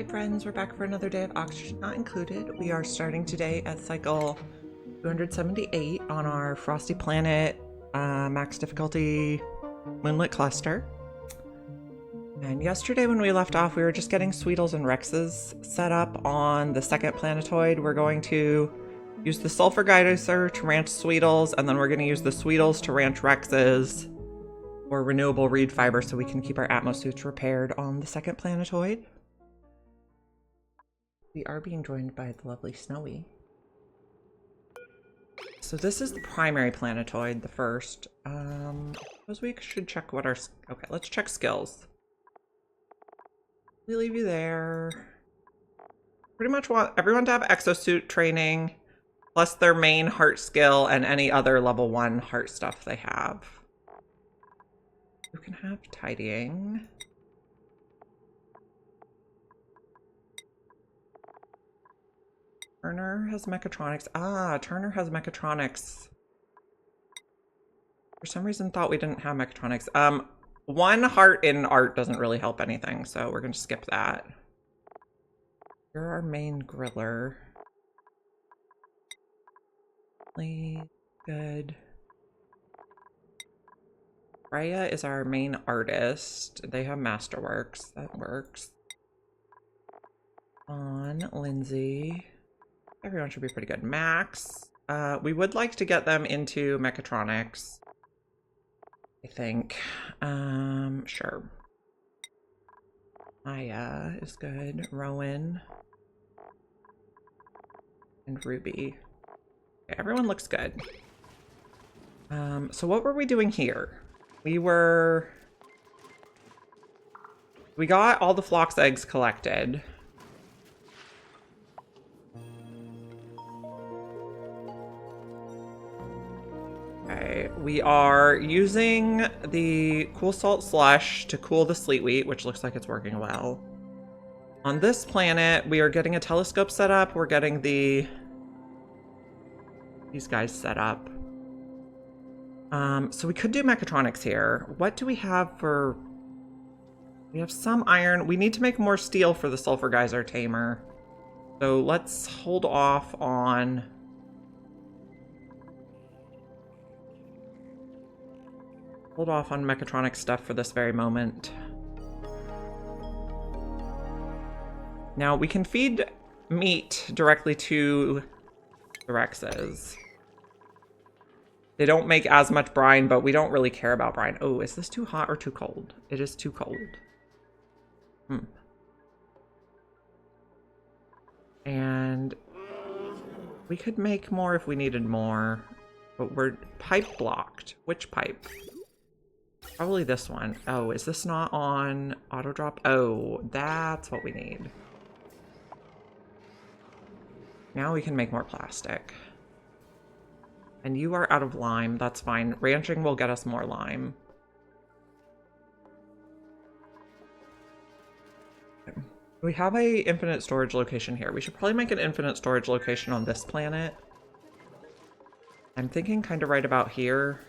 Alright friends, we're back for another day of Oxygen Not Included. We are starting today at cycle 278 on our Frosty Planet max difficulty Moonlet cluster. And yesterday when we left off, we were just getting Sweetles and Rexes set up on the second planetoid. We're going to use the Sulfur Geyser to ranch Sweetles, and then we're going to use the Sweetles to ranch Rexes for renewable reed fiber so we can keep our atmosuits repaired on the second planetoid. We are being joined by the lovely Snowy. So this is the primary planetoid, the first. Suppose we should check what our... Okay, let's check skills. We leave you there. Pretty much want everyone to have exosuit training, plus their main heart skill and any other level 1 heart stuff they have. You can have tidying. Turner has mechatronics. Ah, Turner has mechatronics. For some reason thought we didn't have mechatronics. 1 heart in art doesn't really help anything, so we're going to skip that. You're our main griller. Good. Freya is our main artist. They have masterworks. That works. Lindsay. Everyone should be pretty good. Max. We would like to get them into mechatronics, I think. Sure. Maya is good. Rowan. And Ruby. Okay, everyone looks good. So what were we doing here? We got all the Phlox eggs collected. Okay, we are using the Cool Salt Slush to cool the Sleet Wheat, which looks like it's working well. On this planet, we are getting a telescope set up. We're getting these guys set up. So we could do mechatronics here. What do we have for... We have some iron. We need to make more steel for the Sulfur Geyser Tamer. So let's hold off on... mechatronic stuff for this very moment. Now we can feed meat directly to the Rexes. They don't make as much brine, but we don't really care about brine. Oh, is this too hot or too cold? It is too cold. And we could make more if we needed more, but we're pipe blocked. Which pipe? Probably this one. Oh, is this not on auto drop? Oh, that's what we need. Now we can make more plastic. And you are out of lime. That's fine. Ranching will get us more lime. We have a infinite storage location here. We should probably make an infinite storage location on this planet. I'm thinking kind of right about here.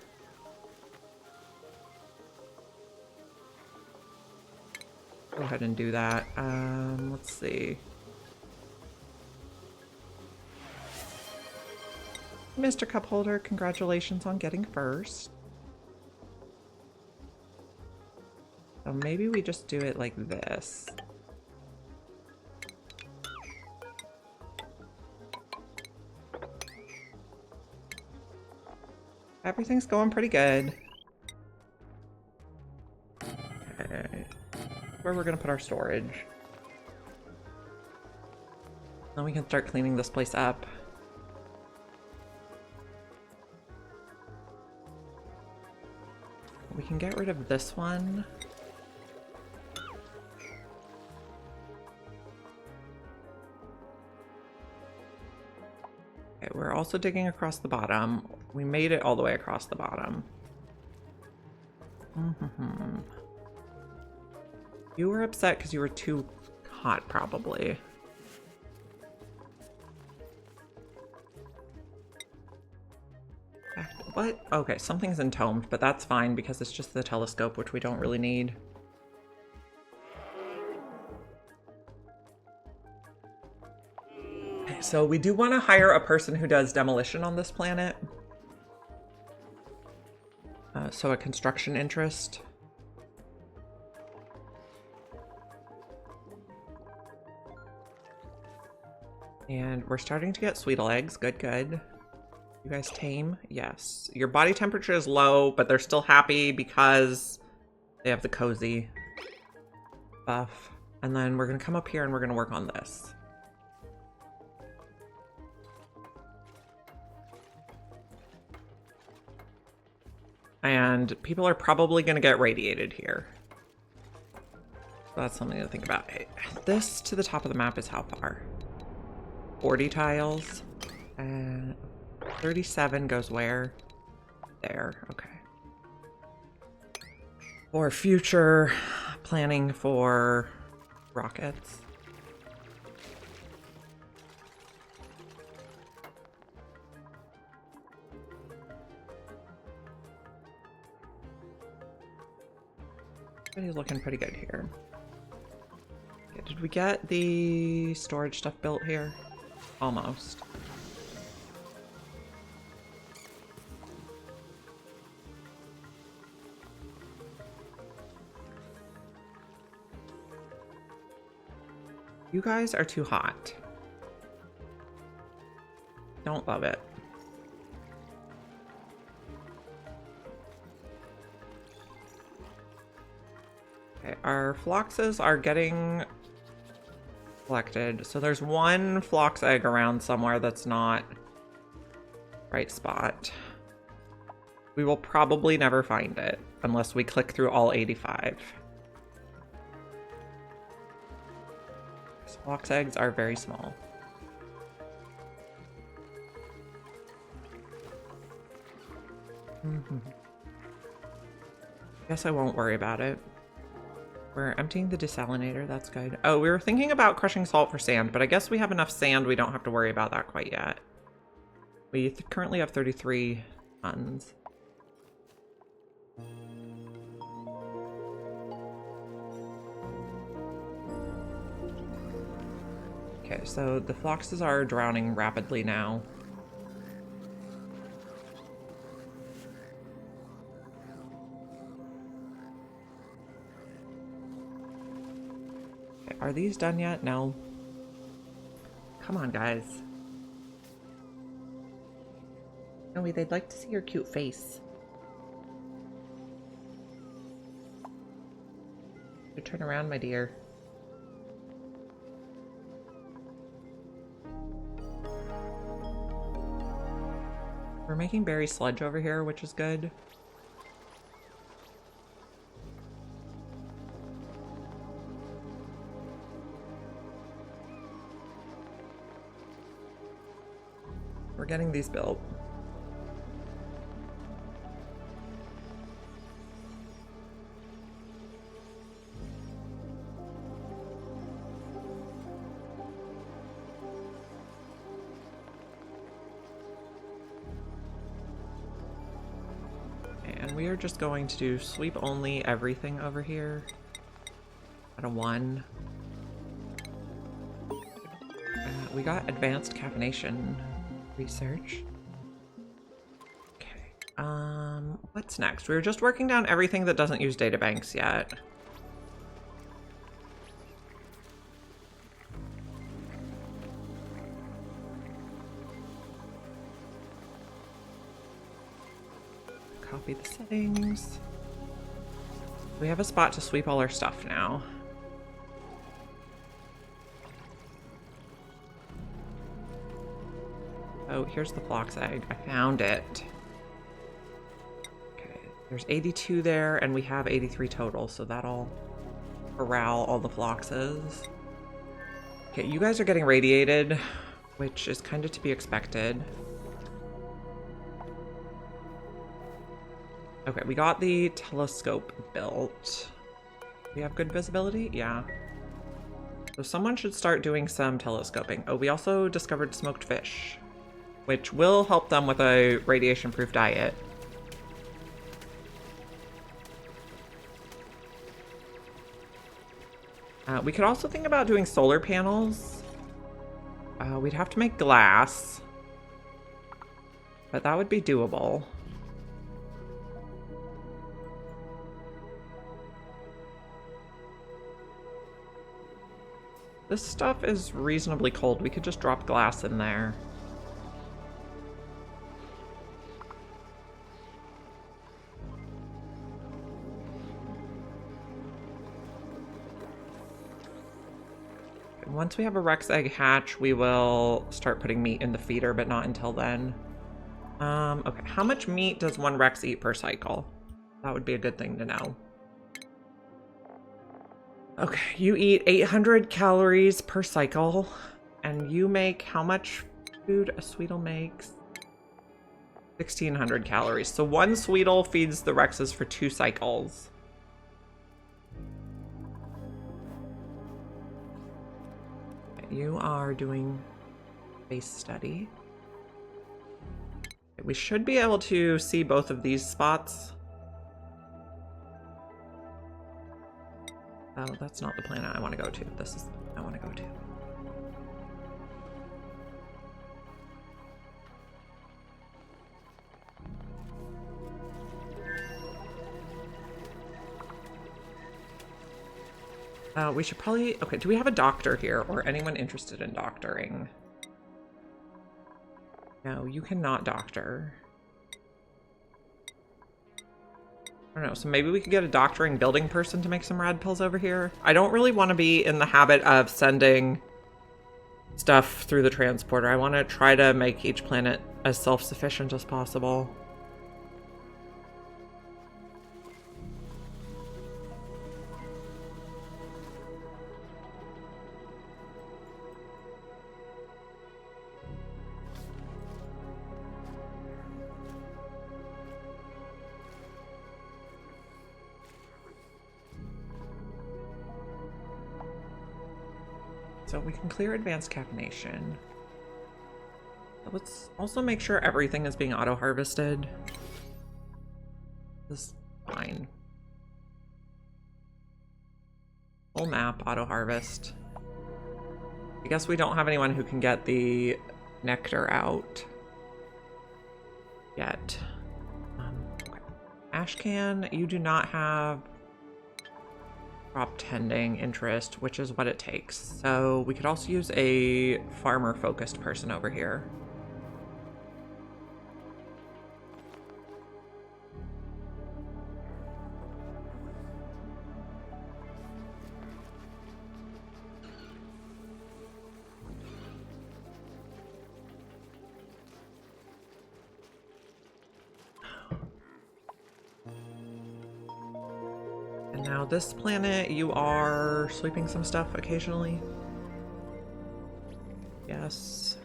Go ahead and do that. Let's see. Mr. Cup Holder, congratulations on getting first. So maybe we just do it like this. Everything's going pretty good. Okay. Where we're gonna put our storage. Then we can start cleaning this place up. We can get rid of this one. Okay, we're also digging across the bottom. We made it all the way across the bottom. You were upset because you were too hot, probably. What? Okay, something's entombed, but that's fine because it's just the telescope, which we don't really need. So we do want to hire a person who does demolition on this planet. So a construction interest. And we're starting to get sweetle eggs. Good, good. You guys tame? Yes. Your body temperature is low, but they're still happy because they have the cozy buff. And then we're going to come up here and we're going to work on this. And people are probably going to get radiated here. So that's something to think about. This to the top of the map is how far? 40 tiles. And 37 goes where? There. Okay. For future planning for rockets. Everybody's looking pretty good here. Okay, did we get the storage stuff built here? Almost. You guys are too hot. Don't love it. Okay, our phloxes are getting collected. So there's one phlox egg around somewhere that's not right spot. We will probably never find it unless we click through all 85. Phlox eggs are very small. Guess I won't worry about it. We're emptying the desalinator, that's good. Oh, we were thinking about crushing salt for sand, but I guess we have enough sand, we don't have to worry about that quite yet. We currently have 33 tons. Okay, so the phloxes are drowning rapidly now. Okay, are these done yet? No. Come on, guys. No, they'd like to see your cute face. You turn around, my dear. We're making berry sludge over here, which is good. We're getting these built. We are just going to do sweep only everything over here at a 1. We got advanced caffeination research. Okay. What's next? We were just working down everything that doesn't use databanks yet. Copy the settings. We have a spot to sweep all our stuff now. Oh, here's the phlox egg. I found it. Okay, there's 82 there, and we have 83 total, so that'll corral all the phloxes. Okay, you guys are getting radiated, which is kind of to be expected. Okay, we got the telescope built. We have good visibility? Yeah. So someone should start doing some telescoping. Oh, we also discovered smoked fish, which will help them with a radiation-proof diet. We could also think about doing solar panels. We'd have to make glass, but that would be doable. This stuff is reasonably cold. We could just drop glass in there. Once we have a Rex egg hatch, we will start putting meat in the feeder, but not until then. Okay, how much meat does one Rex eat per cycle? That would be a good thing to know. Okay, you eat 800 calories per cycle, and you make how much food a Sweetle makes? 1,600 calories. So one Sweetle feeds the Rexes for 2 cycles. You are doing base study. We should be able to see both of these spots. Oh, that's not the planet I want to go to. This is the planet I want to go to. We should probably... Okay, do we have a doctor here or anyone interested in doctoring? No, you cannot doctor. I don't know, so maybe we could get a doctoring building person to make some rad pills over here. I don't really want to be in the habit of sending stuff through the transporter. I want to try to make each planet as self-sufficient as possible. So we can clear advanced caffeination. Let's also make sure everything is being auto-harvested. This is fine. Full map, auto-harvest. I guess we don't have anyone who can get the nectar out yet. Okay. Ashcan, you do not have crop tending interest, which is what it takes. So we could also use a farmer-focused person over here. And now this planet, you are sweeping some stuff occasionally. Yes.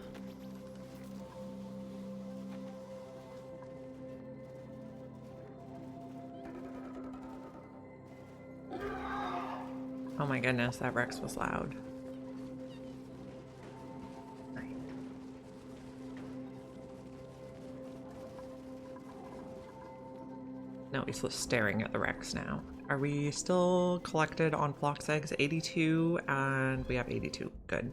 Oh my goodness, that Rex was loud. No, he's just staring at the Rex now. Are we still collected on Flock's eggs? 82, and we have 82. Good.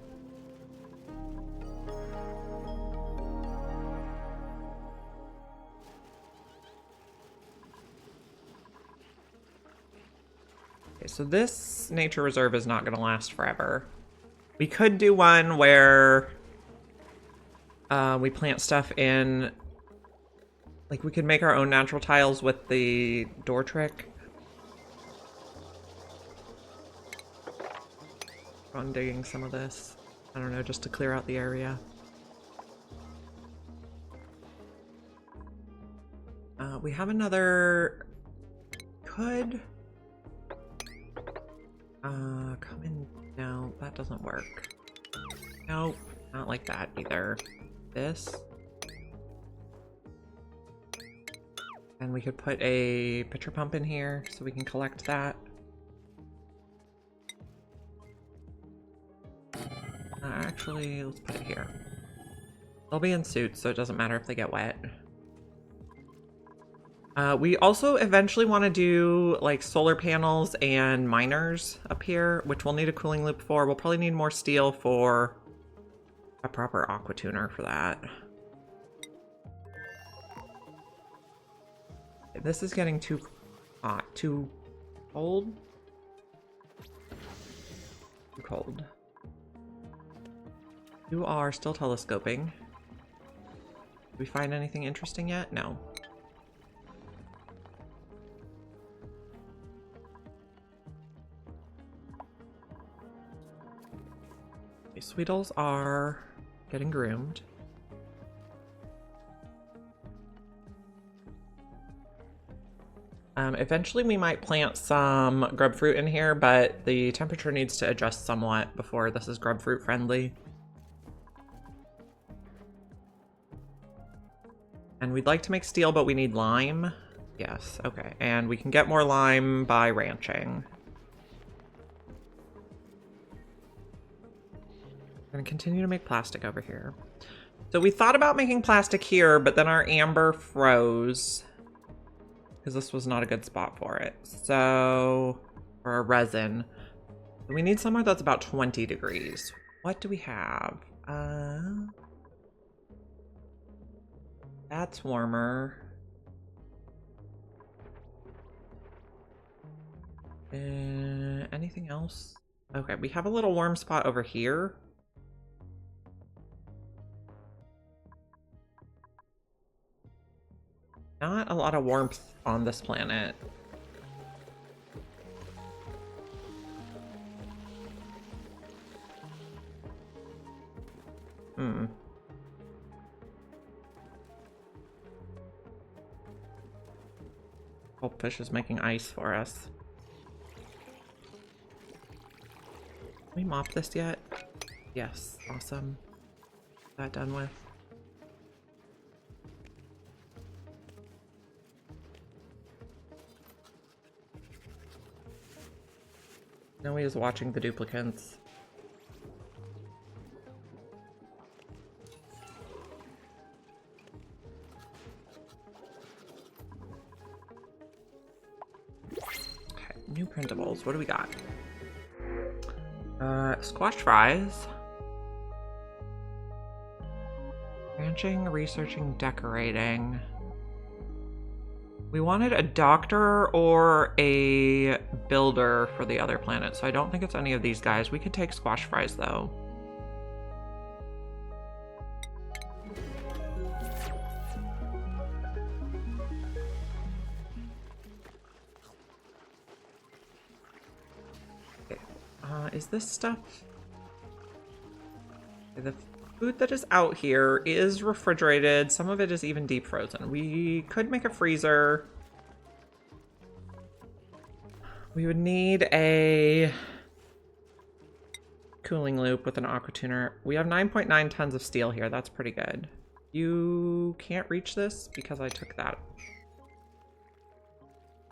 Okay, so this nature reserve is not going to last forever. We could do one where we plant stuff in... Like, we could make our own natural tiles with the door trick. I'm digging some of this. I don't know, just to clear out the area. We have another... Could... come in... No, that doesn't work. Nope, not like that either. This... And we could put a pitcher pump in here so we can collect that. Actually, let's put it here. They'll be in suits, so it doesn't matter if they get wet. We also eventually want to do like solar panels and miners up here, which we'll need a cooling loop for. We'll probably need more steel for a proper aqua tuner for that. This is getting too hot, too cold. Too cold. You are still telescoping. Did we find anything interesting yet? No. Okay, Sweetles are getting groomed. Eventually we might plant some grub fruit in here, but the temperature needs to adjust somewhat before this is grub fruit friendly. And we'd like to make steel, but we need lime. Yes, okay. And we can get more lime by ranching. We're gonna continue to make plastic over here. So we thought about making plastic here, but then our amber froze, because this was not a good spot for it. So, for a resin. We need somewhere that's about 20 degrees. What do we have? That's warmer. Anything else? Okay, we have a little warm spot over here. Not a lot of warmth on this planet. Goldfish is making ice for us. Can we mop this yet? Yes, awesome. That done with. Now he is watching the duplicants. Okay, new printables. What do we got? Squash fries. Ranching, researching, decorating. We wanted a doctor or a builder for the other planet, so I don't think it's any of these guys. We could take squash fries, though. Okay. Is this stuff... The food that is out here is refrigerated. Some of it is even deep frozen. We could make a freezer. We would need a cooling loop with an aqua tuner. We have 9.9 tons of steel here. That's pretty good. You can't reach this because I took that.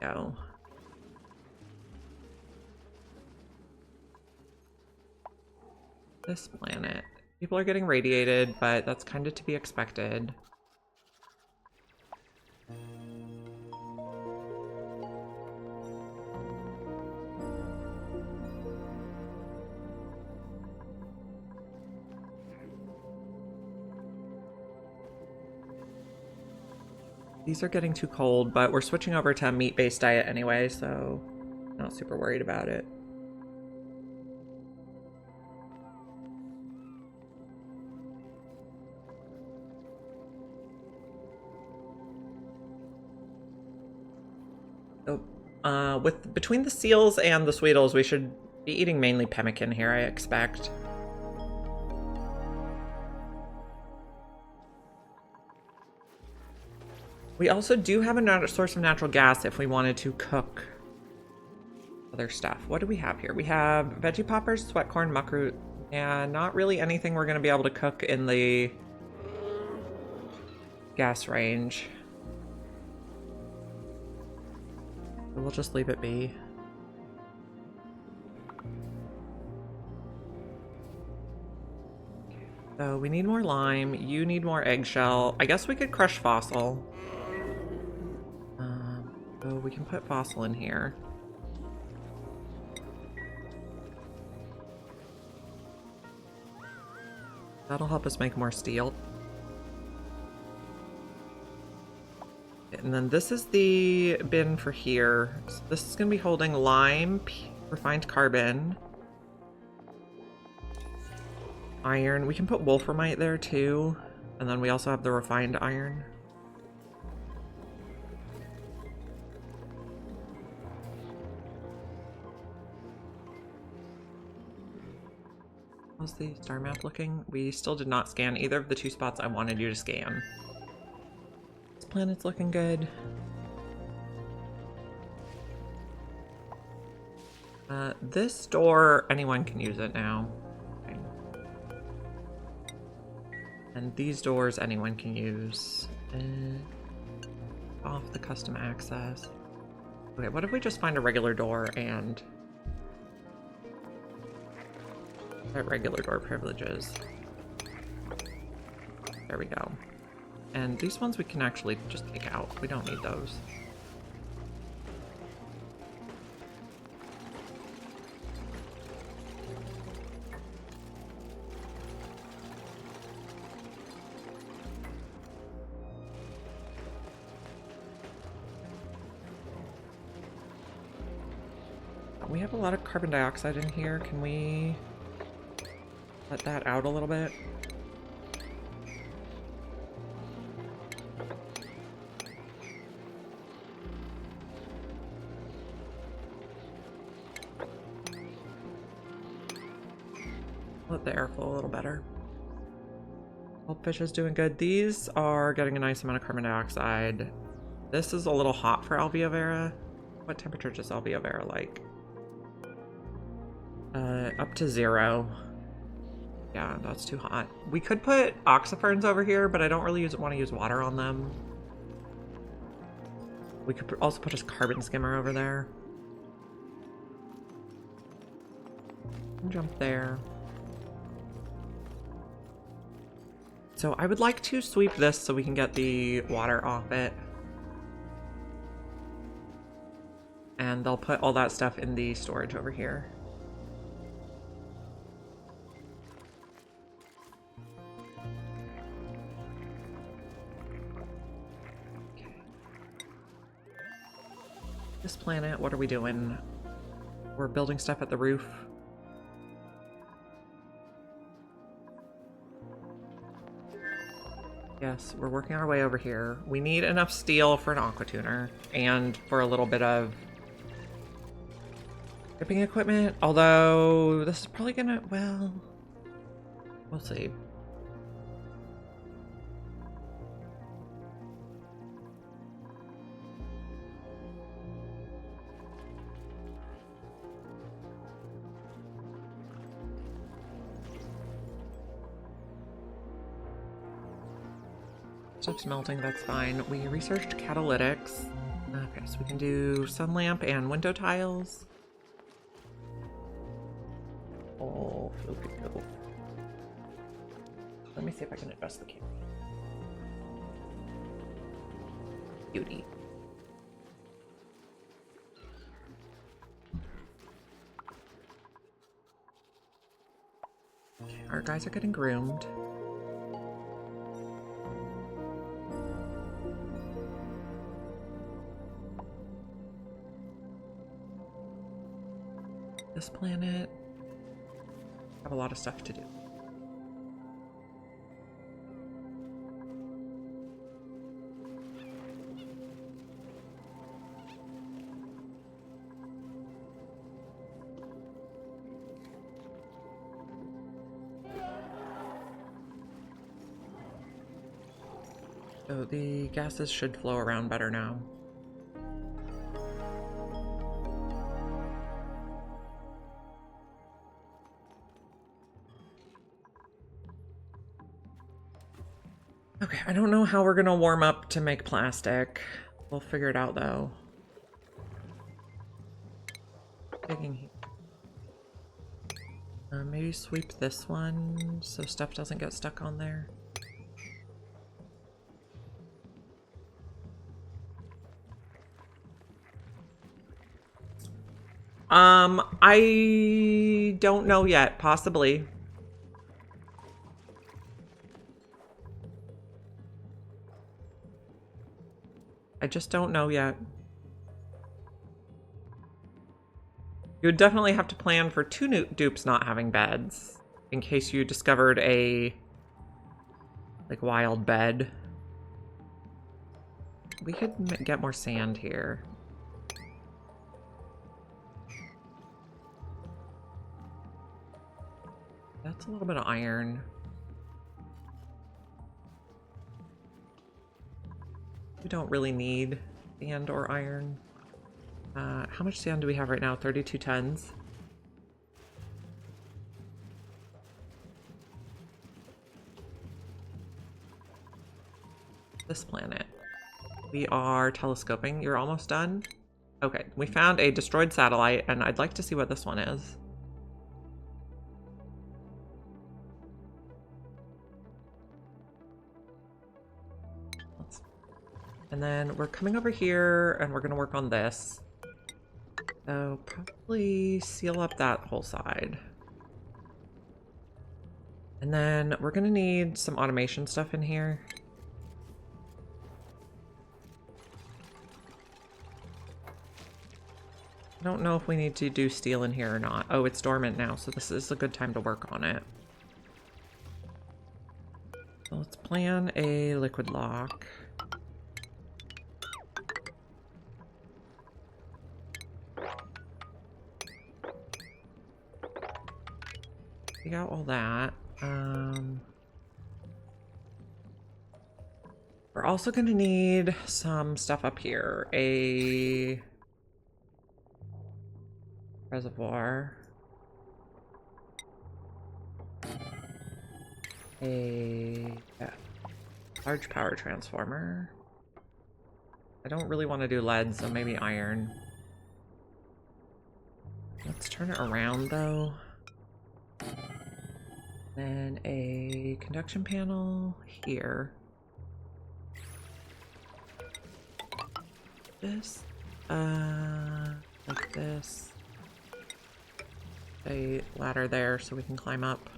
No. This planet. People are getting radiated, but that's kind of to be expected. These are getting too cold, but we're switching over to a meat-based diet anyway, so not super worried about it. Between the seals and the Sweetles, we should be eating mainly pemmican here, I expect. We also do have a source of natural gas if we wanted to cook other stuff. What do we have here? We have veggie poppers, sweat corn, muckroot, and not really anything we're going to be able to cook in the gas range. We'll just leave it be. So we need more lime. You need more eggshell. I guess we could crush fossil. So we can put fossil in here. That'll help us make more steel. And then this is the bin for here. So this is going to be holding lime, refined carbon, iron. We can put wolframite there too. And then we also have the refined iron. How's the star map looking? We still did not scan either of the 2 spots I wanted you to scan. This planet's looking good. This door, anyone can use it now. Okay. And these doors, anyone can use. Off the custom access. Okay, what if we just find a regular door and... regular door privileges. There we go. And these ones we can actually just take out. We don't need those. We have a lot of carbon dioxide in here. Can we let that out a little bit? Let the air flow a little better. Goldfish is doing good. These are getting a nice amount of carbon dioxide. This is a little hot for Alvia Vera. What temperature does Alvia Vera like? Up to 0. Yeah, that's too hot. We could put oxyferns over here, but I don't really want to use water on them. We could also put a carbon skimmer over there. Jump there. So I would like to sweep this so we can get the water off it. And they'll put all that stuff in the storage over here. This planet, what are we doing? We're building stuff at the roof. Yes, we're working our way over here. We need enough steel for an aqua tuner and for a little bit of shipping equipment. Although this is probably gonna, well, we'll see. Stuff's melting, that's fine. We researched catalytics. Okay, so we can do sun lamp and window tiles. Oh, okay. Let me see if I can adjust the camera. Beauty. Okay, our guys are getting groomed. This planet, have a lot of stuff to do. So the gases should flow around better now. Okay, I don't know how we're gonna warm up to make plastic. We'll figure it out though. Digging here. Maybe sweep this one so stuff doesn't get stuck on there. I don't know yet. Possibly. I just don't know yet. You would definitely have to plan for 2 dupes not having beds in case you discovered a like wild bed. We could get more sand here. That's a little bit of iron. We don't really need sand or iron. How much sand do we have right now? 32 tons. This planet. We are telescoping. You're almost done? Okay, we found a destroyed satellite, and I'd like to see what this one is. And then we're coming over here, and we're going to work on this. So probably seal up that whole side. And then we're going to need some automation stuff in here. I don't know if we need to do steel in here or not. Oh, it's dormant now, so this is a good time to work on it. So let's plan a liquid lock. We got all that. We're also going to need some stuff up here. A reservoir. A large power transformer. I don't really want to do lead, so maybe iron. Let's turn it around though. Then a conduction panel here. This, like this. A ladder there so we can climb up.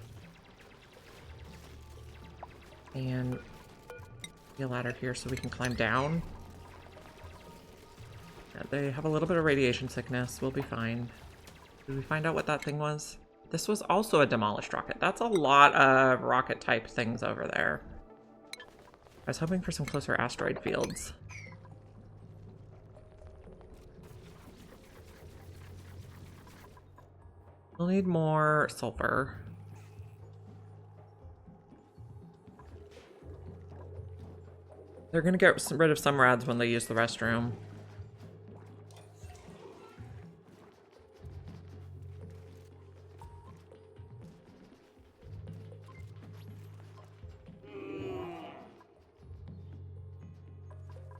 And a ladder here so we can climb down. Yeah, they have a little bit of radiation sickness. We'll be fine. Did we find out what that thing was? This was also a demolished rocket. That's a lot of rocket type things over there. I was hoping for some closer asteroid fields. We'll need more sulfur. They're gonna get rid of some rads when they use the restroom.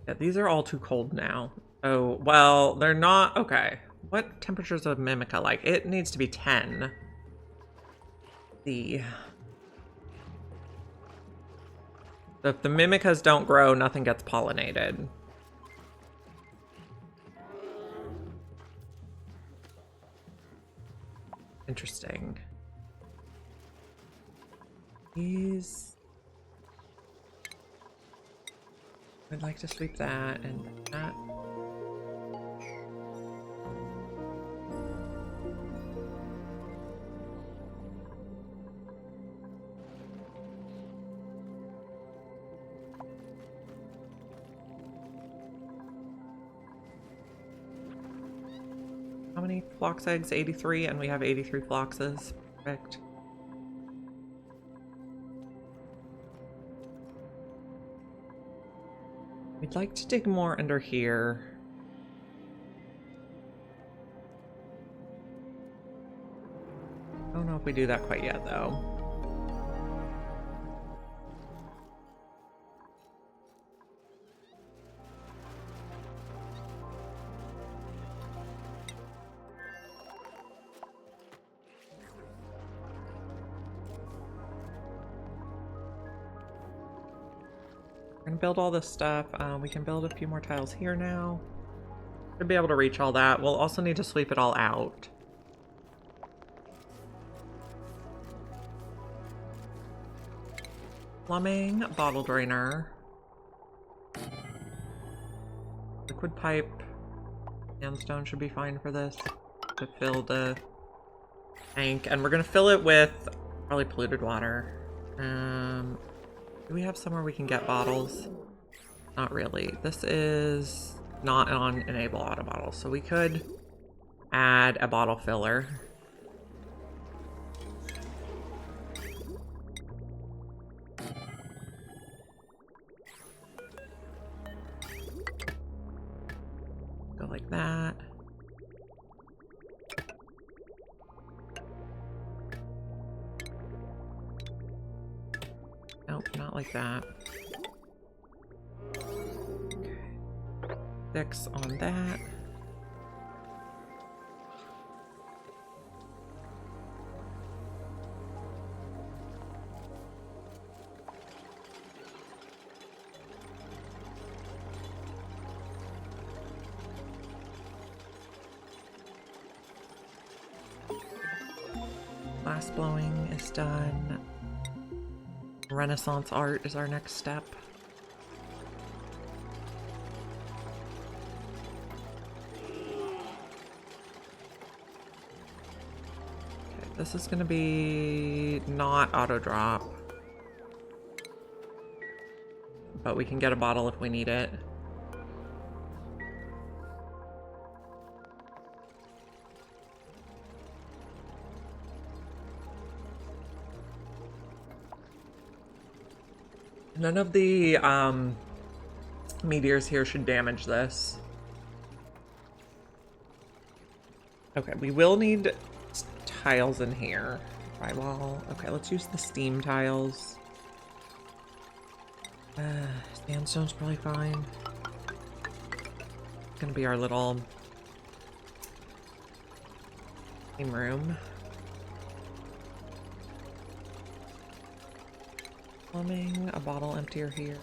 Yeah, these are all too cold now. Oh, well, they're not. Okay. What temperatures of Mimica like? It needs to be 10. So if the Mimicas don't grow, nothing gets pollinated. Interesting. These... I'd like to sweep that and that. How many phlox eggs? 83, and we have 83 phloxes. Perfect. We'd like to dig more under here. I don't know if we do that quite yet, though. We're gonna build all this stuff. We can build a few more tiles here now. Should be able to reach all that. We'll also need to sweep it all out. Plumbing, bottle drainer. Liquid pipe. Sandstone should be fine for this. To fill the tank. And we're gonna fill it with probably polluted water. Do we have somewhere we can get bottles? Not really. This is not on enable auto bottles, so we could add a bottle filler. Go like that. Nope, not like that. Okay. 6 on that. Glass blowing is done. Renaissance art is our next step. Okay, this is gonna be not auto drop, but we can get a bottle if we need it. None of the meteors here should damage this. Okay, we will need tiles in here. Drywall. Okay, let's use the steam tiles. Sandstone's probably fine. It's gonna be our little steam room. Plumbing, a bottle emptier here.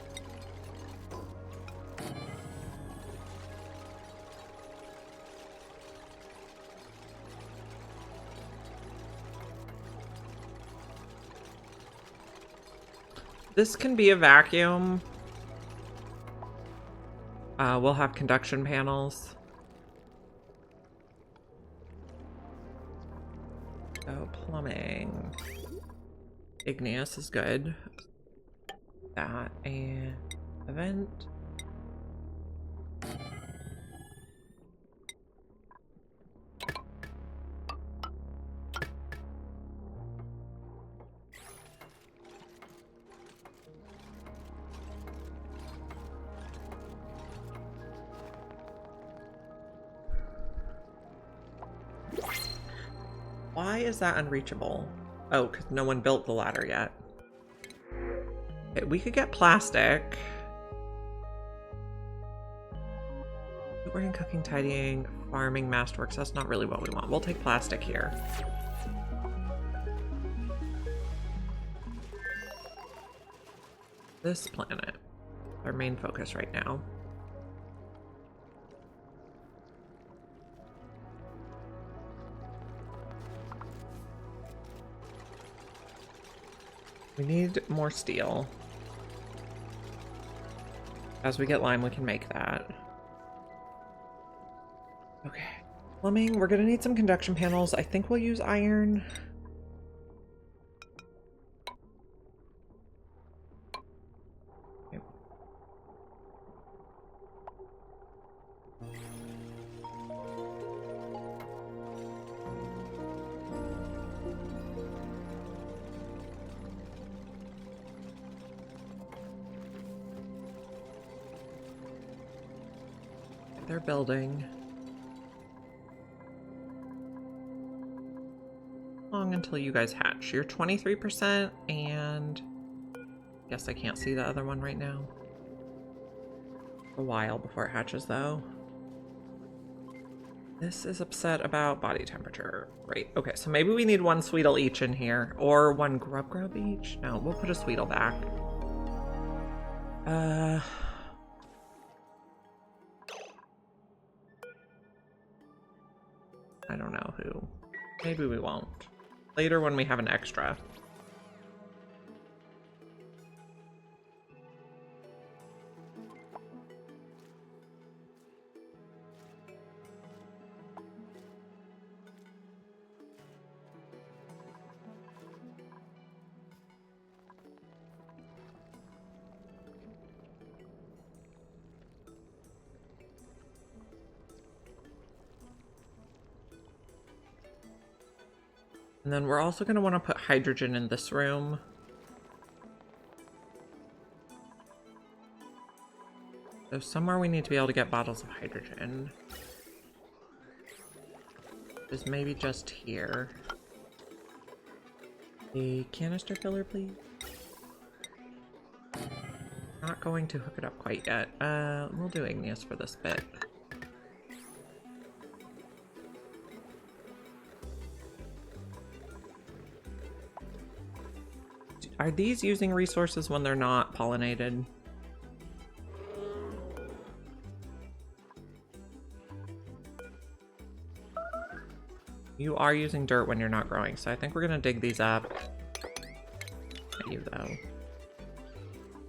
This can be a vacuum. We'll have conduction panels. So plumbing. Igneous is good. That and event. Why is that unreachable? Oh, because no one built the ladder yet. Okay, we could get plastic. Working, cooking, tidying, farming, masterworks. That's not really what we want. We'll take plastic here. This planet, our main focus right now. We need more steel. As we get lime, we can make that. Okay. Plumbing, we're gonna need some conduction panels. I think we'll use iron. Okay. They're building. Long until you guys hatch. You're 23% and guess I can't see the other one right now. A while before it hatches though. This is upset about body temperature. Great. Okay, so maybe we need 1 Sweetle each in here or 1 Grub each. No, we'll put a Sweetle back. I don't know who. Maybe we won't. Later when we have an extra. And then we're also going to want to put hydrogen in this room. So somewhere we need to be able to get bottles of hydrogen. Is maybe just here. A canister filler, please. Not going to hook it up quite yet. We'll do igneous for this bit. Are these using resources when they're not pollinated? You are using dirt when you're not growing, so I think we're gonna dig these up. Not you, though.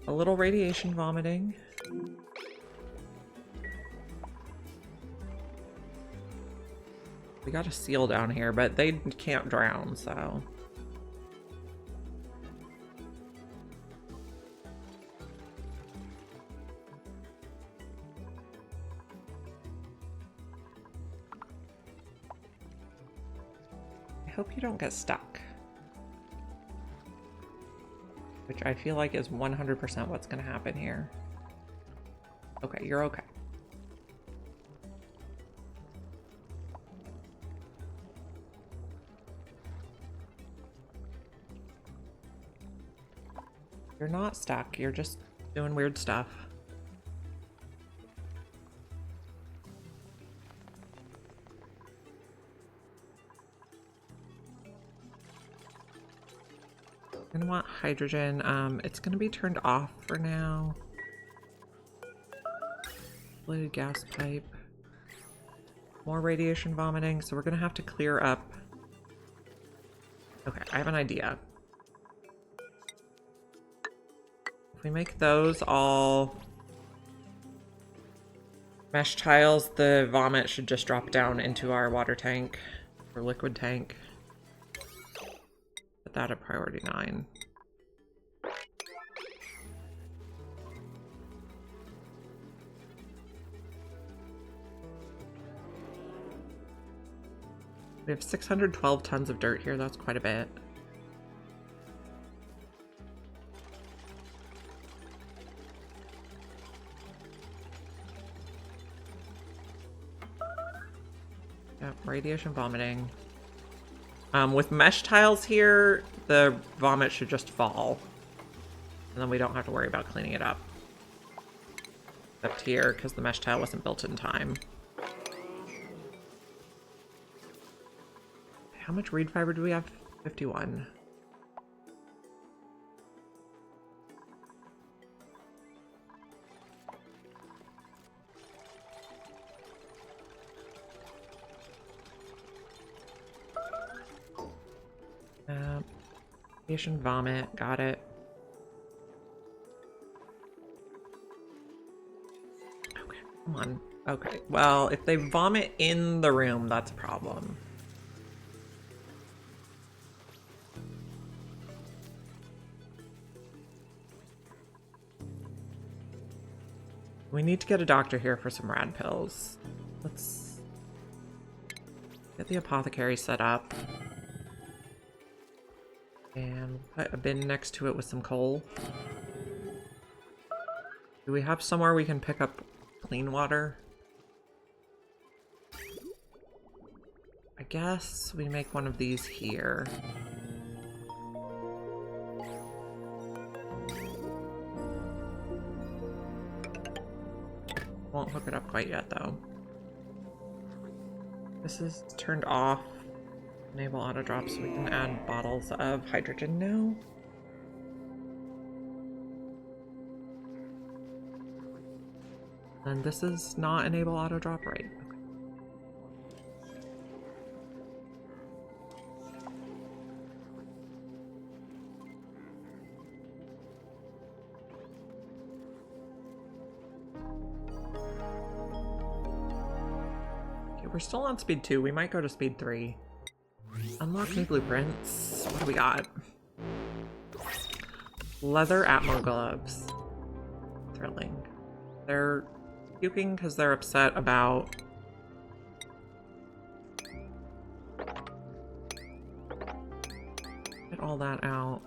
A little radiation vomiting. We got a seal down here, but they can't drown, so... I hope you don't get stuck. Which I feel like is 100% what's going to happen here. Okay, you're okay. You're not stuck, you're just doing weird stuff. Gonna want hydrogen. It's gonna be turned off for now. Flooded gas pipe. More radiation vomiting, so we're gonna have to clear up. Okay, I have an idea. If we make those all mesh tiles, the vomit should just drop down into our water tank or liquid tank. Put that at priority 9. We have 612 tons of dirt here. That's quite a bit. Yep, radiation vomiting. With mesh tiles here, the vomit should just fall. And then we don't have to worry about cleaning it up. Except here, because the mesh tile wasn't built in time. How much reed fiber do we have? 51. Radiation vomit, got it. Okay, come on. Okay, well, if they vomit in the room, that's a problem. We need to get a doctor here for some rad pills. Let's get the apothecary set up. And put a bin next to it with some coal. Do we have somewhere we can pick up clean water? I guess we make one of these here. Won't hook it up quite yet, though. This is turned off. Enable auto drop so we can add bottles of hydrogen now. And this is not enable auto drop, right? Okay, we're still on speed 2. We might go to speed 3. Unlock new blueprints. What do we got? Leather Atmo gloves. Thrilling. They're puking because they're upset about... all that out.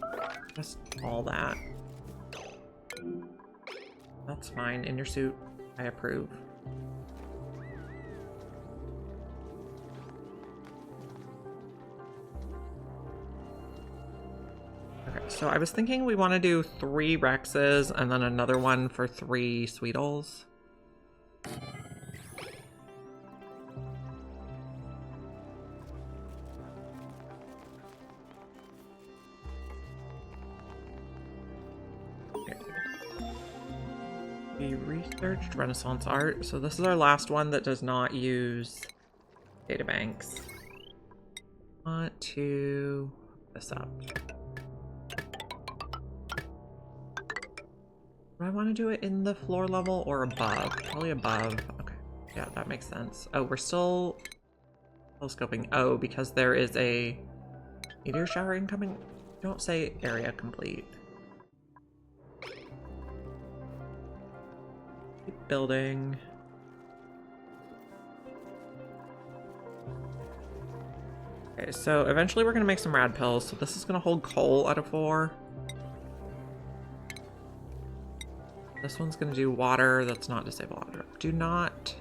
Just all that. That's fine. In your suit. I approve. Okay, so I was thinking we want to do 3 Rexes and then another one for 3 Sweetles. We researched Renaissance art, so this is our last one that does not use databanks. Want to hook this up. Do I want to do it in the floor level or above? Probably above. Okay, yeah, that makes sense. Oh, we're still telescoping. Oh, because there is a meteor shower incoming. Don't say area complete. Keep building. Okay, so eventually we're gonna make some rad pills. So this is gonna hold coal out of 4. This one's gonna do water. That's not disable auto. Do not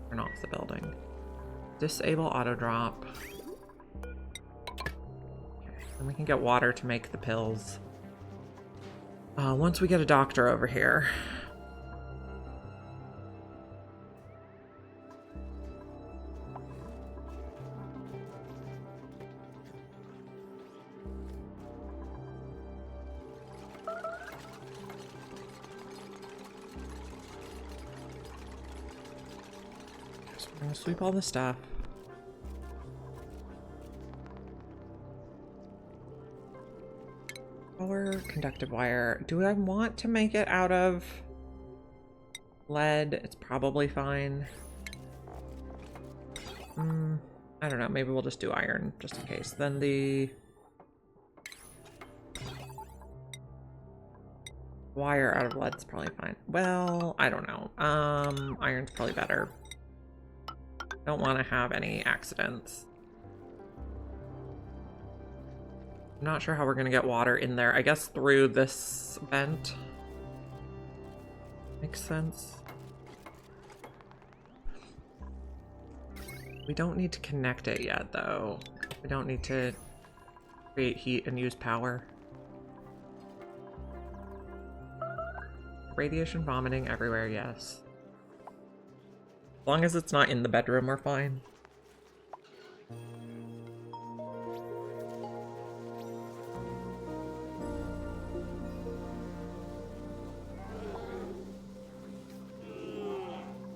turn off the building. Disable auto drop. Okay, and we can get water to make the pills. Once we get a doctor over here. I'm gonna sweep all the stuff. Power conductive wire. Do I want to make it out of lead? It's probably fine. I don't know. Maybe we'll just do iron just in case. Then the wire out of lead's probably fine. Well, I don't know. Iron's probably better. Don't want to have any accidents. I'm not sure how we're gonna get water in there. I guess through this vent. Makes sense. We don't need to connect it yet, though. We don't need to create heat and use power. Radiation vomiting everywhere, yes. As long as it's not in the bedroom, we're fine.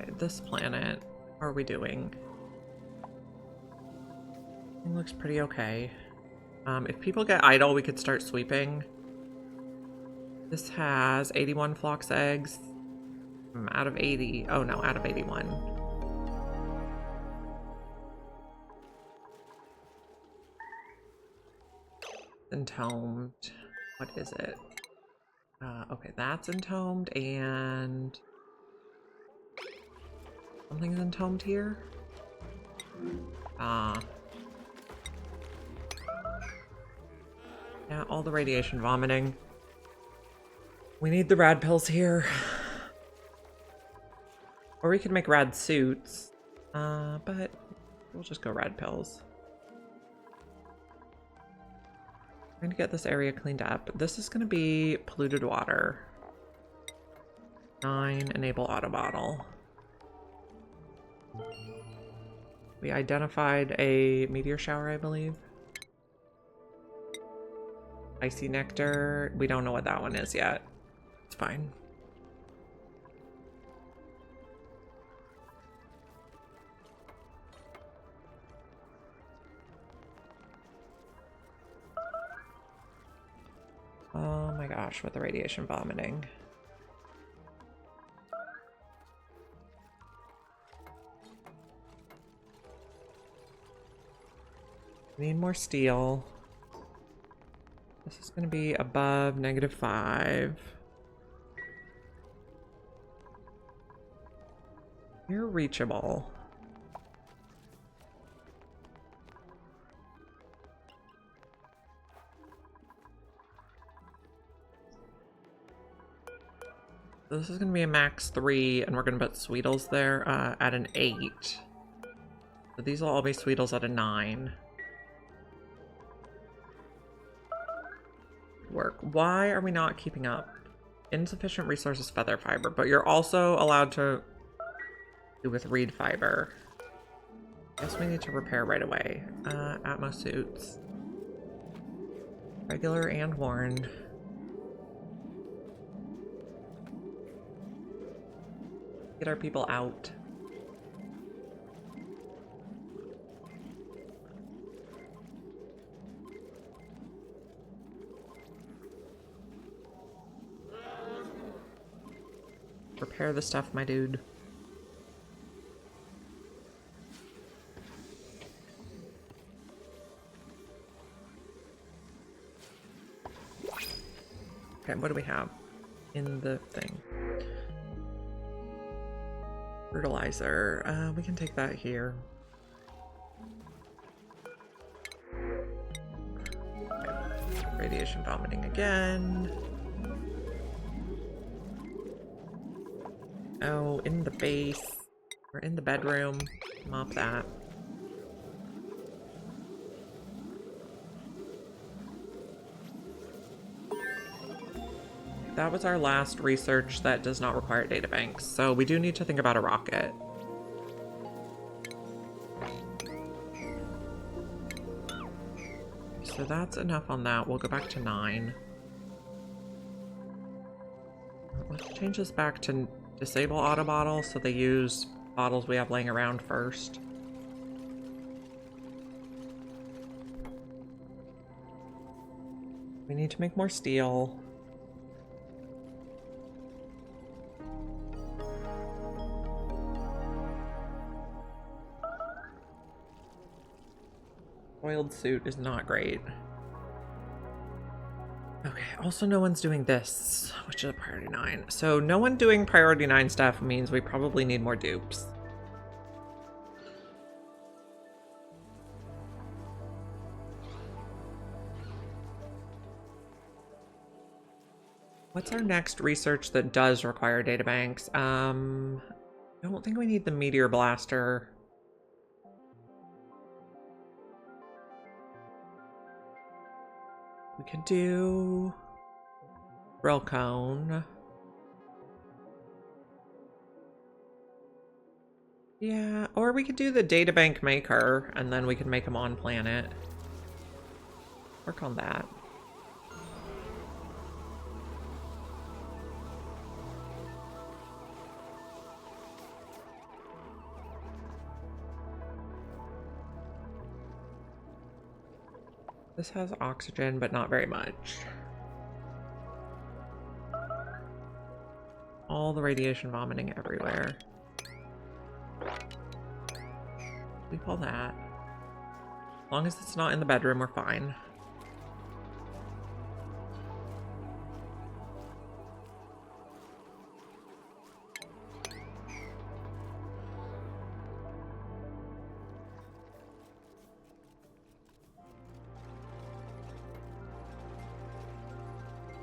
Okay, this planet, how are we doing? It looks pretty okay. If people get idle, we could start sweeping. This has 81 phlox eggs. Out of 80. Oh no, out of 81. Entombed. What is it? Okay, that's entombed, and something's entombed here. Yeah, all the radiation vomiting. We need the rad pills here. Or we could make rad suits. But we'll just go rad pills. I'm gonna get this area cleaned up. This is gonna be polluted water. 9, enable auto bottle. We identified a meteor shower, I believe. Icy nectar. We don't know what that one is yet. It's fine. Oh my gosh, with the radiation vomiting. Need more steel. This is going to be above -5. You're reachable. So this is going to be a max 3, and we're going to put Sweetles there at an 8. So these will all be Sweetles at a 9. Work. Why are we not keeping up? Insufficient resources, feather fiber, but you're also allowed to do with reed fiber. Guess we need to repair right away. Atmo suits. Regular and worn. Get our people out. Repair the stuff, my dude. Okay, what do we have in the thing? Fertilizer. We can take that here. Okay. Radiation vomiting again. Oh, in the base. Or in the bedroom. Mop that. That was our last research that does not require databanks, so we do need to think about a rocket. So that's enough on that. We'll go back to 9. Let's change this back to disable auto bottles so they use bottles we have laying around first. We need to make more steel. Oiled suit is not great. Okay, also no one's doing this, which is a priority 9. So no one doing priority 9 stuff means we probably need more dupes. What's our next research that does require databanks? I don't think we need the meteor blaster. We could do Brill Cone. Yeah, or we could do the databank maker and then we could make them on planet. Work on that. This has oxygen, but not very much. All the radiation vomiting everywhere. We call that. As long as it's not in the bedroom, we're fine.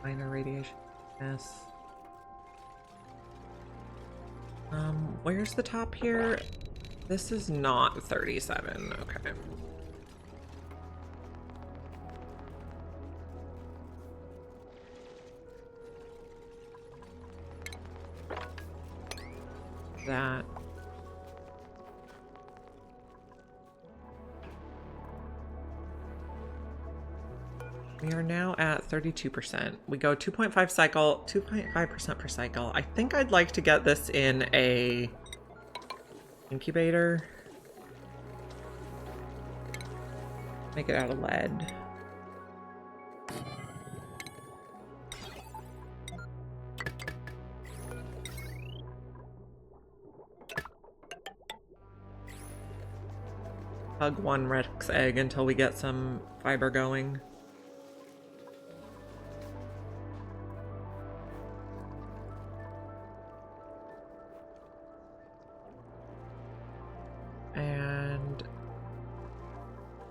Minor radiation. Yes. Where's the top here? This is not 37. Okay. That. We are now at 32%. We go 2.5 cycle, 2.5% per cycle. I think I'd like to get this in a incubator. Make it out of lead. Hug one Rex egg until we get some fiber going. And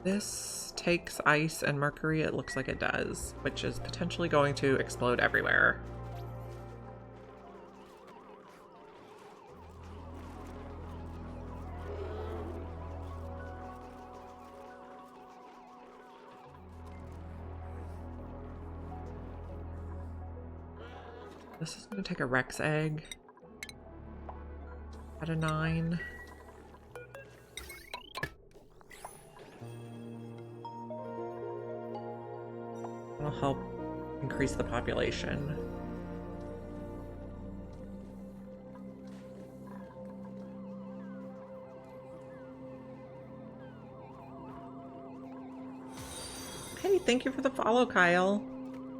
this takes ice and mercury, it looks like it does, which is potentially going to explode everywhere. This is going to take a Rex egg at a 9. That'll help increase the population. Hey, thank you for the follow, Kyle.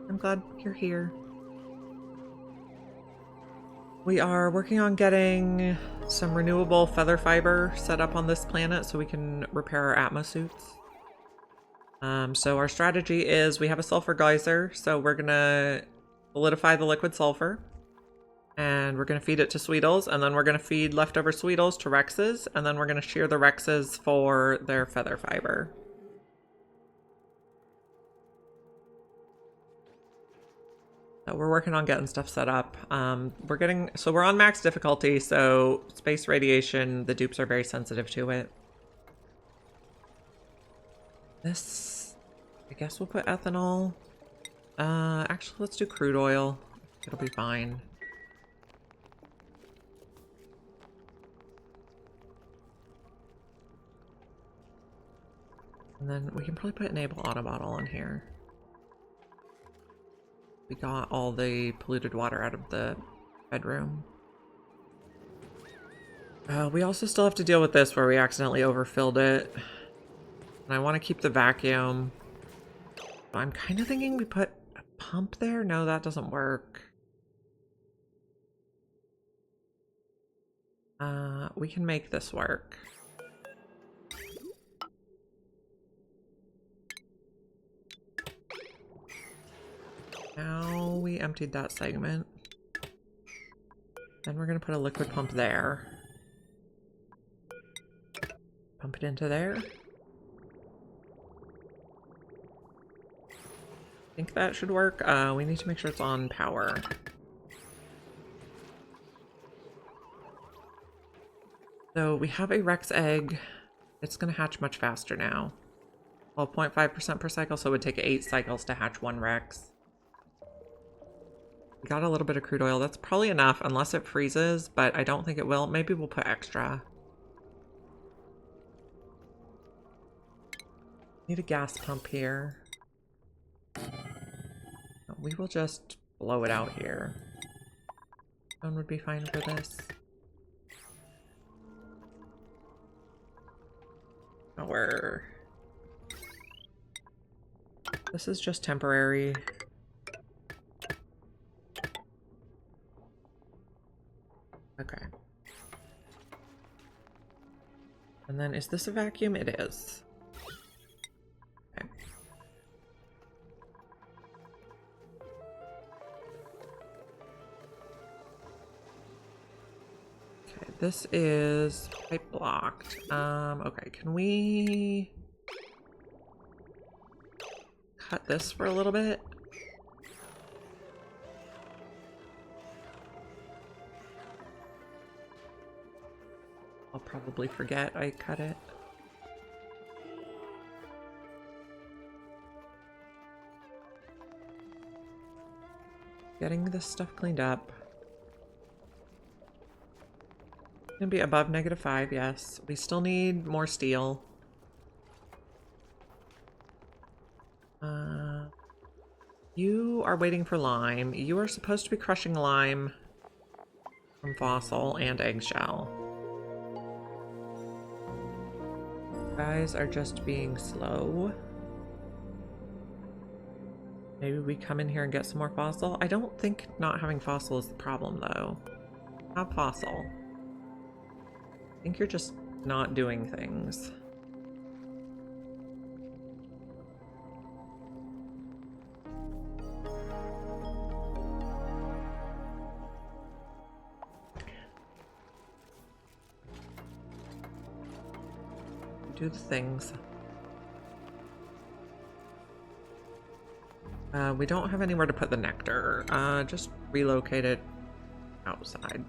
I'm glad you're here. We are working on getting some renewable feather fiber set up on this planet so we can repair our Atmos suits. So our strategy is we have a sulfur geyser, so we're gonna solidify the liquid sulfur and we're gonna feed it to Sweetles, and then we're gonna feed leftover Sweetles to Rexes, and then we're gonna shear the Rexes for their feather fiber. So we're working on getting stuff set up. We're on max difficulty, so space radiation, the dupes are very sensitive to it. This, I guess we'll put ethanol. Actually, let's do crude oil. It'll be fine. And then we can probably put enable auto bottle on here. We got all the polluted water out of the bedroom. We also still have to deal with this where we accidentally overfilled it. And I want to keep the vacuum. I'm kind of thinking we put a pump there. No, that doesn't work. We can make this work. Now we emptied that segment. Then we're going to put a liquid pump there. Pump it into there. I think that should work. We need to make sure it's on power. So we have a Rex egg. It's going to hatch much faster now. Well, 0.5% per cycle, so it would take 8 cycles to hatch 1 Rex. We got a little bit of crude oil. That's probably enough unless it freezes, but I don't think it will. Maybe we'll put extra. Need a gas pump here. We will just blow it out here. Stone would be fine for this. This is just temporary. Okay. And then is this a vacuum? It is. Okay. Okay, this is pipe blocked. Okay, can we cut this for a little bit? I'll probably forget I cut it. Getting this stuff cleaned up. Gonna be above -5, yes. We still need more steel. You are waiting for lime. You are supposed to be crushing lime from fossil and eggshell. You guys are just being slow. Maybe we come in here and get some more fossil. I don't think not having fossil is the problem, though. Have fossil. I think you're just not doing things. Do the things. We don't have anywhere to put the nectar. Just relocate it outside.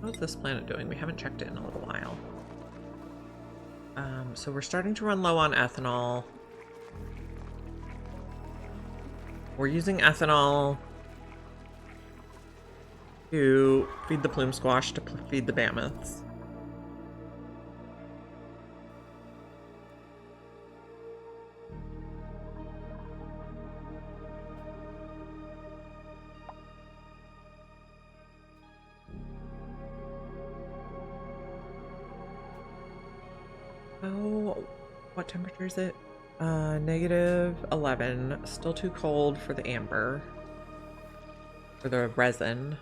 How's this planet doing? We haven't checked it in a little while. So we're starting to run low on ethanol. We're using ethanol to feed the plume squash to feed the mammoths. Oh, what temperature is it? -11. Still too cold for the amber. For the resin.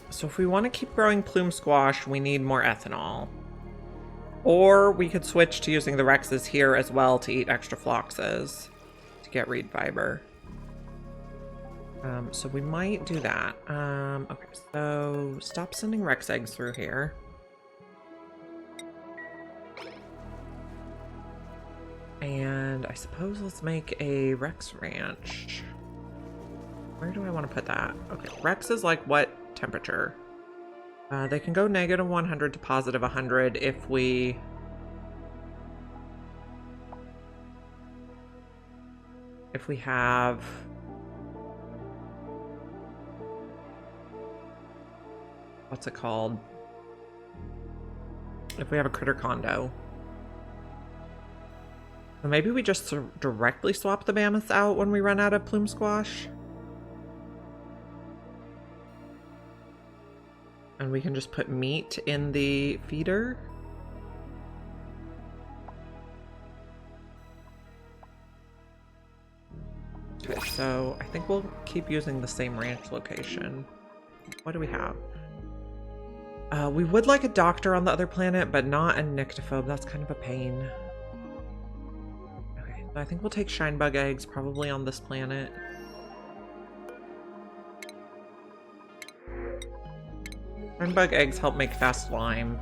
So if we want to keep growing plume squash, we need more ethanol. Or we could switch to using the Rexes here as well to eat extra floxes to get reed fiber. So we might do that. Okay, so stop sending Rex eggs through here. And I suppose let's make a Rex ranch. Where do I want to put that? Okay, Rex is like what temperature? They can go -100 to +100 if we... have... what's it called? If we have a critter condo. So maybe we just directly swap the mammoths out when we run out of plume squash. And we can just put meat in the feeder. Okay, so I think we'll keep using the same ranch location. What do we have? We would like a doctor on the other planet, but not a nyctophobe. That's kind of a pain. Okay, so I think we'll take shinebug eggs probably on this planet. Shinebug eggs help make fast lime.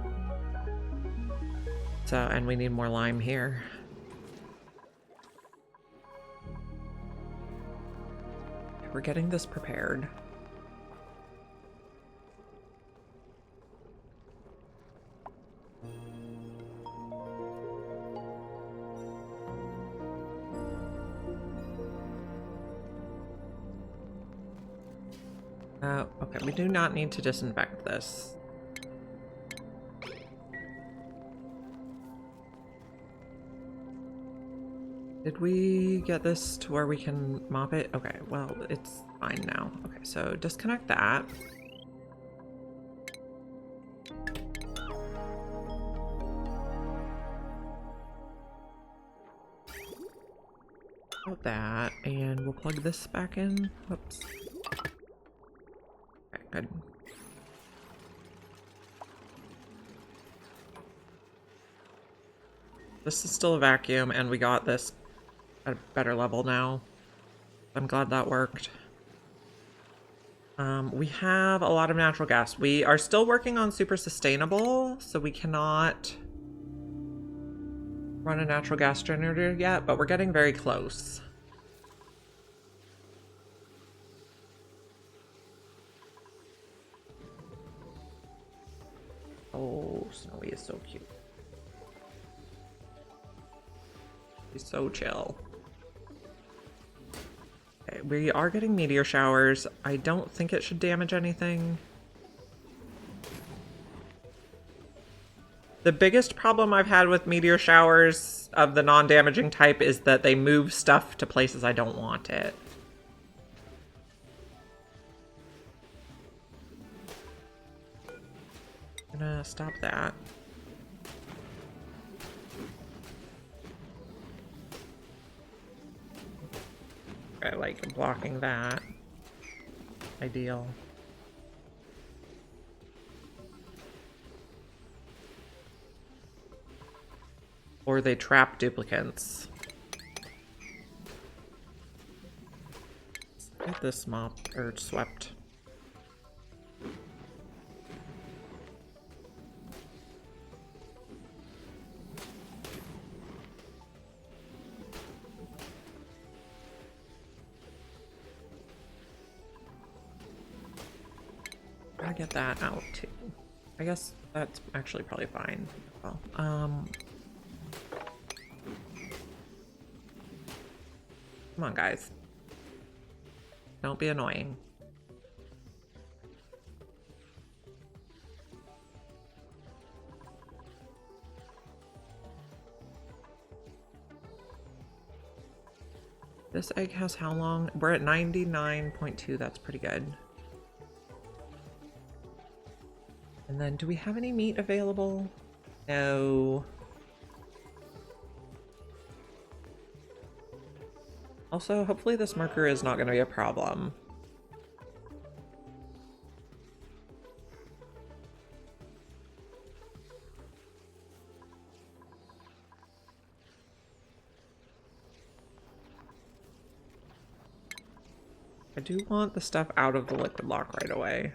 So, and we need more lime here. We're getting this prepared. Okay, we do not need to disinfect this. Did we get this to where we can mop it? Okay, well, it's fine now. Okay, so disconnect that. Put that, and we'll plug this back in. Whoops. Okay, good. This is still a vacuum, and we got this at a better level now. I'm glad that worked. We have a lot of natural gas. We are still working on super sustainable, so we cannot run a natural gas generator yet, but we're getting very close. Oh, Snowy is so cute. He's so chill. Okay, we are getting meteor showers. I don't think it should damage anything. The biggest problem I've had with meteor showers of the non-damaging type is that they move stuff to places I don't want it. I'm gonna stop that. I like blocking that. Ideal. Or they trap duplicates. Get this mopped or swept. Gotta get that out too. I guess that's actually probably fine. Well, come on, guys. Don't be annoying. This egg has how long? We're at 99.2. That's pretty good. And then do we have any meat available? No. Also, hopefully this marker is not going to be a problem. I do want the stuff out of the liquid lock right away.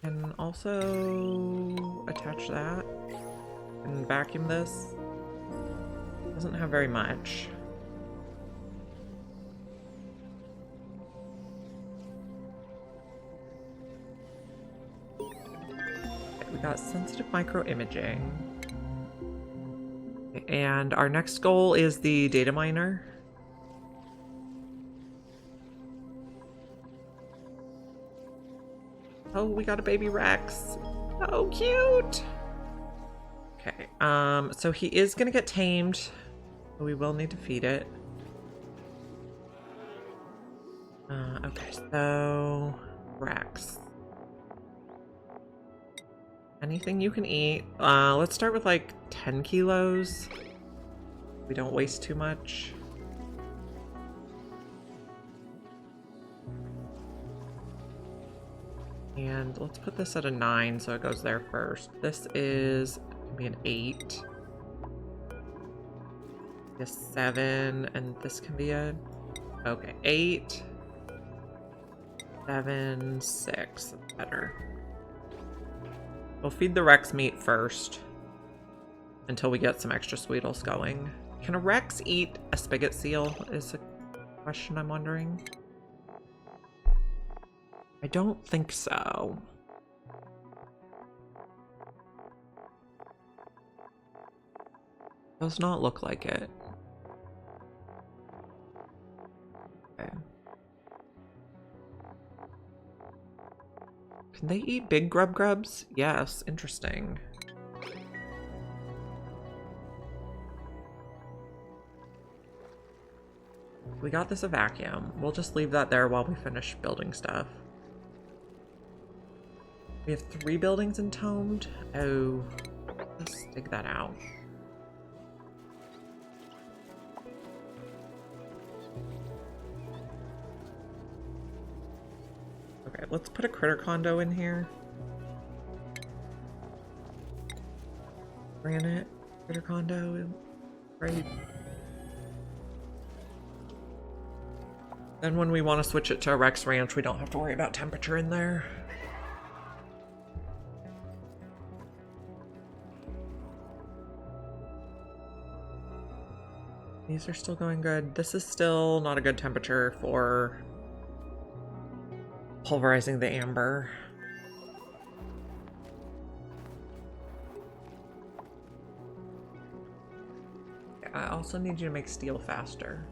And also attach that and vacuum this. Doesn't have very much. Okay, we got sensitive micro imaging. And our next goal is the data miner. Oh, we got a baby Rex. Oh, cute. Okay, so he is gonna get tamed. We will need to feed it. Okay, so Rex. Anything you can eat. Let's start with like 10 kilos. We don't waste too much. And let's put this at a 9 so it goes there first. This is gonna be an 8. A 7, and this can be a... Okay, 8. 7, 6. That's better. We'll feed the Rex meat first until we get some extra Sweetles going. Can a Rex eat a spigot seal is a question I'm wondering. I don't think so. Does not look like it. Okay. Can they eat big grubs? Yes, interesting. We got this a vacuum. We'll just leave that there while we finish building stuff. We have 3 buildings entombed. Oh, let's dig that out. Okay, let's put a critter condo in here. Granite, critter condo, right? Then when we want to switch it to a Rex Ranch, we don't have to worry about temperature in there. These are still going good. This is still not a good temperature for pulverizing the amber. I also need you to make steel faster.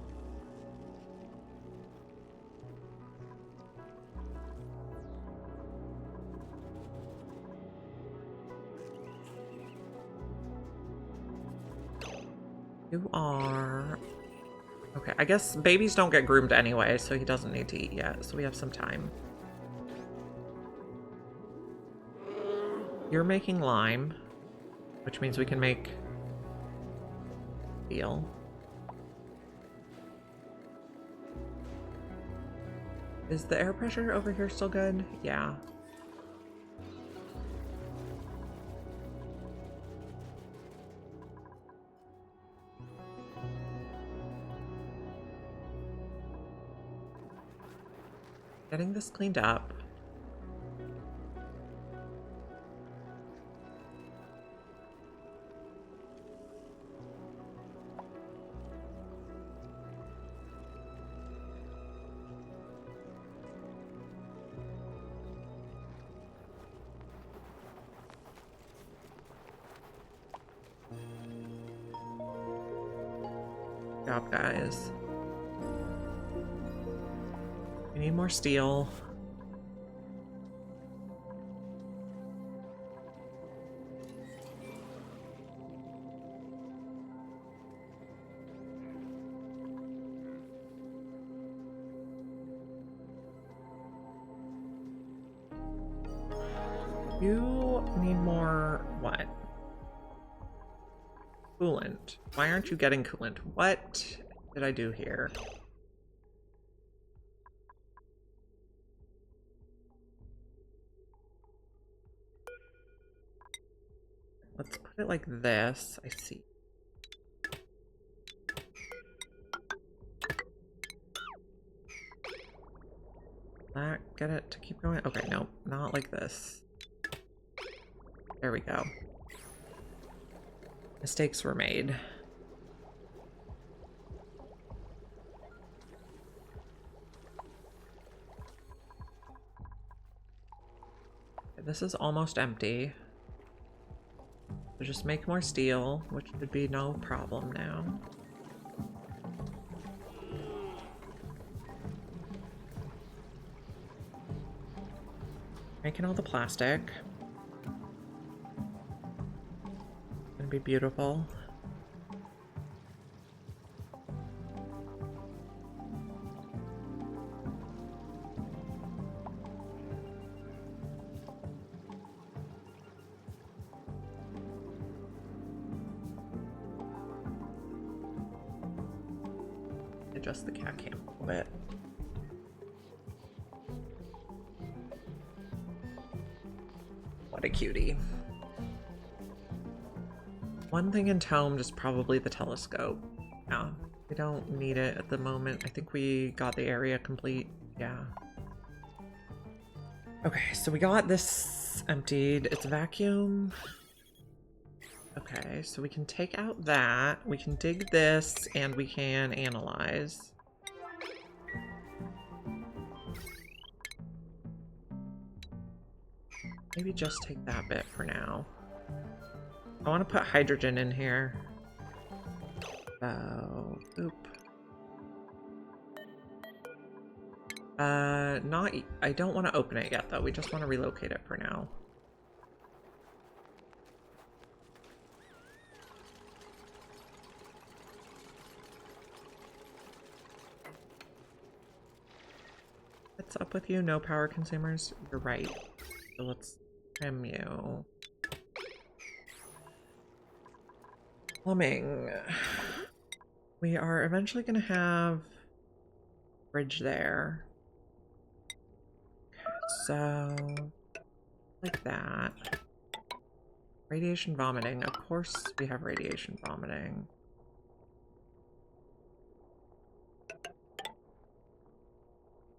You are... Okay, I guess babies don't get groomed anyway, so he doesn't need to eat yet, so we have some time. You're making lime, which means we can make steel. Is the air pressure over here still good? Yeah. Getting this cleaned up. Good job, guys. We need more steel. You need more what? Coolant. Why aren't you getting coolant? What did I do here? Let's put it like this. I see. That get it to keep going? Okay, no, not like this. There we go. Mistakes were made. This is almost empty. So just make more steel, which would be no problem now. Making all the plastic. Gonna be beautiful. Adjust the cat cam a little bit. What a cutie. One thing entombed is probably the telescope. Yeah, we don't need it at the moment. I think we got the area complete. Yeah. Okay, so we got this emptied. It's vacuum. Okay, so we can take out that. We can dig this and we can analyze. Maybe just take that bit for now. I want to put hydrogen in here. So, oop. I don't want to open it yet though. We just want to relocate it for now. What's up with you? No power consumers? You're right. So let's trim you. Plumbing. We are eventually going to have a bridge there. So, like that. Radiation vomiting. Of course we have radiation vomiting.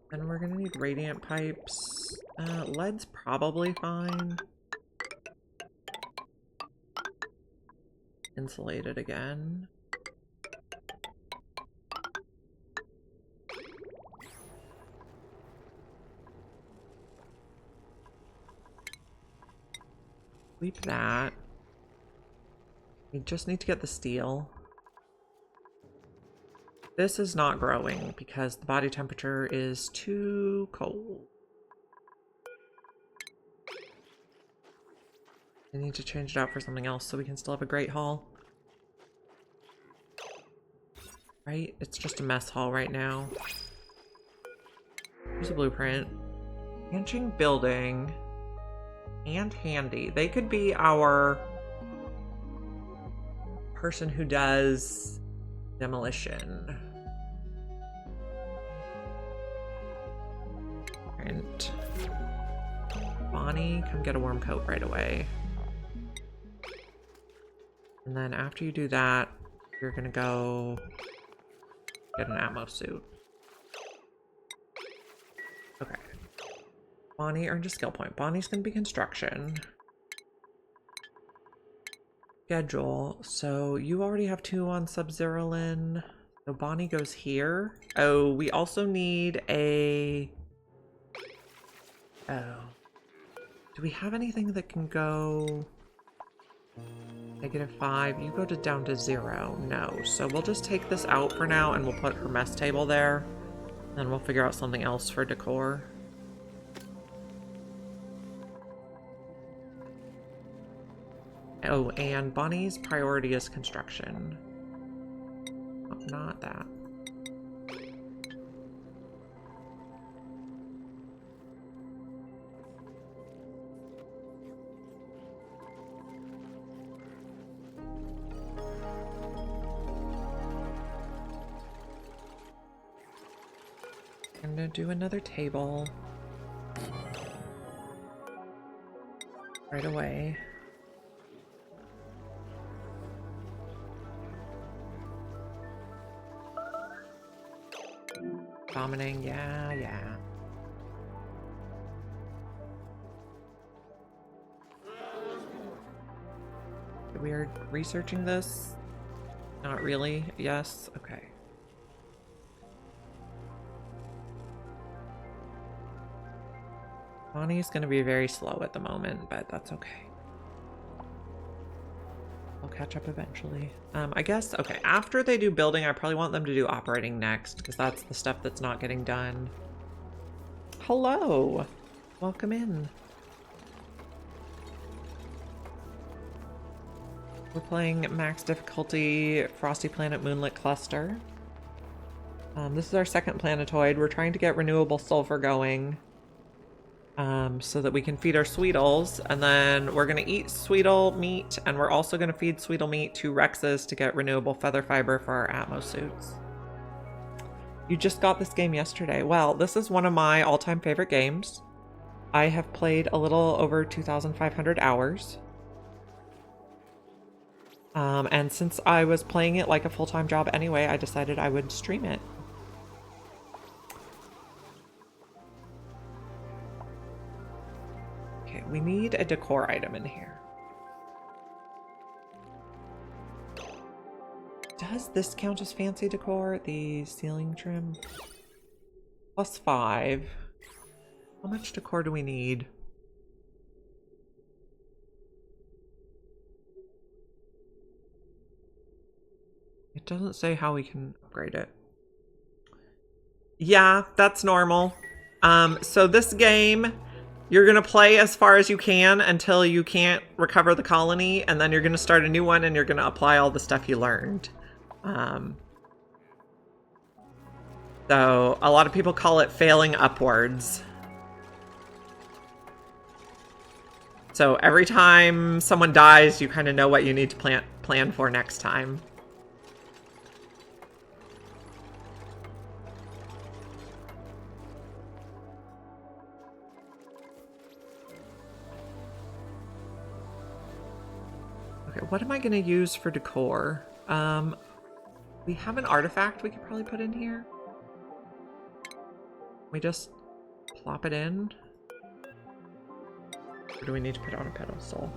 Then we're going to need radiant pipes. Lead's probably fine. Insulated again. Sweep that. We just need to get the steel. This is not growing because the body temperature is too cold. I need to change it out for something else so we can still have a great hall. Right? It's just a mess hall right now. Here's a blueprint. Branching building and handy. They could be our person who does demolition. And Bonnie, come get a warm coat right away. And then after you do that, you're gonna go get an ammo suit. Okay. Bonnie earned a skill point. Bonnie's going to be construction. Schedule. So you already have 2 on Sub-Zero. So Bonnie goes here. Oh, we also need a... Oh. Do we have anything that can go... -5? You go down to 0. No. So we'll just take this out for now and we'll put her mess table there. Then we'll figure out something else for decor. Oh, and Bonnie's priority is construction. Oh, not that. I'm gonna do another table right away. Vomiting, yeah. We're researching this? Not really. Yes, okay. Bonnie's gonna be very slow at the moment, but that's okay. I'll catch up eventually. I guess, okay, after they do building, I probably want them to do operating next, because that's the stuff that's not getting done. Hello! Welcome in. We're playing max difficulty Frosty Planet Moonlet Cluster. This is our second planetoid. We're trying to get renewable sulfur going. So that we can feed our Sweetles, and then we're going to eat Sweetle meat, and we're also going to feed Sweetle meat to Rexes to get renewable feather fiber for our Atmos suits. You just got this game yesterday. Well, this is one of my all-time favorite games. I have played a little over 2,500 hours. And since I was playing it like a full-time job anyway, I decided I would stream it. Okay, we need a decor item in here. Does this count as fancy decor? The ceiling trim? +5. How much decor do we need? It doesn't say how we can upgrade it. Yeah, that's normal. So this game, you're going to play as far as you can until you can't recover the colony, and then you're going to start a new one and you're going to apply all the stuff you learned. So a lot of people call it failing upwards. So every time someone dies, you kind of know what you need to plan for next time. Okay, what am I going to use for decor? We have an artifact we could probably put in here. We just plop it in. Or do we need to put it on a pedestal?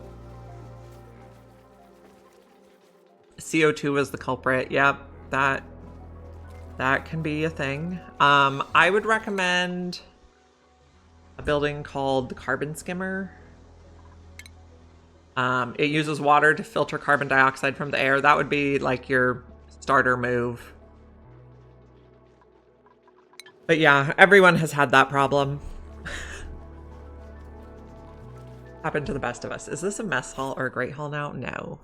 CO2 is the culprit. Yep, that can be a thing. I would recommend a building called the Carbon Skimmer. It uses water to filter carbon dioxide from the air. That would be like your starter move. But yeah, everyone has had that problem. Happened to the best of us. Is this a mess hall or a great hall now? No.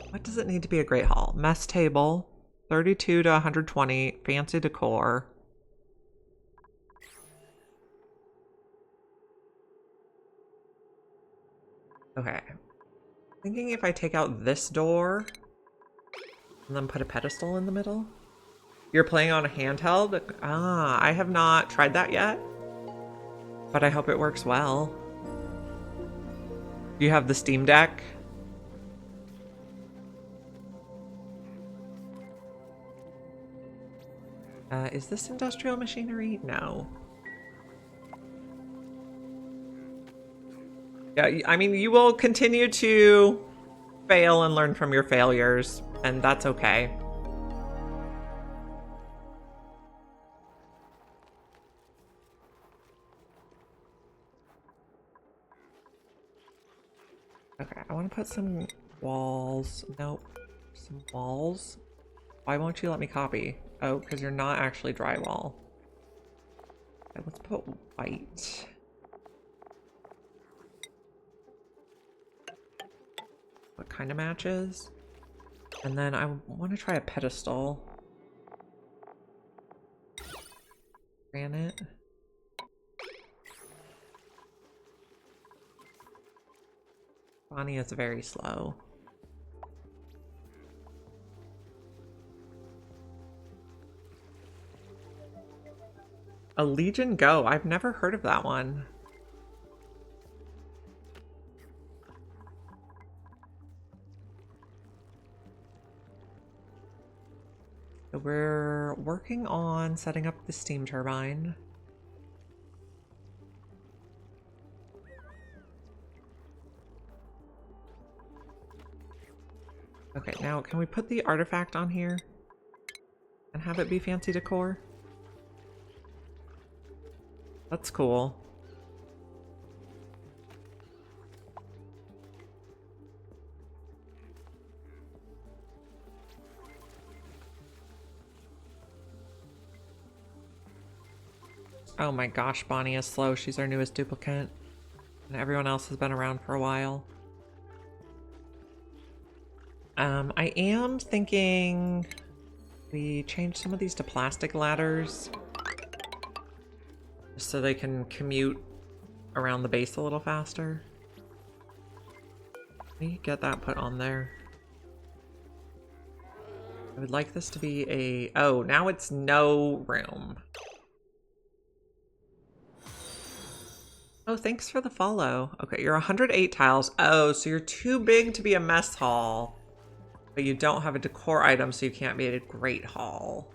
What does it need to be a great hall? Mess table, 32 to 120, fancy decor. Okay. Thinking if I take out this door and then put a pedestal in the middle. You're playing on a handheld? Ah, I have not tried that yet, but I hope it works well. Do you have the Steam Deck? Is this industrial machinery? No. Yeah, I mean, you will continue to fail and learn from your failures, and that's okay. Okay, I want to put some walls. Nope. Some walls. Why won't you let me copy? Oh, because you're not actually drywall. Okay, let's put white. What kind of matches? And then I want to try a pedestal. Granite. Bonnie is very slow. A Legion Go. I've never heard of that one. So we're working on setting up the steam turbine. Okay, now can we put the artifact on here and have it be fancy decor? That's cool. Oh my gosh, Bonnie is slow. She's our newest duplicate. And everyone else has been around for a while. I am thinking we change some of these to plastic ladders. Just so they can commute around the base a little faster. Let me get that put on there. I would like this to be a... Oh, now it's no room. Oh, thanks for the follow. Okay, you're 108 tiles. Oh, so you're too big to be a mess hall. But you don't have a decor item, so you can't be at a great hall.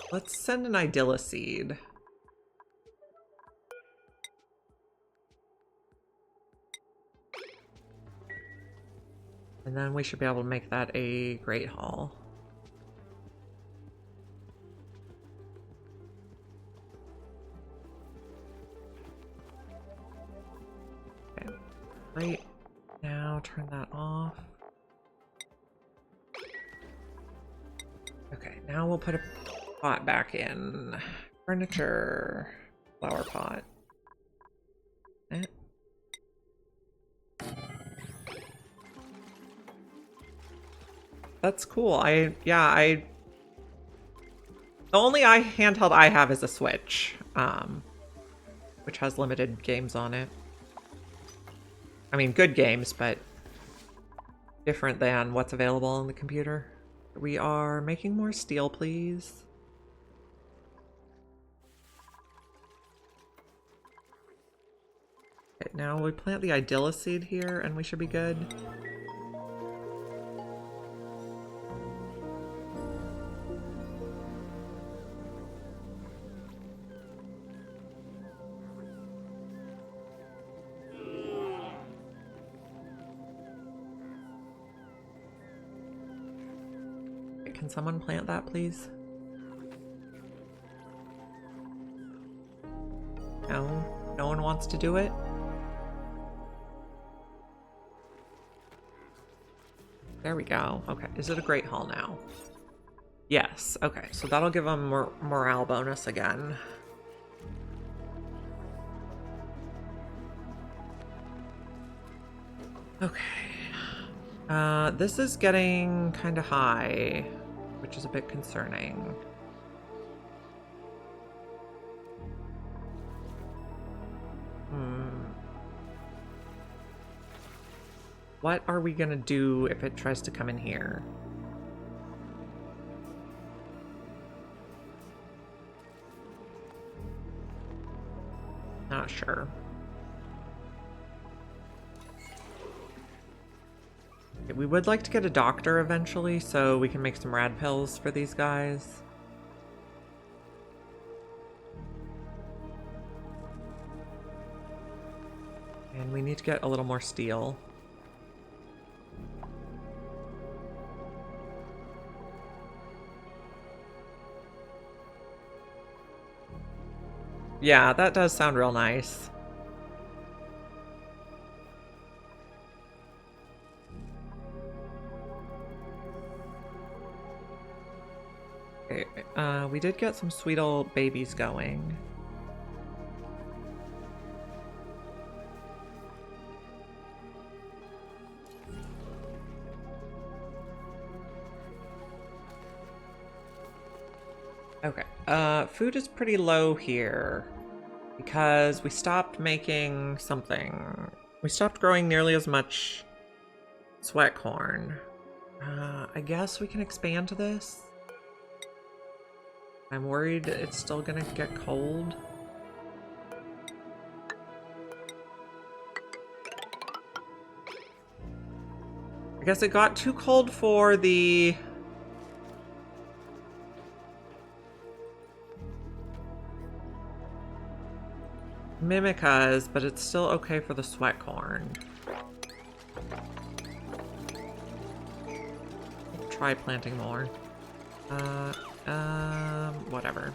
Let's send an Idylliseed. And then we should be able to make that a great hall. Okay, great. Now turn that off. Okay, now we'll put a pot back in. Furniture. Flower pot. That's cool. The only handheld I have is a Switch, which has limited games on it. I mean, good games, but different than what's available on the computer. We are making more steel, please. Okay, now we plant the Idylliseed here, and we should be good. Can someone plant that, please? No? No one wants to do it? There we go. Okay, is it a great hall now? Yes. Okay, so that'll give them morale bonus again. Okay. This is getting kind of high, which is a bit concerning. What are we gonna do if it tries to come in here? Not sure. We would like to get a doctor eventually so we can make some rad pills for these guys. And we need to get a little more steel. Yeah, that does sound real nice. Okay, we did get some sweet old babies going. Okay, food is pretty low here because we stopped making something. We stopped growing nearly as much sweat corn. I guess we can expand this. I'm worried it's still gonna get cold. I guess it got too cold for the Mimicas, but it's still okay for the sweat corn. Try planting more. Whatever.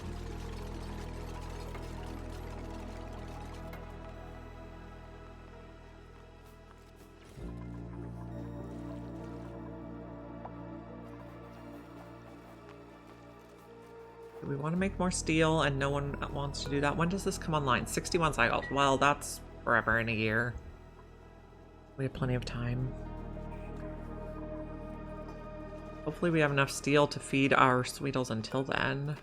We want to make more steel and no one wants to do that. When does this come online? 61 cycles. Well, that's forever in a year. We have plenty of time. Hopefully we have enough steel to feed our Sweetles until then.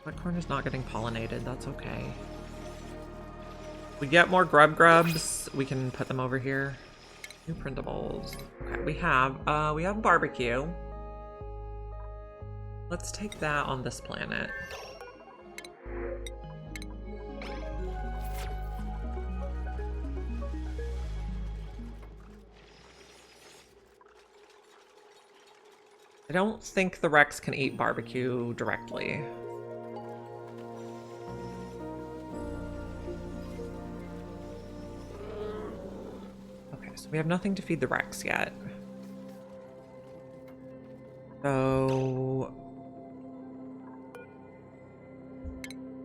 That corn is not getting pollinated. That's okay. We get more grubs. We can put them over here. New printables. Okay, we have barbecue. Let's take that on this planet. I don't think the Rex can eat barbecue directly. Okay, so we have nothing to feed the Rex yet. So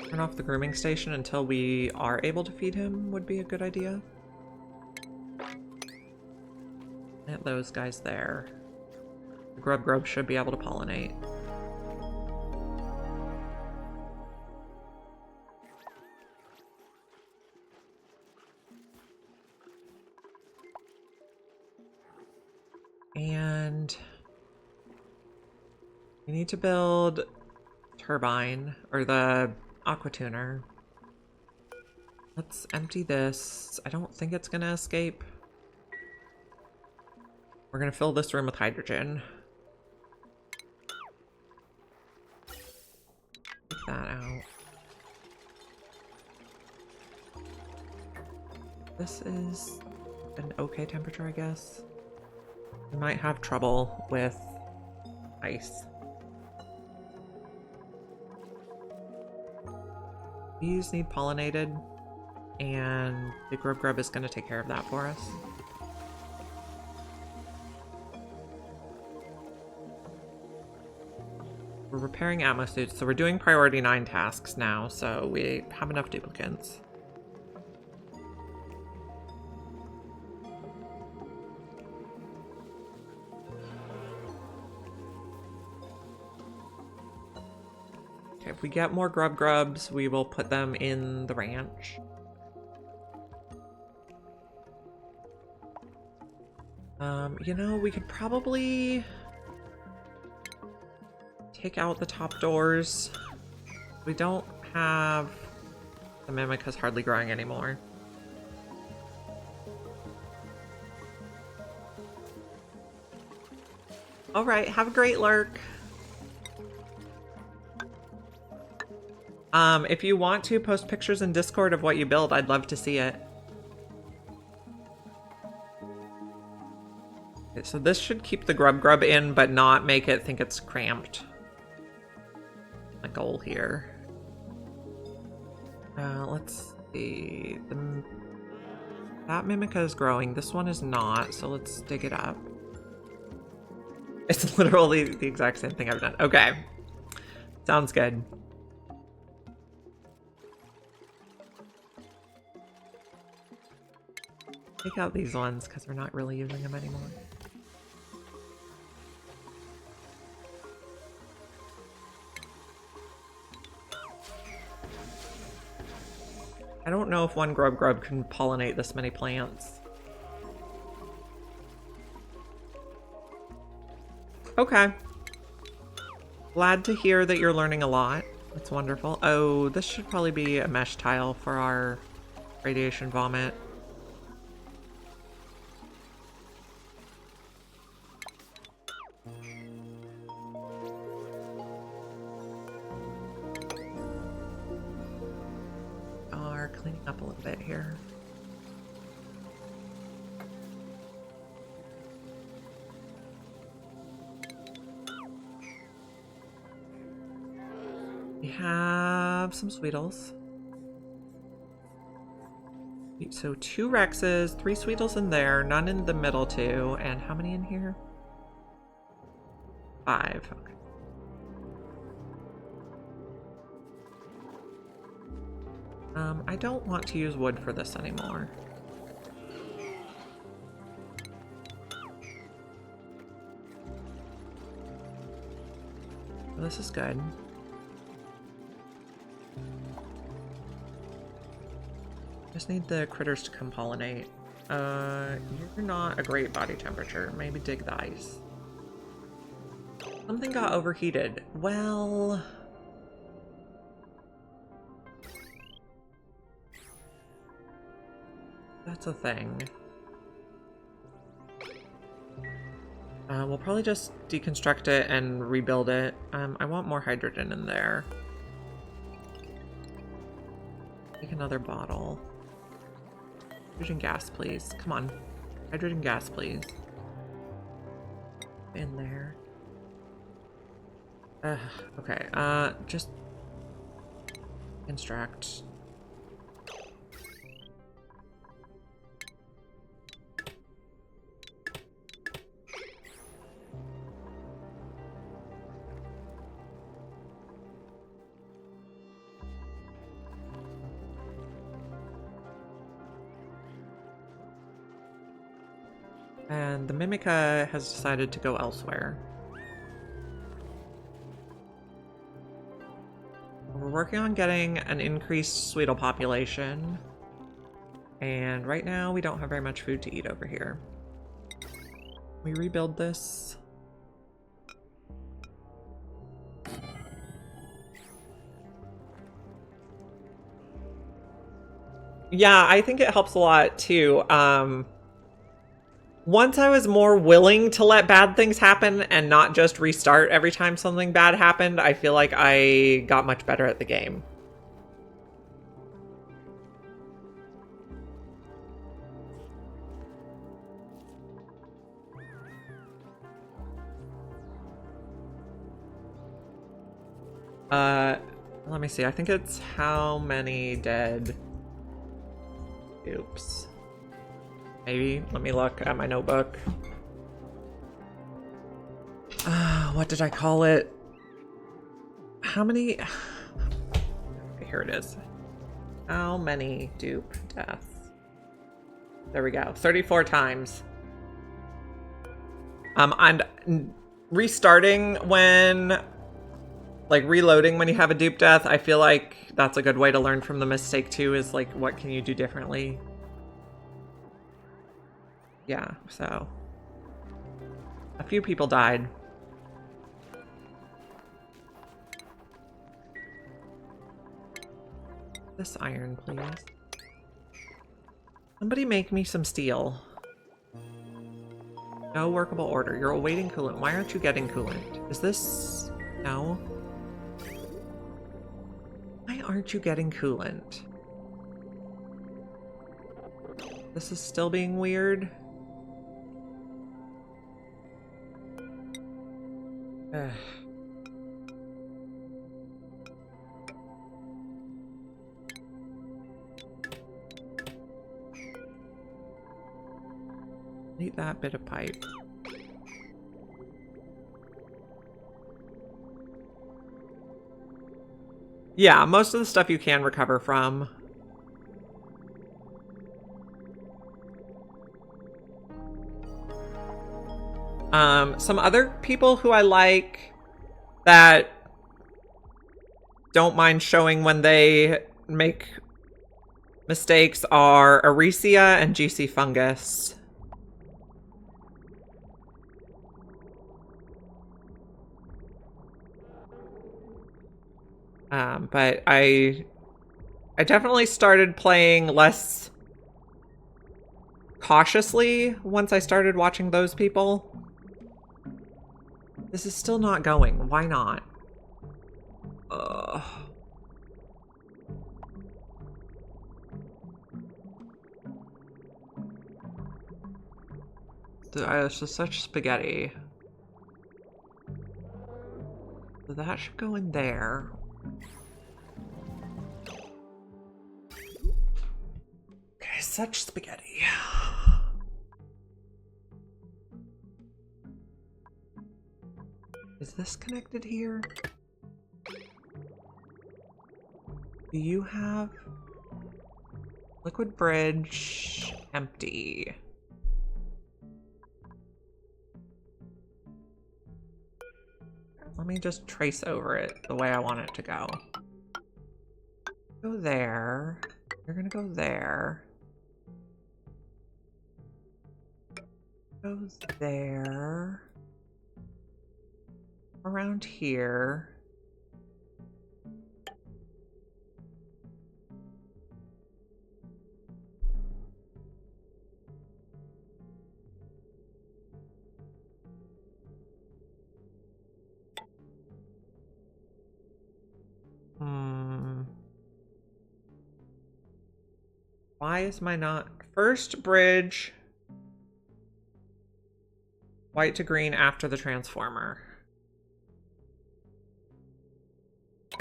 turn off the grooming station until we are able to feed him would be a good idea. Plant those guys there. The grub should be able to pollinate. And we need to build turbine or the aqua tuner. Let's empty this. I don't think it's gonna escape. We're gonna fill this room with hydrogen. Take that out. This is an okay temperature, I guess. We might have trouble with ice. These need pollinated, and the grub is going to take care of that for us. We're repairing atmo suits, so we're doing priority 9 tasks now, so we have enough duplicates. Okay, if we get more grubs, we will put them in the ranch. You know, we could probably take out the top doors. We don't have the Mimicas hardly growing anymore. All right, have a great lurk. If you want to post pictures in Discord of what you build, I'd love to see it. Okay, so this should keep the grub in, but not make it think it's cramped. My goal here. Let's see. That Mimica is growing. This one is not, so let's dig it up. It's literally the exact same thing I've done. Okay. Sounds good. Take out these ones because we're not really using them anymore. I don't know if one grub can pollinate this many plants. Okay. Glad to hear that you're learning a lot. That's wonderful. Oh, this should probably be a mesh tile for our radiation vomit. Cleaning up a little bit here. We have some Sweetles. So 2 Rexes, 3 Sweetles in there, none in the middle 2, and how many in here? 5. Okay. I don't want to use wood for this anymore. This is good. Just need the critters to come pollinate. You're not a great body temperature. Maybe dig the ice. Something got overheated. Well... that's a thing. We'll probably just deconstruct it and rebuild it. I want more hydrogen in there. Take another bottle. Hydrogen gas, please. Come on. Hydrogen gas, please. In there. Okay. Just construct. And the Mimica has decided to go elsewhere. We're working on getting an increased Sweetle population. And right now we don't have very much food to eat over here. We rebuild this. Yeah, I think it helps a lot too. Once I was more willing to let bad things happen and not just restart every time something bad happened, I feel like I got much better at the game. Let me see. I think it's how many dead... Oops. Maybe. Let me look at my notebook. What did I call it? How many... Okay, here it is. How many dupe deaths? There we go. 34 times. And restarting when... like, reloading when you have a dupe death, I feel like that's a good way to learn from the mistake too, is like, what can you do differently? Yeah, so a few people died. This iron, please. Somebody make me some steel. No workable order. You're awaiting coolant. Why aren't you getting coolant? Is this... No. Why aren't you getting coolant? This is still being weird. Ugh. Delete that bit of pipe. Yeah, most of the stuff you can recover from. Some other people who I like that don't mind showing when they make mistakes are Aricia and GC Fungus. But I definitely started playing less cautiously once I started watching those people. This is still not going. Why not? Ugh. It's just such spaghetti. So that should go in there. Okay, such spaghetti. Is this connected here? Do you have liquid bridge empty? Let me just trace over it the way I want it to go. Go there. You're gonna go there. Goes there. Around here. Why is my not first bridge white to green after the transformer?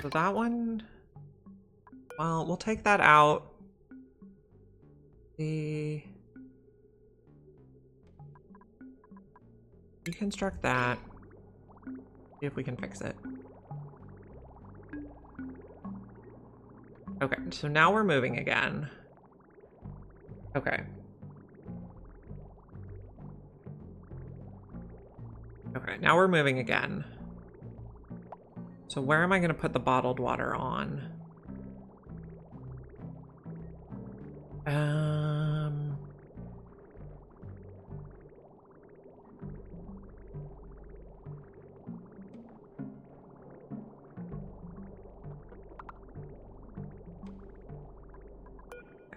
So that one, well, we'll take that out. Deconstruct that. See if we can fix it. Okay, so now we're moving again. Okay. Okay, now we're moving again. So where am I going to put the bottled water on?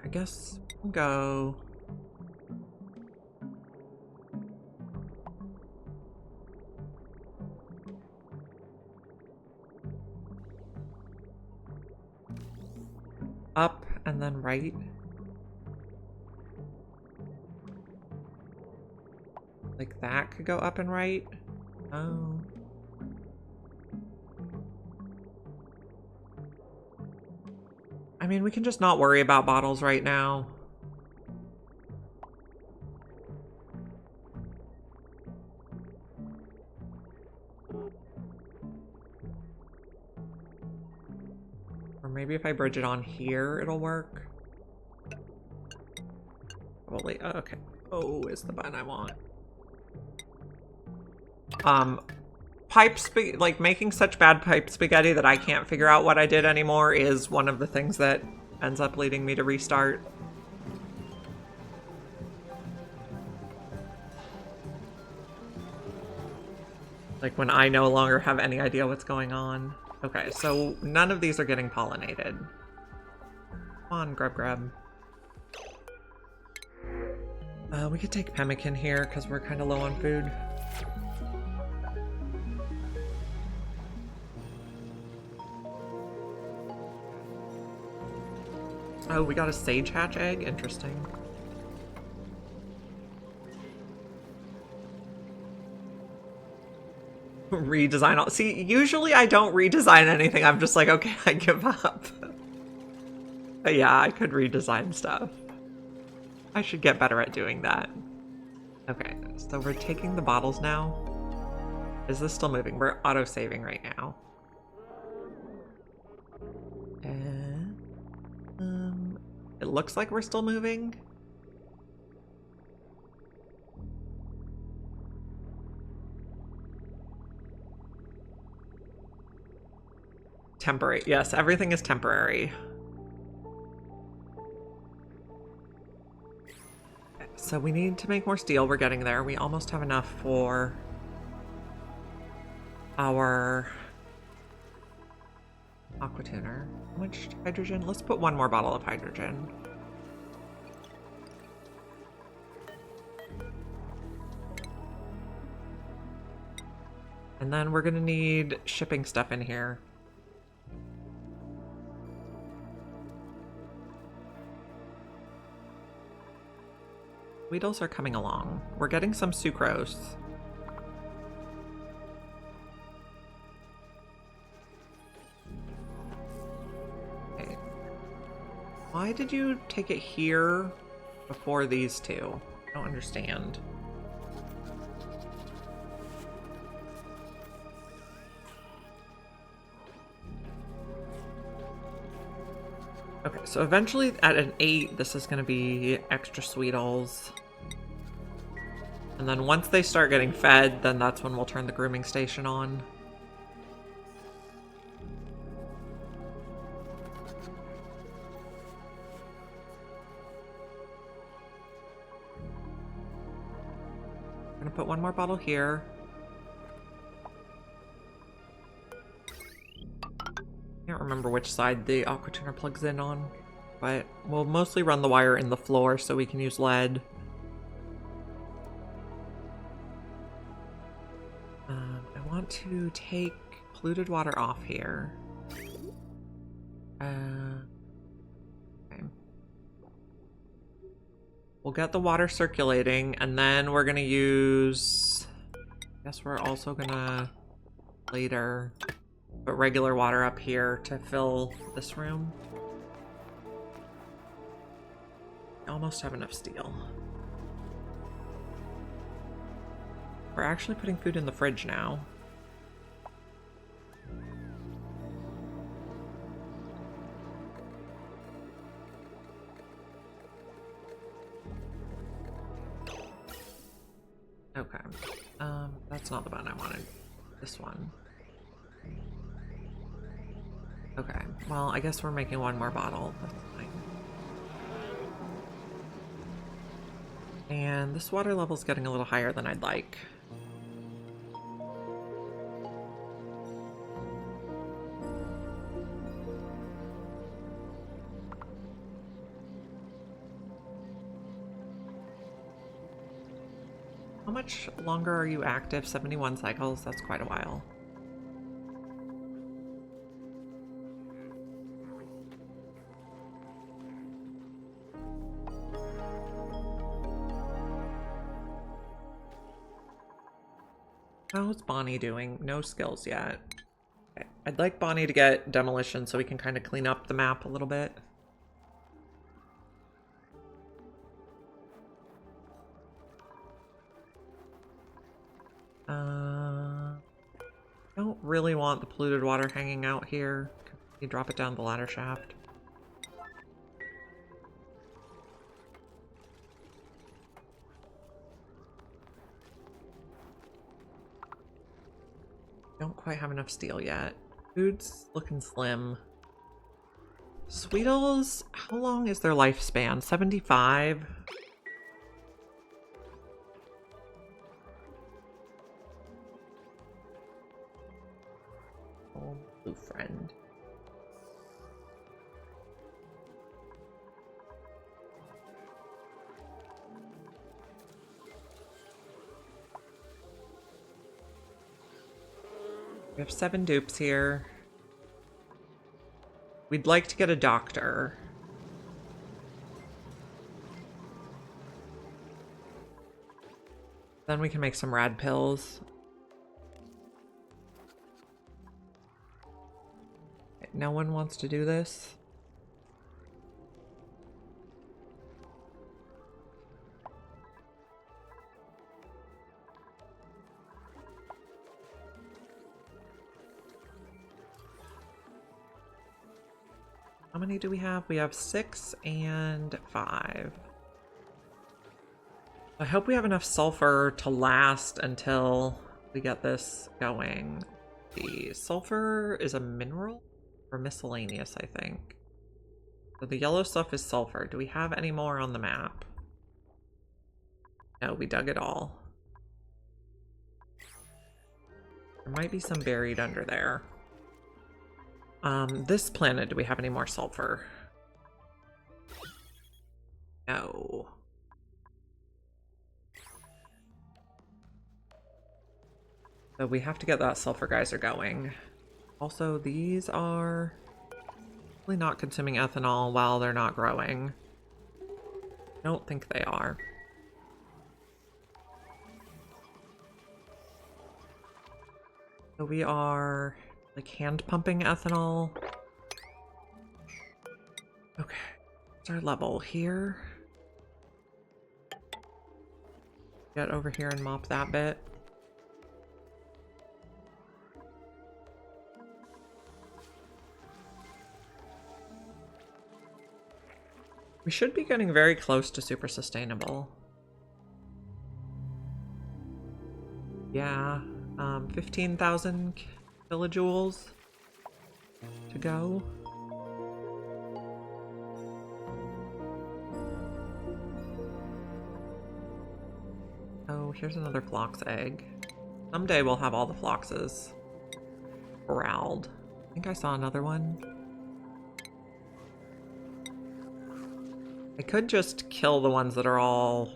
I guess we'll go up and then right. Like that could go up and right. Oh. I mean, we can just not worry about bottles right now. Or maybe if I bridge it on here, it'll work. Probably. Oh, okay. Oh, is the button I want. Like making such bad pipe spaghetti that I can't figure out what I did anymore is one of the things that ends up leading me to restart. Like when I no longer have any idea what's going on. Okay, so none of these are getting pollinated. Come on, grub. We could take pemmican here because we're kind of low on food. Oh, we got a sage hatch egg? Interesting. Redesign all. See, usually I don't redesign anything. I'm just like, okay, I give up. But yeah, I could redesign stuff. I should get better at doing that. Okay, so we're taking the bottles now. Is this still moving? We're auto-saving right now. And it looks like we're still moving. Temporary. Yes, everything is temporary. So we need to make more steel. We're getting there. We almost have enough for our aqua tuner. How much hydrogen? Let's put one more bottle of hydrogen. And then we're gonna need shipping stuff in here. Weedles are coming along. We're getting some sucrose. Okay. Why did you take it here before these two? I don't understand. Okay, so eventually at an 8, this is going to be extra Sweetles. And then once they start getting fed, then that's when we'll turn the grooming station on. I'm going to put one more bottle here. Can't remember which side the aqua tuner plugs in on, but we'll mostly run the wire in the floor so we can use lead. I want to take polluted water off here. Okay. We'll get the water circulating, and then we're gonna use, I guess we're also gonna later put regular water up here to fill this room. I almost have enough steel. We're actually putting food in the fridge now. Okay. That's not the button I wanted. This one. Okay, well, I guess we're making one more bottle. That's fine. And this water level's getting a little higher than I'd like. How much longer are you active? 71 cycles? That's quite a while. How's Bonnie doing? No skills yet. Okay. I'd like Bonnie to get demolition so we can kind of clean up the map a little bit. Don't really want the polluted water hanging out here. Can you drop it down the ladder shaft? Don't quite have enough steel yet. Food's looking slim. Sweetles, how long is their lifespan? 75? Oh, blue friend. We have 7 dupes here. We'd like to get a doctor. Then we can make some rad pills. No one wants to do this. How many do we have? We have 6 and 5. I hope we have enough sulfur to last until we get this going. The sulfur is a mineral or miscellaneous, I think. So the yellow stuff is sulfur. Do we have any more on the map? No, we dug it all. There might be some buried under there. This planet, do we have any more sulfur? No. So we have to get that sulfur geyser going. Also, these are really not consuming ethanol while they're not growing. I don't think they are. So we are like hand pumping ethanol. Okay, what's our level here? Get over here and mop that bit. We should be getting very close to super sustainable. Yeah, 15,000 kilojoules to go. Oh, here's another phlox egg. Someday we'll have all the phloxes corralled. I think I saw another one. I could just kill the ones that are all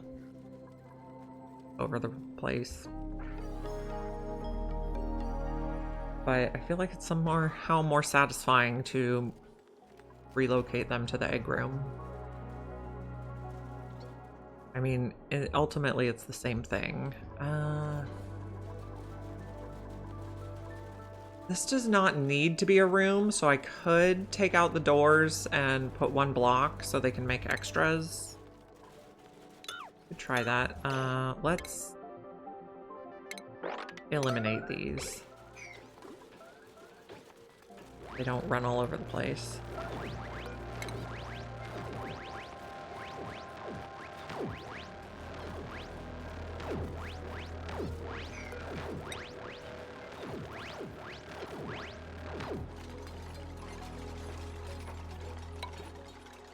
over the place. But I feel like it's somehow more satisfying to relocate them to the egg room. I mean, ultimately it's the same thing. This does not need to be a room, so I could take out the doors and put one block so they can make extras. Could try that. Let's eliminate these. They don't run all over the place.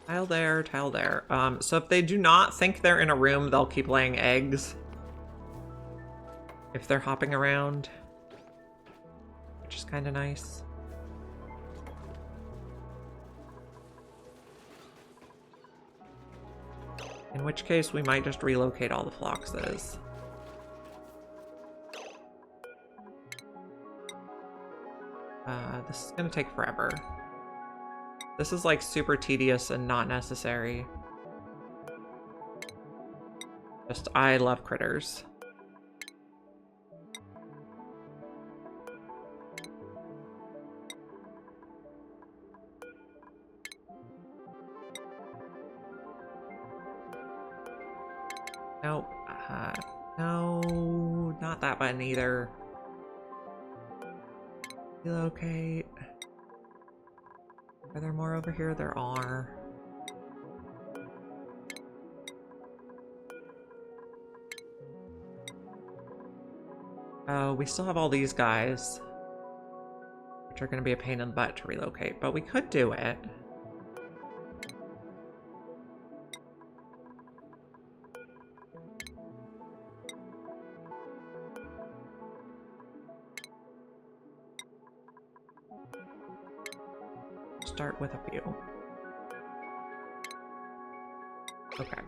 Tile there, tile there. So if they do not think they're in a room, they'll keep laying eggs. If they're hopping around. Which is kind of nice. In which case, we might just relocate all the phloxes. This is gonna take forever. This is like super tedious and not necessary. Just, I love critters. Nope. No, not that button either. Relocate. Are there more over here? There are. Oh, we still have all these guys, which are going to be a pain in the butt to relocate, but we could do it. Start with a few. Okay.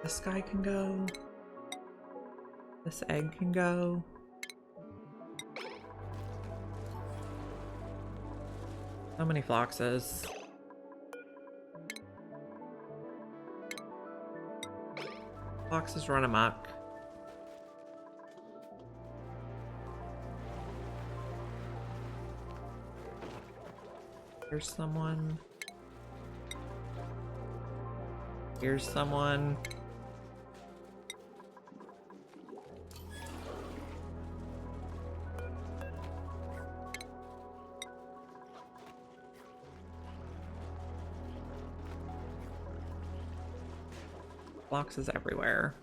This guy can go. This egg can go. So many phloxes. Boxes run amok. Here's someone. Here's someone. Boxes everywhere.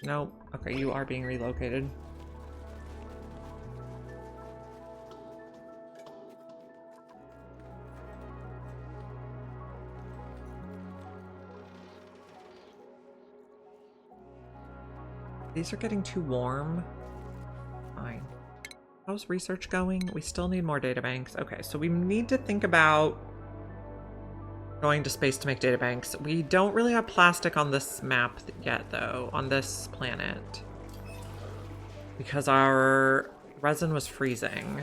Nope. Okay, you are being relocated. These are getting too warm. Fine. How's research going? We still need more databanks. Okay, so we need to think about going to space to make databanks. We don't really have plastic on this map yet, though, on this planet. Because our resin was freezing.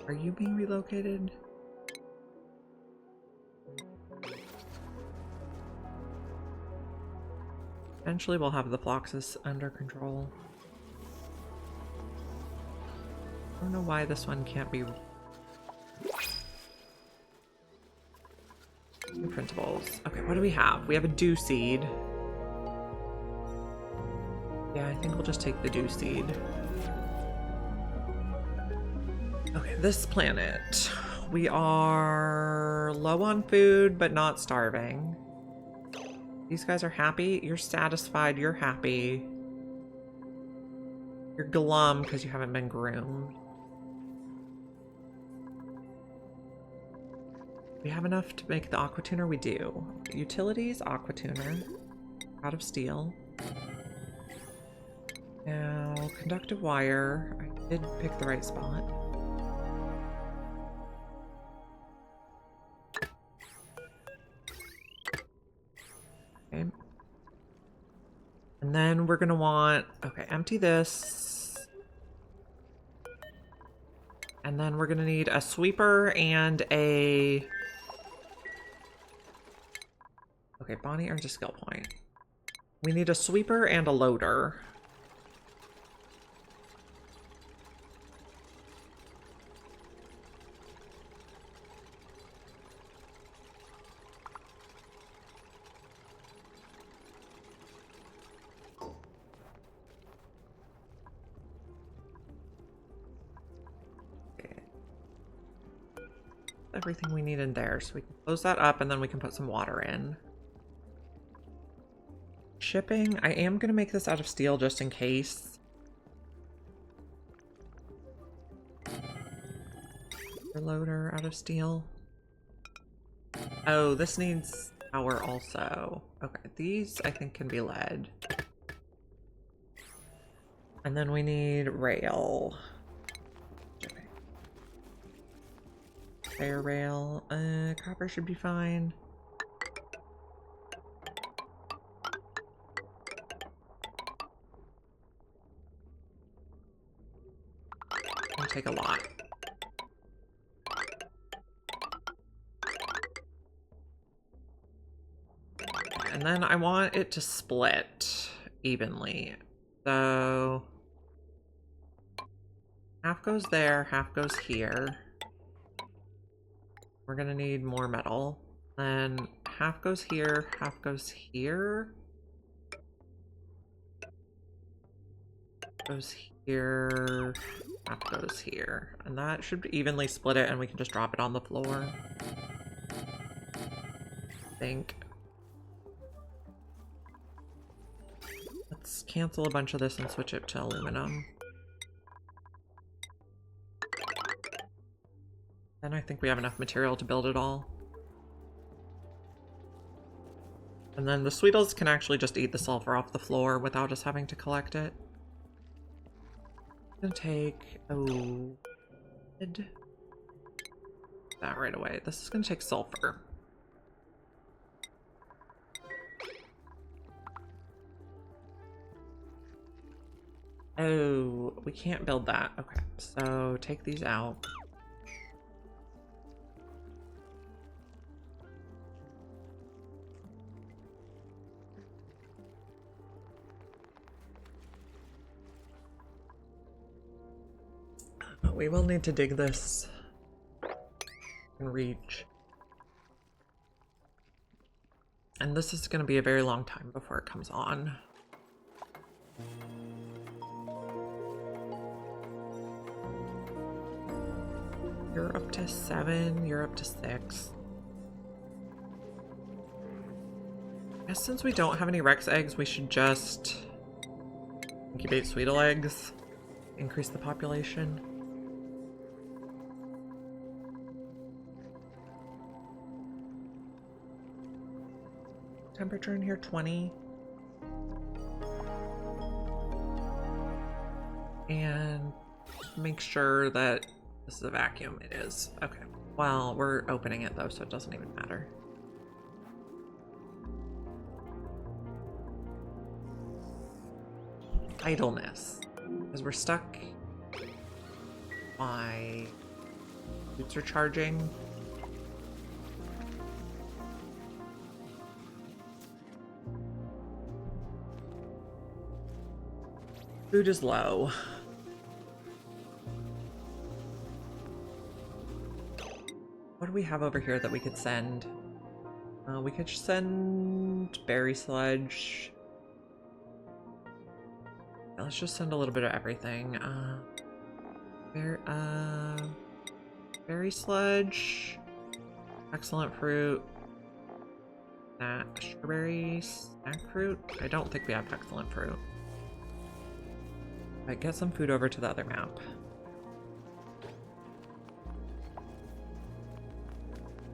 Are you being relocated? Eventually we'll have the Floxus under control. I don't know why this one can't be... New principles. Okay, what do we have? We have a dew seed. Yeah, I think we'll just take the dew seed. Okay, this planet. We are low on food, but not starving. These guys are happy. You're satisfied. You're happy. You're glum because you haven't been groomed. We have enough to make the aqua tuner? We do. Utilities, aqua tuner. Out of steel. Now, conductive wire. I did pick the right spot. Okay. And then we're gonna want, okay, empty this. And then we're gonna need a sweeper and a, okay, Bonnie earns a skill point. We need a sweeper and a loader. Everything we need in there, so we can close that up and then we can put some water in. Shipping, I am going to make this out of steel just in case. Loader out of steel. Oh, this needs power also. Okay, these I think can be lead. And then we need rail. Fair rail. Copper should be fine. It'll take a lot. And then I want it to split evenly. So half goes there, half goes here. We're gonna need more metal. Then half goes here, half goes here. Goes here, half goes here. And that should evenly split it and we can just drop it on the floor. I think. Let's cancel a bunch of this and switch it to aluminum. And I think we have enough material to build it all. And then the Sweetles can actually just eat the sulfur off the floor without us having to collect it. I'm gonna take, oh, lead. that right away. This is going to take sulfur. Oh, we can't build that. Okay, so take these out. We will need to dig this and reach. And this is going to be a very long time before it comes on. You're up to 7, you're up to 6. I guess since we don't have any Rex eggs, we should just incubate Sweetle eggs, increase the population. Temperature in here 20. And make sure that this is a vacuum. It is. Okay. Well, we're opening it though, so it doesn't even matter. Idleness. Because we're stuck. My boots are charging. Food is low. What do we have over here that we could send? We could send berry sludge. Yeah, let's just send a little bit of everything. Berry sludge. Excellent fruit. Strawberry snack fruit. I don't think we have excellent fruit. Alright, get some food over to the other map.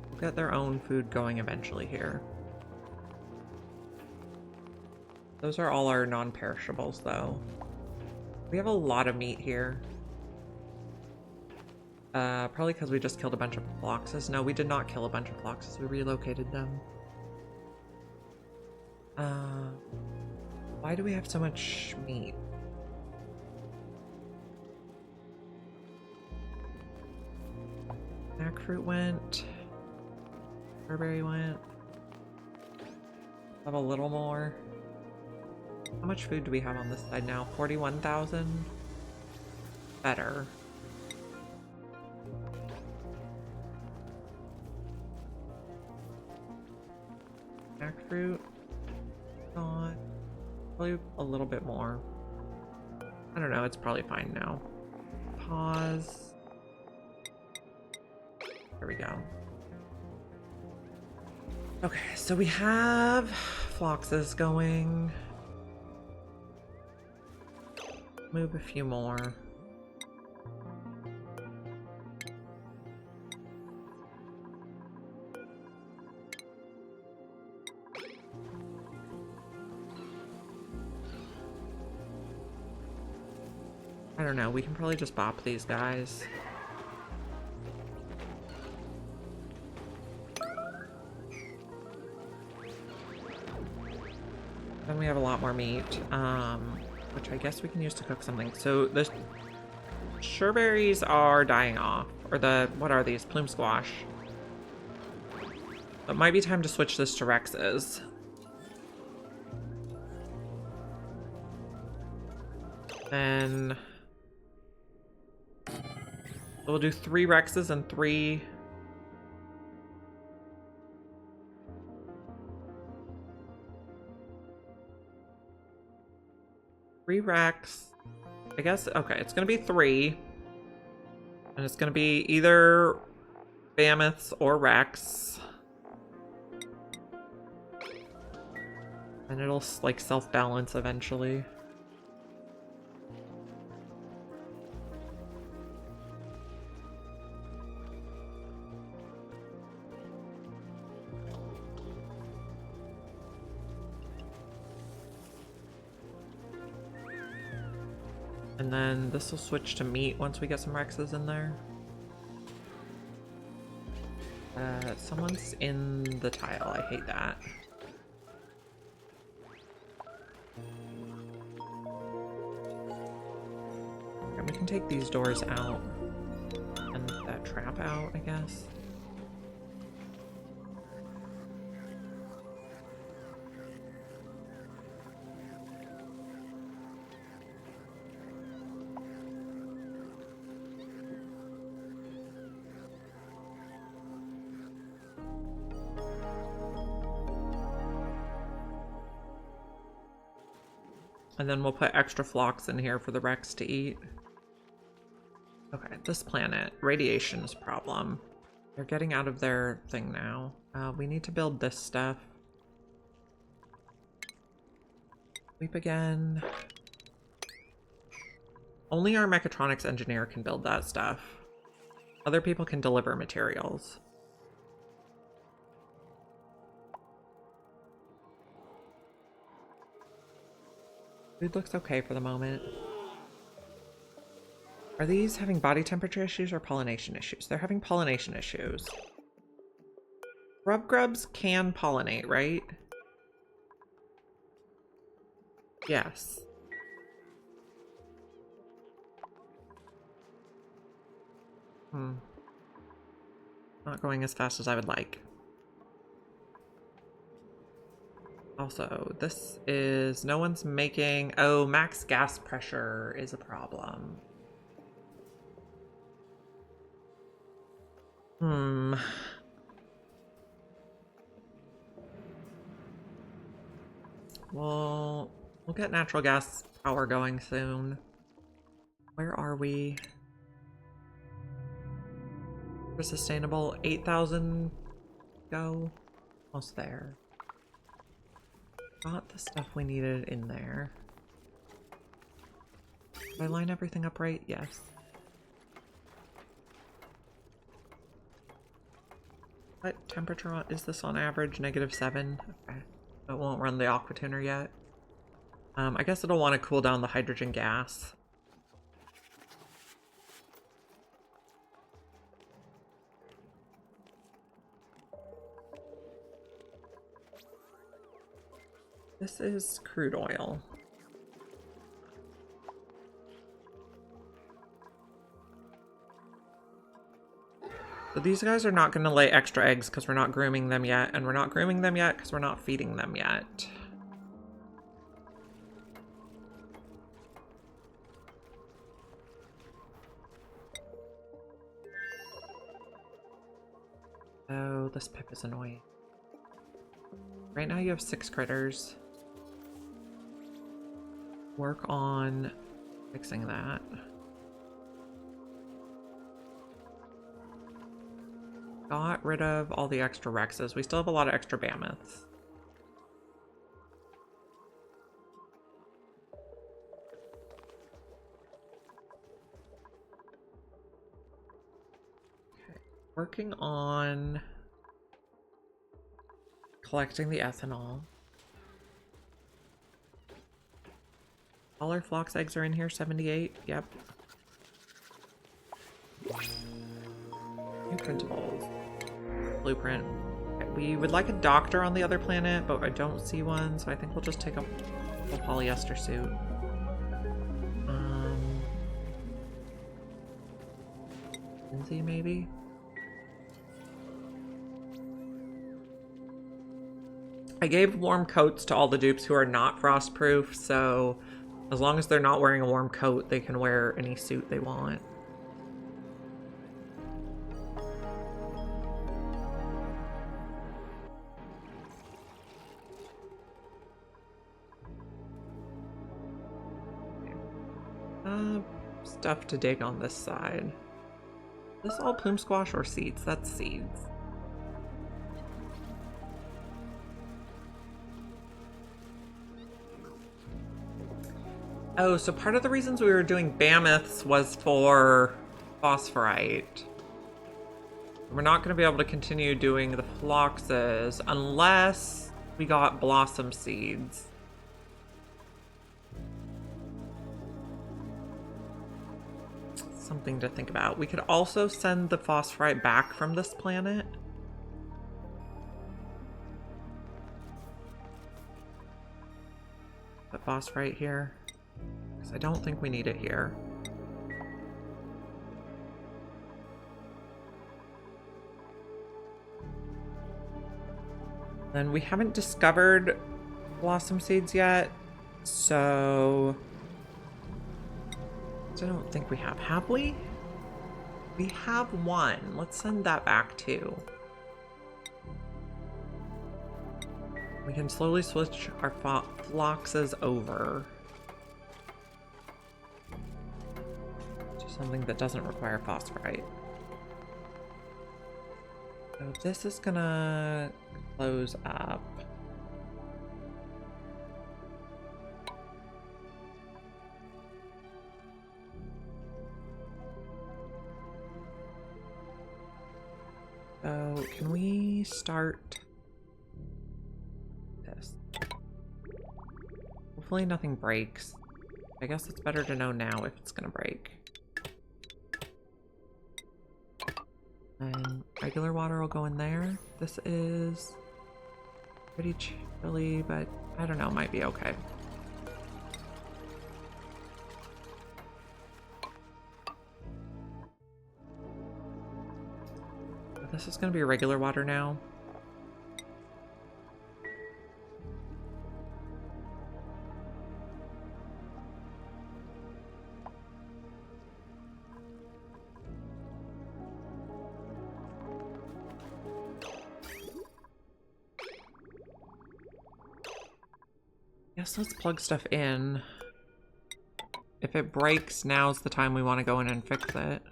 We'll get their own food going eventually here. Those are all our non-perishables, though. We have a lot of meat here. Probably because we just killed a bunch of Phloxes. No, we did not kill a bunch of Phloxes. We relocated them. Why do we have so much meat? Snack fruit went. Strawberry went. Have a little more. How much food do we have on this side now? 41,000? Better. Snack fruit. Not. Probably a little bit more. I don't know, it's probably fine now. Pause. There we go. Okay, so we have Phloxes going. Move a few more. I don't know, we can probably just bop these guys. Then we have a lot more meat, which I guess we can use to cook something. So the sureberries are dying off, or what are these? Plume squash. It might be time to switch this to Rexes. Then we'll do 3 Rexes and 3 Rex. I guess, okay, it's gonna be 3. And it's gonna be either Mammoths or Rex. And it'll, like, self-balance eventually. And then this will switch to meat once we get some Rexes in there. Someone's in the tile. I hate that. And we can take these doors out and that trap out, I guess. And then we'll put extra flocks in here for the Rex to eat. Okay, this planet, radiation is a problem. They're getting out of their thing now. We need to build this stuff. Sleep again. Only our mechatronics engineer can build that stuff. Other people can deliver materials. Food looks okay for the moment. Are these having body temperature issues or pollination issues? They're having pollination issues. Grubs can pollinate, right? Yes. Not going as fast as I would like. Also, this is... no one's making... oh, max gas pressure is a problem. We'll get natural gas power going soon. Where are we? For sustainable, 8,000 go. Almost there. Got the stuff we needed in there. Did I line everything up right? Yes. What temperature is this on average? -7? Okay. It won't run the aqua tuner yet. I guess it'll want to cool down the hydrogen gas. This is crude oil. So these guys are not going to lay extra eggs because we're not grooming them yet, and we're not grooming them yet because we're not feeding them yet. Oh, this pip is annoying. Right now you have 6 critters. Work on fixing that. Got rid of all the extra Rexes. We still have a lot of extra Mammoths. Okay. Working on collecting the ethanol. All our Phlox eggs are in here, 78. Yep. New printables. Blueprint. Okay, we would like a doctor on the other planet, but I don't see one, so I think we'll just take a polyester suit. Lindsay, maybe? I gave warm coats to all the dupes who are not frostproof, so as long as they're not wearing a warm coat, they can wear any suit they want. Stuff to dig on this side. Is this all plume squash or seeds? That's seeds. Oh, so part of the reasons we were doing Mammoths was for phosphorite. We're not going to be able to continue doing the Phloxes unless we got blossom seeds. Something to think about. We could also send the phosphorite back from this planet. put phosphorite here, because I don't think we need it here. Then we haven't discovered blossom seeds yet, so I don't think we have. Have we? We have one. Let's send that back too. We can slowly switch our phloxes over to something that doesn't require phosphorite. So this is gonna close up. So can we start this? Hopefully nothing breaks. I guess it's better to know now if it's gonna break. And regular water will go in there. This is pretty chilly, but I don't know, might be okay. This is going to be regular water now. Yes, let's plug stuff in. If it breaks, now's the time we want to go in and fix it.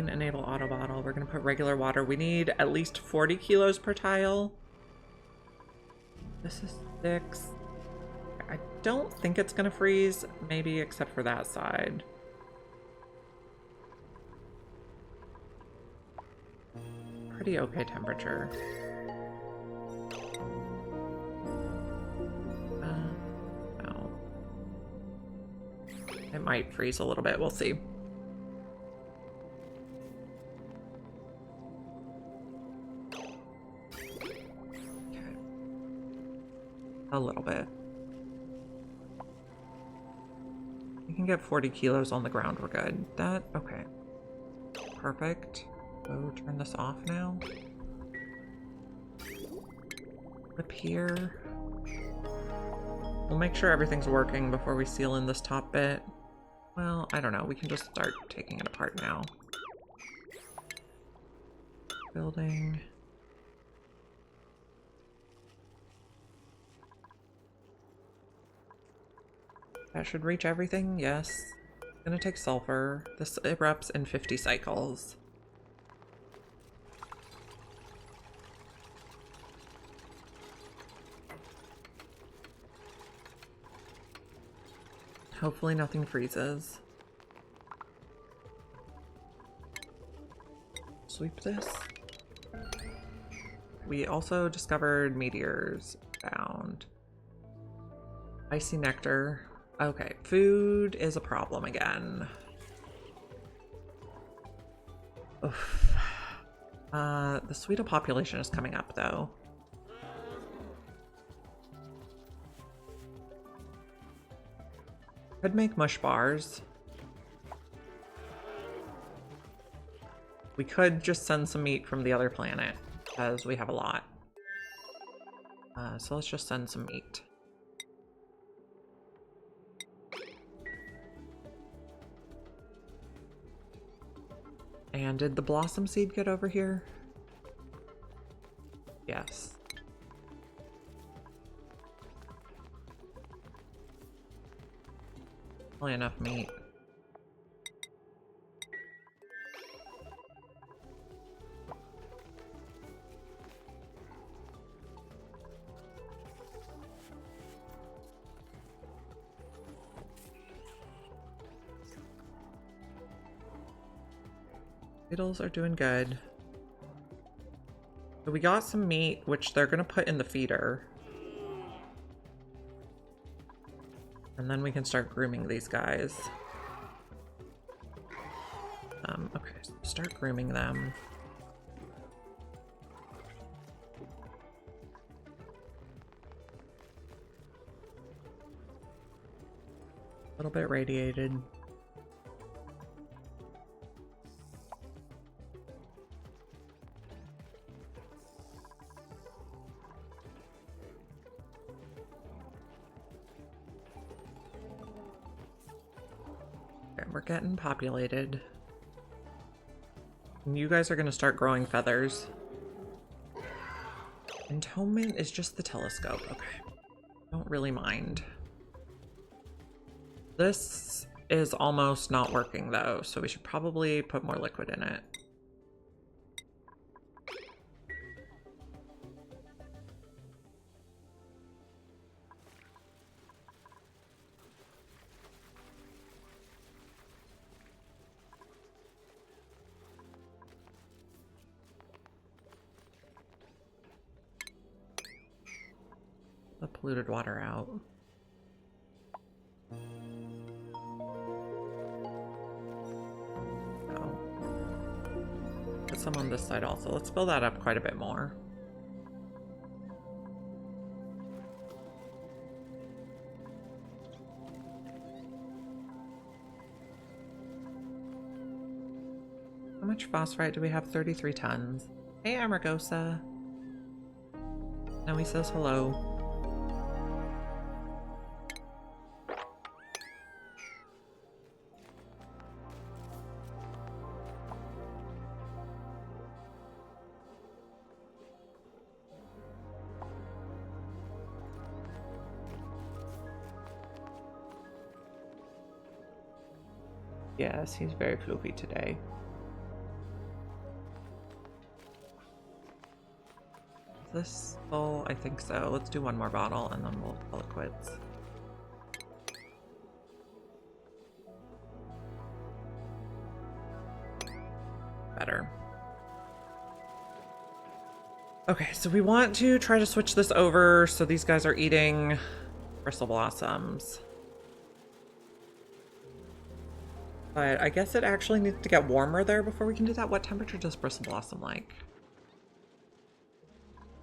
Enable auto bottle. We're going to put regular water. We need at least 40 kilos per tile. This is 6. I don't think it's going to freeze, maybe except for that side. Pretty okay temperature. No. It might freeze a little bit. We'll see. A little bit. We can get 40 kilos on the ground. We're good. That, okay. Perfect. Oh, turn this off now. Flip here. We'll make sure everything's working before we seal in this top bit. Well, I don't know. We can just start taking it apart now. Building. That should reach everything, yes. It's gonna take sulfur. This erupts in 50 cycles. Hopefully nothing freezes. Sweep this. We also discovered meteors found. Icy nectar. Okay, food is a problem again. Oof. The Sweeto population is coming up, though. Could make mush bars. We could just send some meat from the other planet, because we have a lot. So let's just send some meat. And did the blossom seed get over here? Yes. Only enough meat. Beetles are doing good. So we got some meat, which they're gonna put in the feeder. And then we can start grooming these guys. Okay, so start grooming them. A little bit radiated. Okay, we're getting populated. And you guys are going to start growing feathers. Entombment is just the telescope. Okay. Don't really mind. This is almost not working though, so we should probably put more liquid in it. The polluted water out. Put some on this side also. Let's fill that up quite a bit more. How much phosphorite do we have? 33 tons. Hey, Amargosa. Now he says hello. Yes, he's very floofy today. Is this full? I think so. Let's do one more bottle and then we'll call it quits. Better. Okay, so we want to try to switch this over so these guys are eating bristle blossoms. But I guess it actually needs to get warmer there before we can do that. What temperature does bristle blossom like?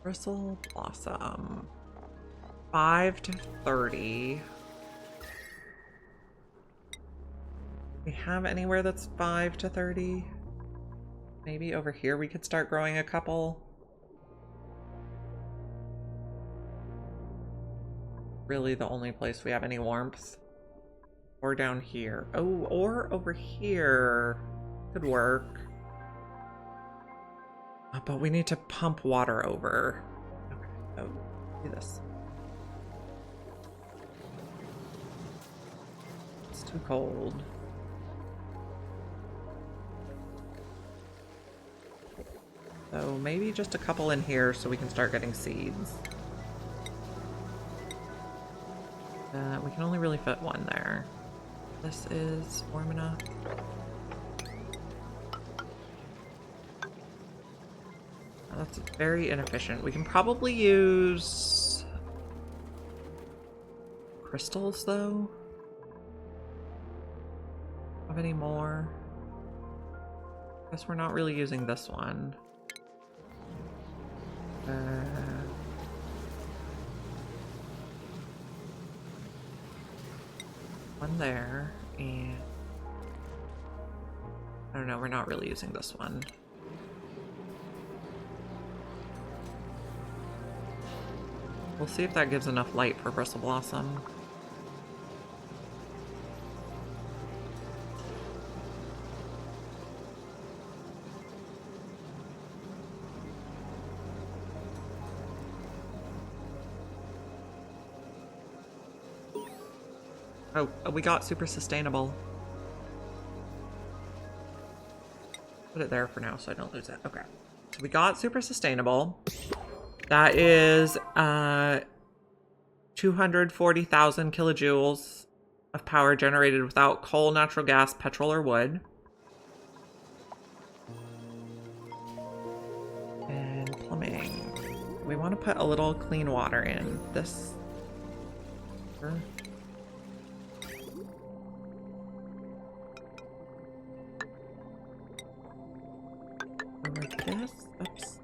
Bristle blossom. 5 to 30. We have anywhere that's 5 to 30? Maybe over here we could start growing a couple. Really the only place we have any warmth. Or down here. Oh, or over here. Could work. But we need to pump water over. Okay. Oh, do this. It's too cold. So maybe just a couple in here so we can start getting seeds. We can only really fit one there. This is warm enough. That's very inefficient. We can probably use crystals though. Have any more? Guess we're not really using this one. One there, and I don't know, we're not really using this one. We'll see if that gives enough light for bristle blossom. Oh, we got super sustainable. Put it there for now so I don't lose it. Okay. So we got super sustainable. That is 240,000 kilojoules of power generated without coal, natural gas, petrol, or wood. And plumbing. We want to put a little clean water in. This... like this. Oops.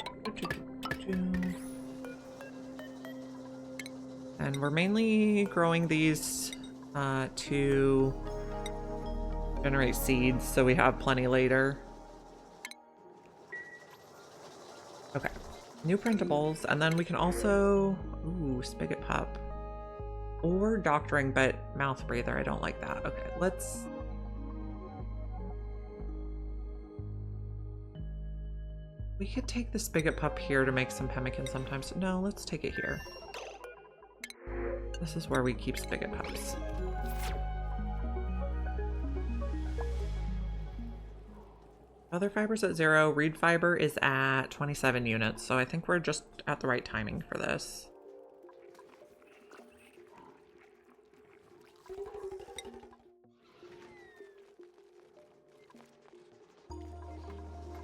And we're mainly growing these to generate seeds so we have plenty later. Okay, new printables, and then we can also, ooh, spigot pup. Or doctoring, but mouth breather, I don't like that. Okay, let's... We could take the spigot pup here to make some pemmican sometimes. No, let's take it here. This is where we keep spigot pups. Other fibers at 0. Reed fiber is at 27 units, so I think we're just at the right timing for this.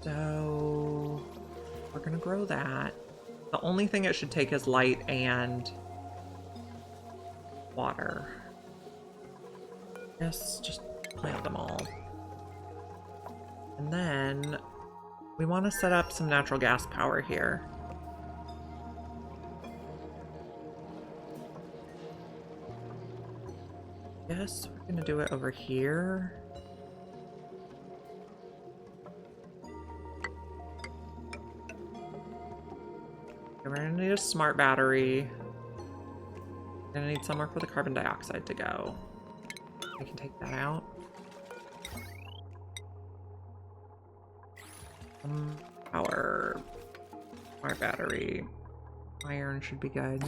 So we're gonna grow that. The only thing it should take is light and water. Yes, just plant them all. And then we want to set up some natural gas power here. Yes, we're gonna do it over here. We're gonna need a smart battery. We're gonna need somewhere for the carbon dioxide to go. We can take that out. Power. Smart battery. Iron should be good.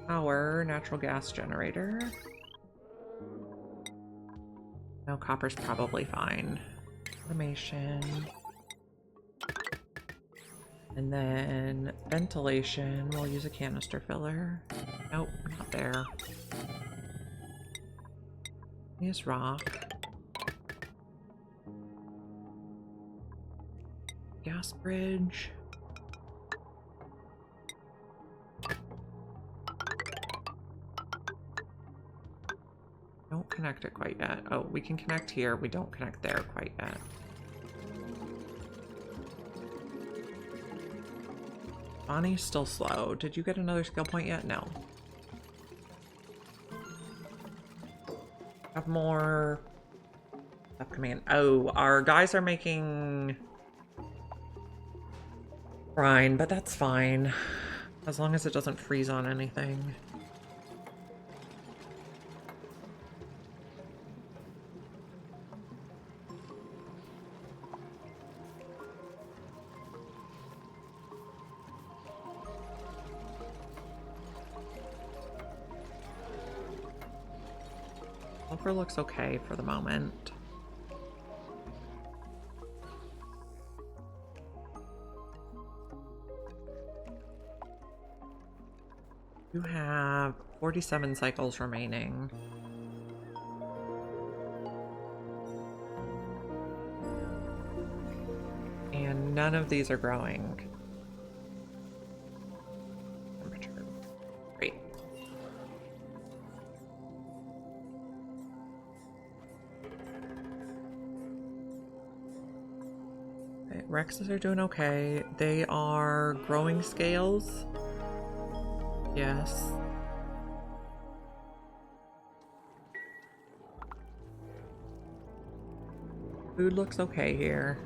Power. Natural gas generator. No, copper's probably fine. Automation. And then ventilation, we'll use a canister filler. Nope, not there. Use rock. Gas bridge. Don't connect it quite yet. Oh, we can connect here. We don't connect there quite yet. Bonnie's still slow. Did you get another skill point yet? No. Have more stuff coming in. Oh, our guys are making brine, but that's fine. As long as it doesn't freeze on anything. Sulfur looks okay for the moment. You have 47 cycles remaining. And none of these are growing. Temperature. Great. Okay, Rexes are doing okay. They are growing scales. Yes. Food looks okay here.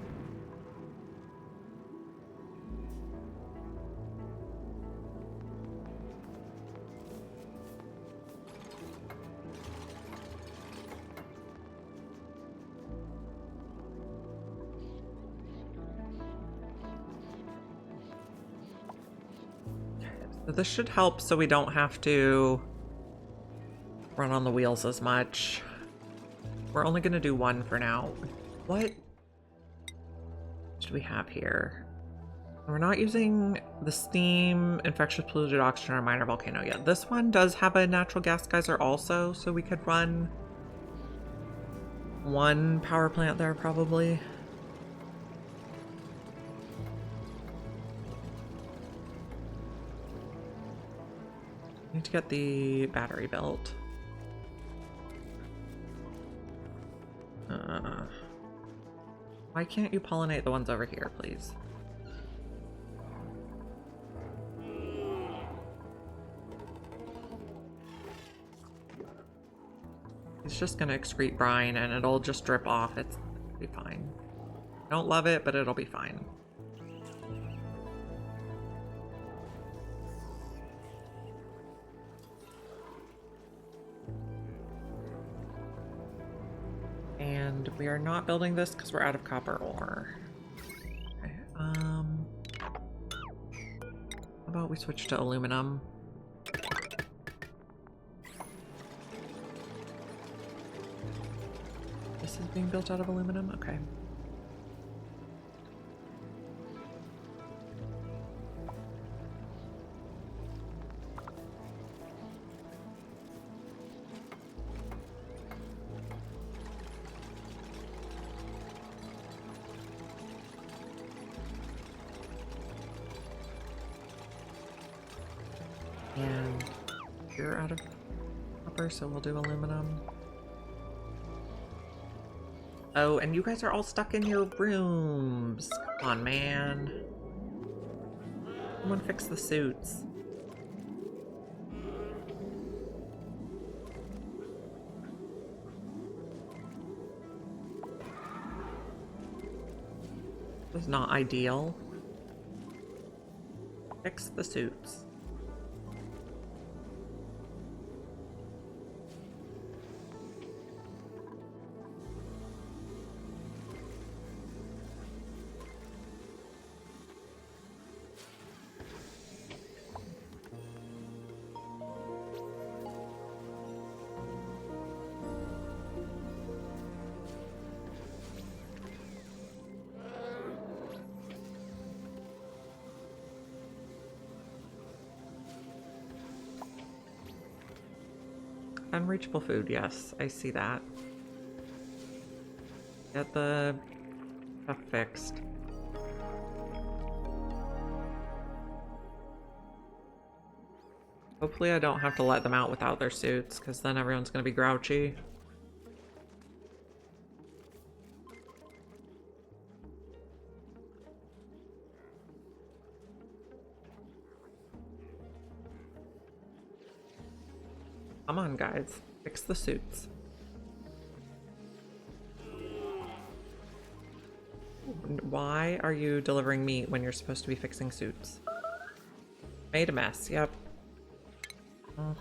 So this should help so we don't have to run on the wheels as much. We're only going to do one for now. What do we have here? We're not using the steam, infectious polluted oxygen, or minor volcano yet. This one does have a natural gas geyser also, so we could run one power plant there probably. Need to get the battery built. Why can't you pollinate the ones over here, please? It's just gonna excrete brine and it'll just drip off. It'll be fine. I don't love it, but it'll be fine. And we are not building this because we're out of copper ore. Okay, how about we switch to aluminum? This is being built out of aluminum? Okay. And you're out of copper, so we'll do aluminum. Oh, and you guys are all stuck in your rooms. Come on, man. Someone fix the suits. This is not ideal. Fix the suits. Unreachable food, yes, I see that. Get the stuff fixed. Hopefully I don't have to let them out without their suits, because then everyone's gonna be grouchy. Come on, guys. Fix the suits. Why are you delivering meat when you're supposed to be fixing suits? Made a mess, yep. Of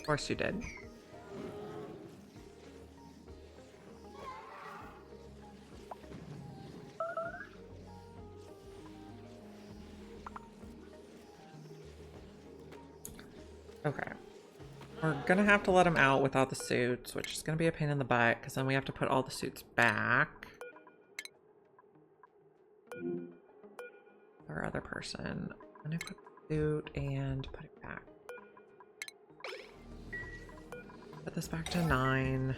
course you did. Okay. We're gonna have to let him out without the suits, which is gonna be a pain in the butt, because then we have to put all the suits back. Our other person. I'm gonna put the suit and put it back. Put this back to 9.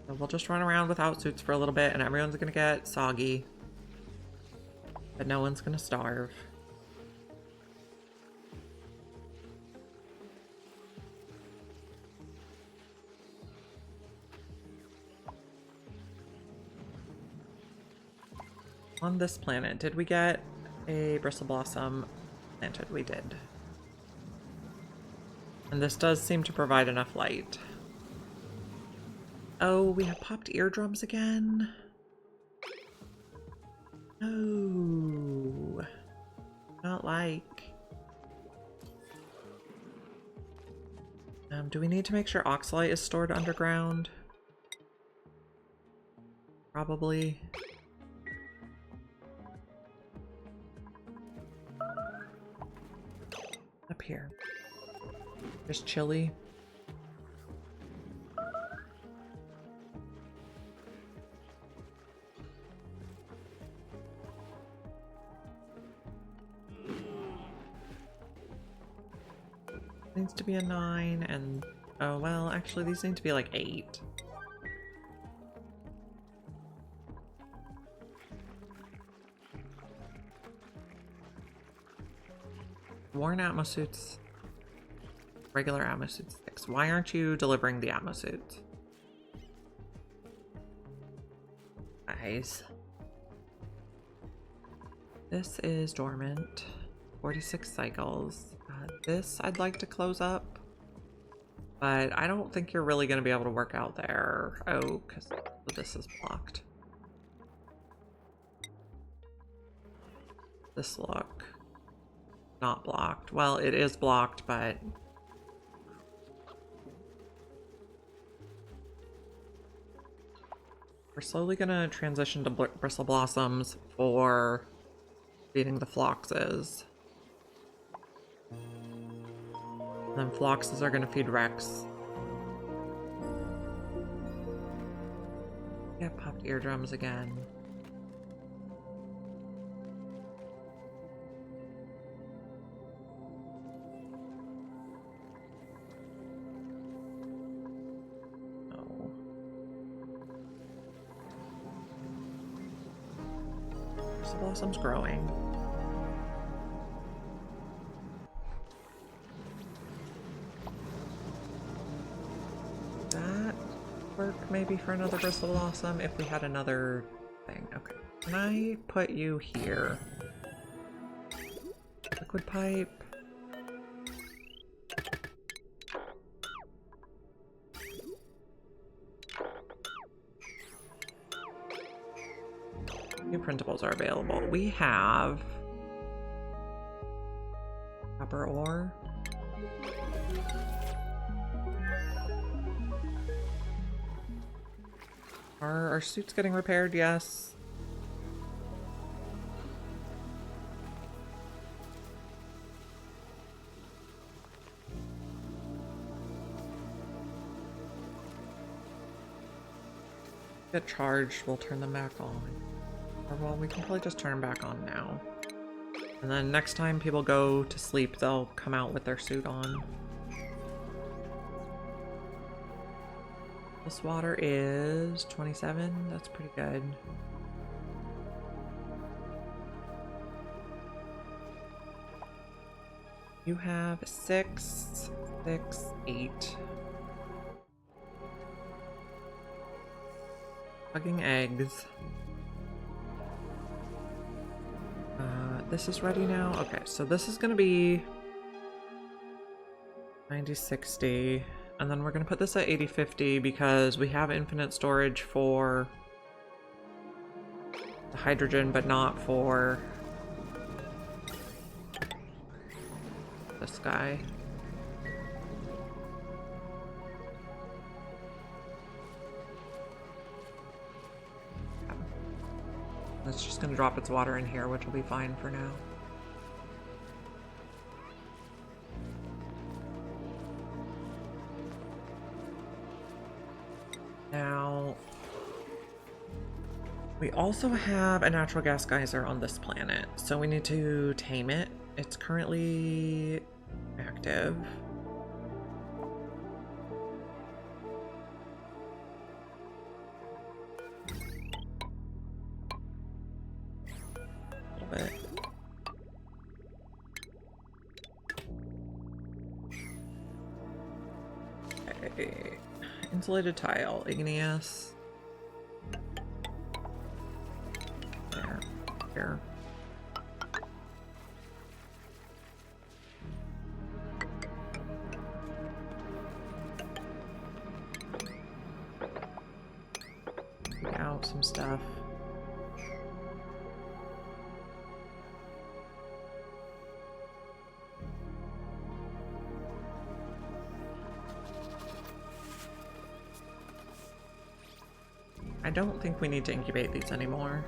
So we'll just run around without suits for a little bit, and everyone's gonna get soggy. But no one's gonna starve. On this planet, did we get a bristle blossom planted? We did. And this does seem to provide enough light. Oh, we have popped eardrums again? No. Not like. Do we need to make sure oxalite is stored underground? Probably. Up here. Just chilly. Needs to be a 9 and oh well, actually these need to be like 8. Worn atmo suits. Regular atmo suits 6. Why aren't you delivering the atmo suits? guys. This is dormant. 46 cycles. This I'd like to close up. But I don't think you're really going to be able to work out there. Oh, because this is blocked. This look. Not blocked. Well, it is blocked, but... we're slowly going to transition to bristle blossoms for feeding the phloxes. And then phloxes are going to feed Rex. Yeah, popped eardrums again. Oh. Bristle blossom's growing. Work maybe for another bristle blossom if we had another thing. Okay, can I put you here? Liquid pipe. New printables are available. We have copper ore. Are our suits getting repaired? Yes. Get charged, we'll turn them back on. Or well, we can probably just turn them back on now. And then next time people go to sleep, they'll come out with their suit on. This water is 27. That's pretty good. You have 6, 6, 8. Hugging eggs. This is ready now. Okay, so this is gonna be 90, 60. And then we're going to put this at 80/50 because we have infinite storage for the hydrogen, but not for this guy. It's just going to drop its water in here, which will be fine for now. Now, we also have a natural gas geyser on this planet, so we need to tame it. It's currently active. A little bit. Okay. Insulated tile, igneous. There, here. Take out some stuff. I don't think we need to incubate these anymore.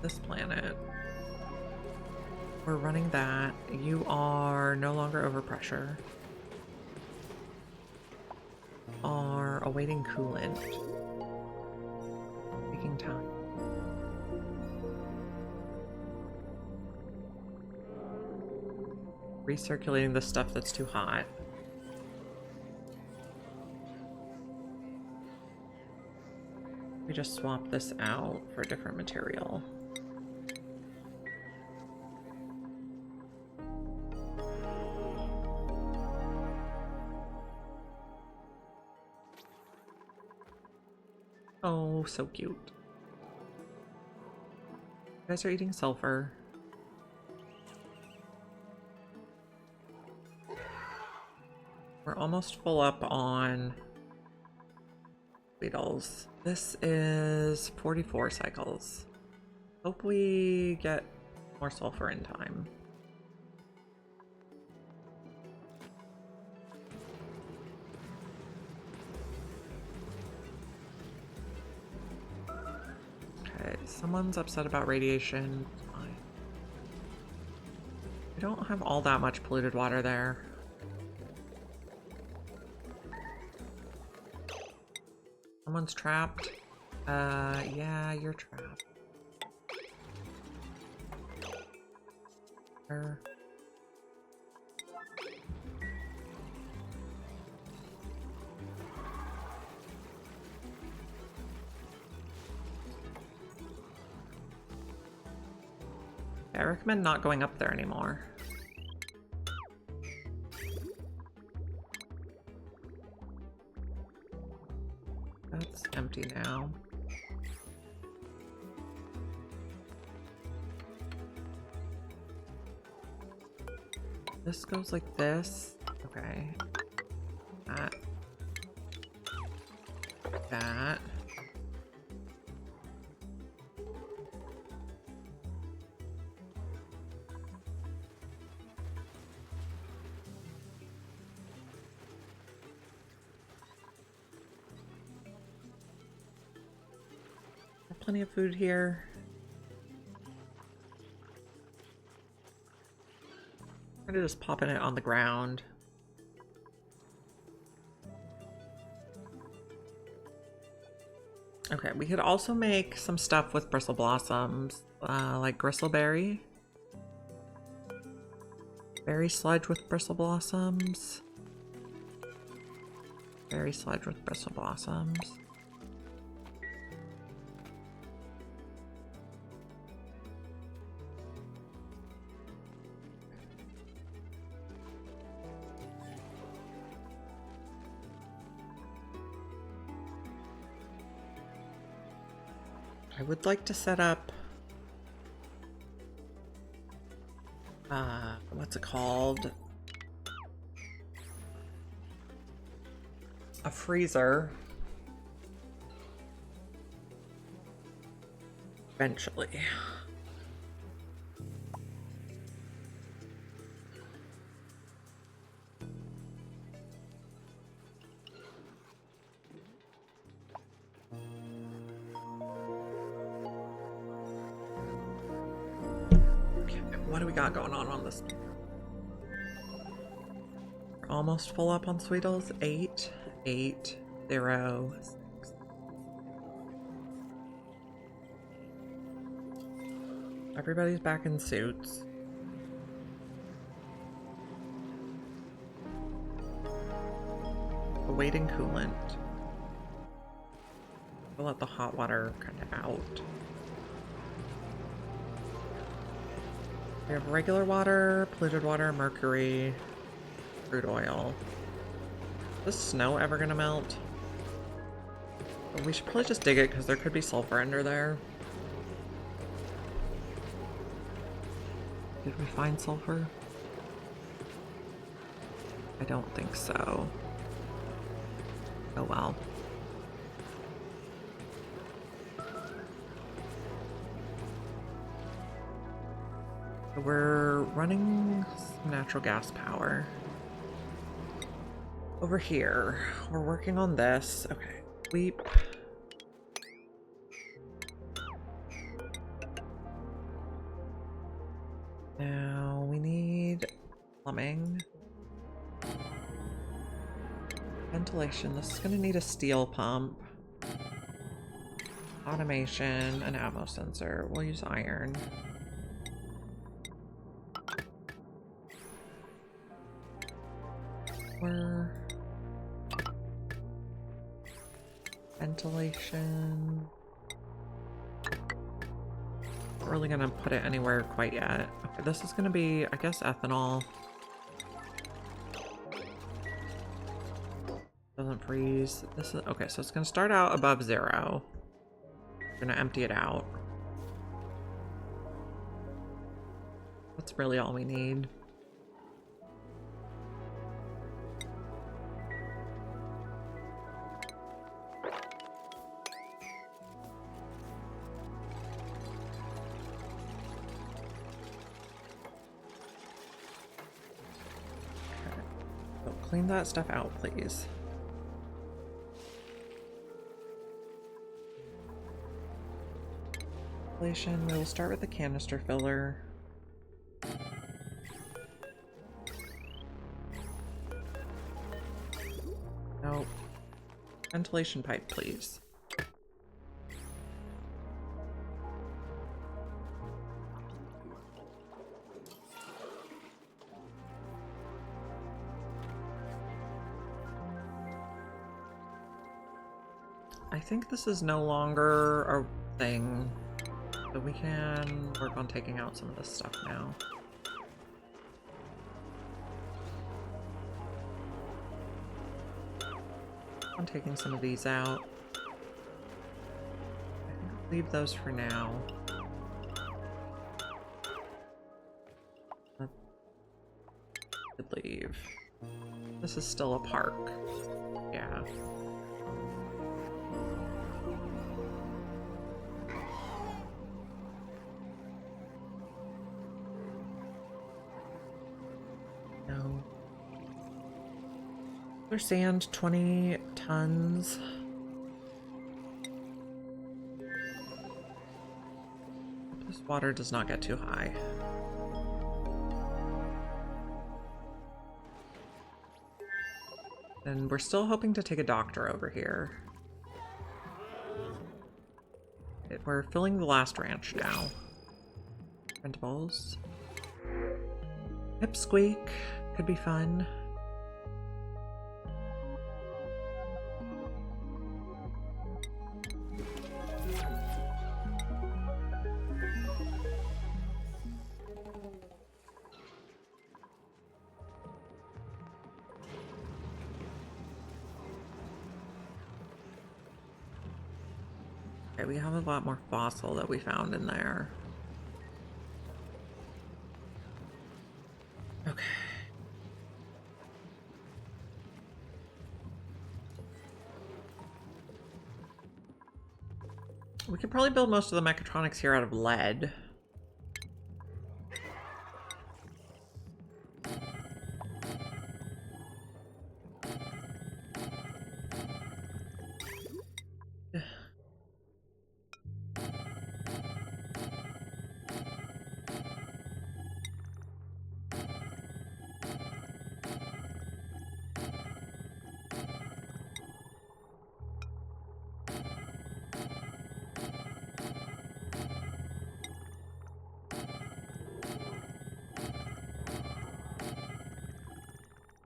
This planet. We're running that. You are no longer overpressure. Are awaiting coolant. Taking time. Recirculating the stuff that's too hot. We just swap this out for a different material. Oh, so cute. You guys are eating sulfur. We're almost full up on beetles. This is 44 cycles. Hope we get more sulfur in time. Okay, someone's upset about radiation. Fine. We don't have all that much polluted water there. Someone's trapped. Yeah, you're trapped. Where? I recommend not going up there anymore. That's empty now. This goes like this. Okay. That. That. Plenty of food here. I'm just popping it on the ground. Okay, we could also make some stuff with bristle blossoms, like gristleberry. Berry sludge with bristle blossoms. Berry sludge with bristle blossoms. I would like to set up, what's it called? A freezer. Eventually. What do we got going on this? We're almost full up on Sweetles. 8, 8, 0, 6. Everybody's back in suits. Awaiting coolant. We'll let the hot water kind of out. We have regular water, polluted water, mercury, crude oil. Is this snow ever gonna melt? We should probably just dig it because there could be sulfur under there. Did we find sulfur? I don't think so. Oh well. We're running some natural gas power. Over here, we're working on this. Okay, sweep. Now we need plumbing. Ventilation. This is going to need a steel pump. Automation, an atmo sensor. We'll use iron. Ventilation. Not really gonna put it anywhere quite yet. Okay, this is gonna be, I guess, ethanol. Doesn't freeze. This is okay, so it's gonna start out above 0. We're gonna empty it out. That's really all we need. Clean that stuff out, please. We will start with the canister filler. Nope. Ventilation pipe, please. I think this is no longer a thing, so we can work on taking out some of this stuff now. I'm taking some of these out. I think I'll leave those for now. Could leave. This is still a park. Yeah. No. There's sand, 20 tons. This water does not get too high. And we're still hoping to take a doctor over here. We're filling the last ranch now. Printables. Pipsqueak could be fun. Okay, we have a lot more fossil that we found in there. Okay. We could probably build most of the mechatronics here out of lead.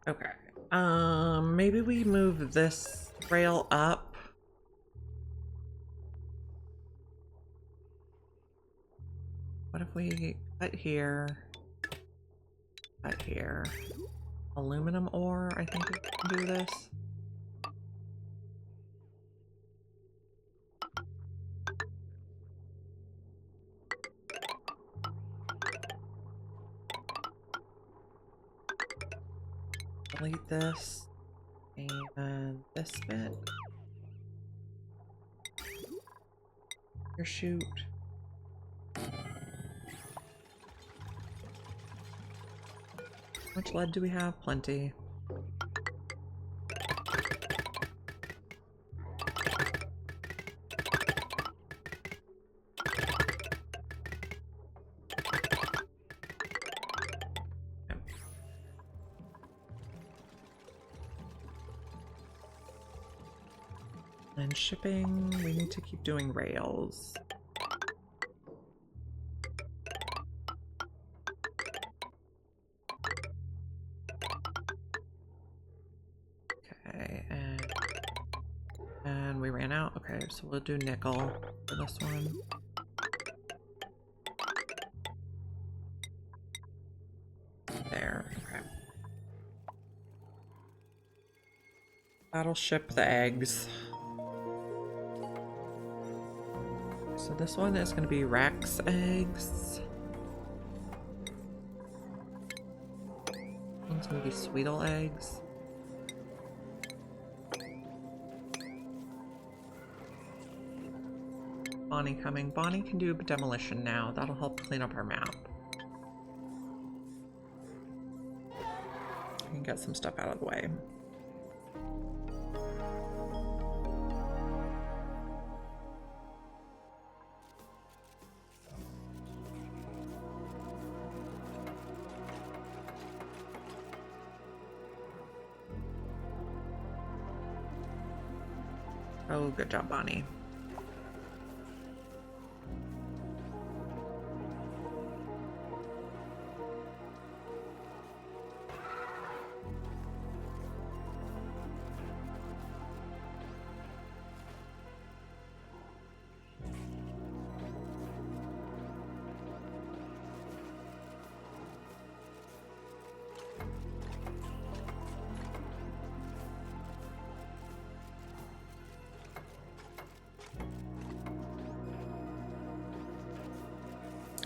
Okay. Maybe we move this rail up. What if we cut here, cut here? Aluminum ore, I think we can do this. Delete this and this bit. Your chute. How much lead do we have? Plenty. And shipping, we need to keep doing rails. Okay, and we ran out. Okay, so we'll do nickel for this one. There, okay. That'll ship the eggs. So this one is going to be Rex eggs. One's going to be Sweetle eggs. Bonnie coming. Bonnie can do demolition now. That'll help clean up our map. I can get some stuff out of the way. Oh, good job, Bonnie.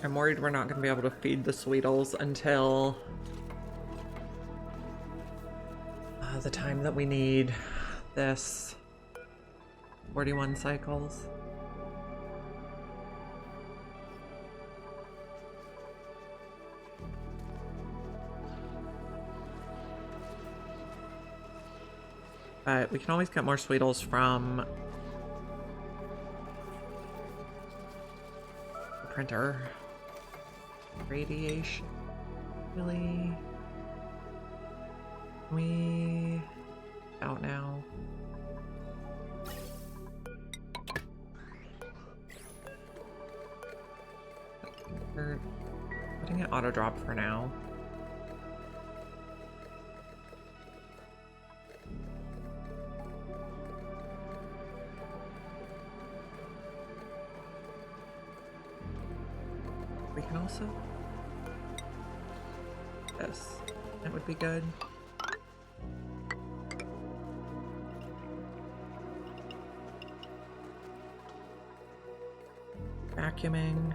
I'm worried we're not going to be able to feed the Sweetles until the time that we need this 41 cycles. But we can always get more Sweetles from the printer. Radiation. Really? We out now. We're putting it auto drop for now. We can also this. That would be good. Vacuuming.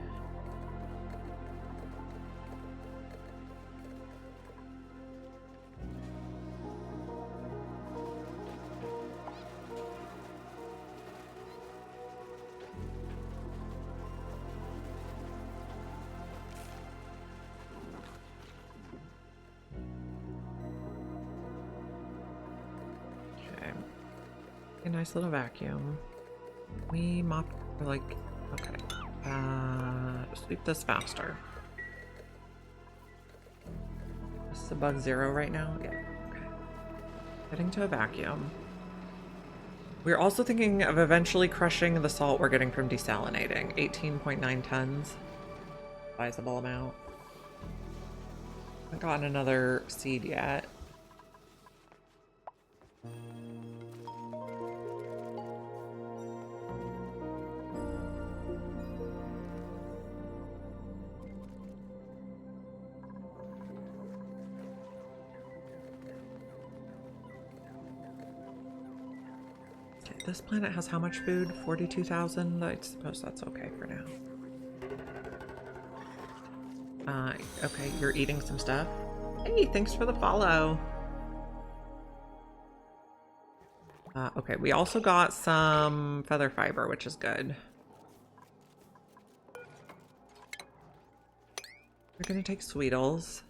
A nice little vacuum. We mop, like, okay. Sweep this faster. This is above 0 right now? Yeah, okay. Heading to a vacuum. We're also thinking of eventually crushing the salt we're getting from desalinating. 18.9 tons. Sizable amount. Haven't gotten another seed yet. This planet has how much food? 42,000? I suppose that's okay for now. Okay, you're eating some stuff. Hey, thanks for the follow. Okay, we also got some feather fiber, which is good. We're gonna take Sweetles.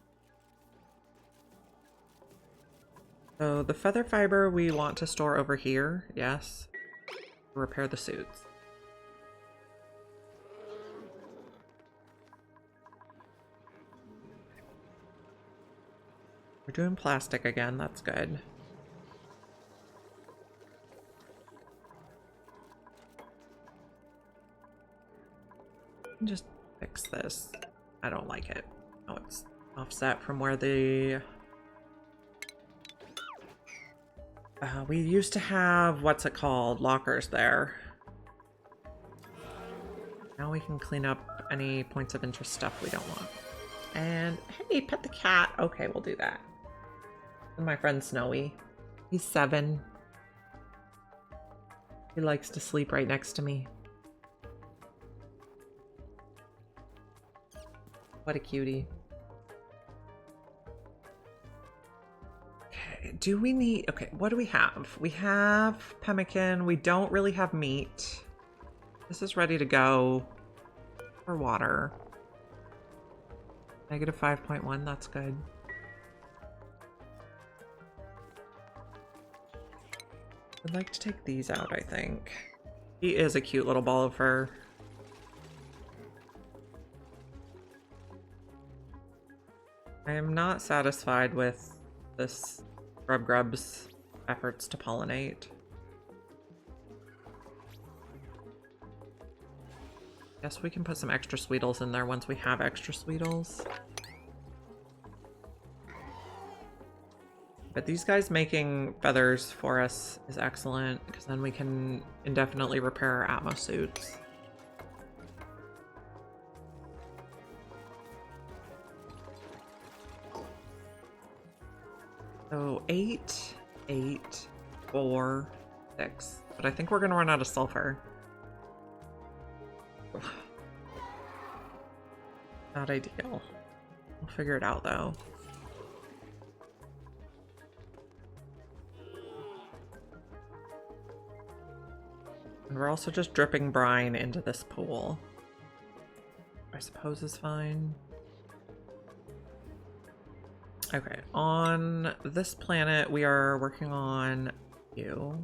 So the feather fiber we want to store over here, yes. Repair the suits. We're doing plastic again, that's good. Just fix this. I don't like it. Oh, it's offset from where the... we used to have, what's it called, lockers there. Now we can clean up any points of interest stuff we don't want. And, hey, pet the cat. Okay, we'll do that. And my friend Snowy. He's 7. He likes to sleep right next to me. What a cutie. Okay, do we need... Okay, what do we have? We have pemmican. We don't really have meat. This is ready to go for water. Negative 5.1, that's good. I'd like to take these out, I think. He is a cute little ball of fur. I am not satisfied with this Grub's efforts to pollinate. Guess we can put some extra Sweetles in there once we have extra Sweetles. But these guys making feathers for us is excellent, because then we can indefinitely repair our Atmos suits. So 8, 8, 4, 6. But I think we're gonna run out of sulfur. Not ideal. We'll figure it out though. And we're also just dripping brine into this pool. I suppose is fine. Okay, on this planet we are working on you.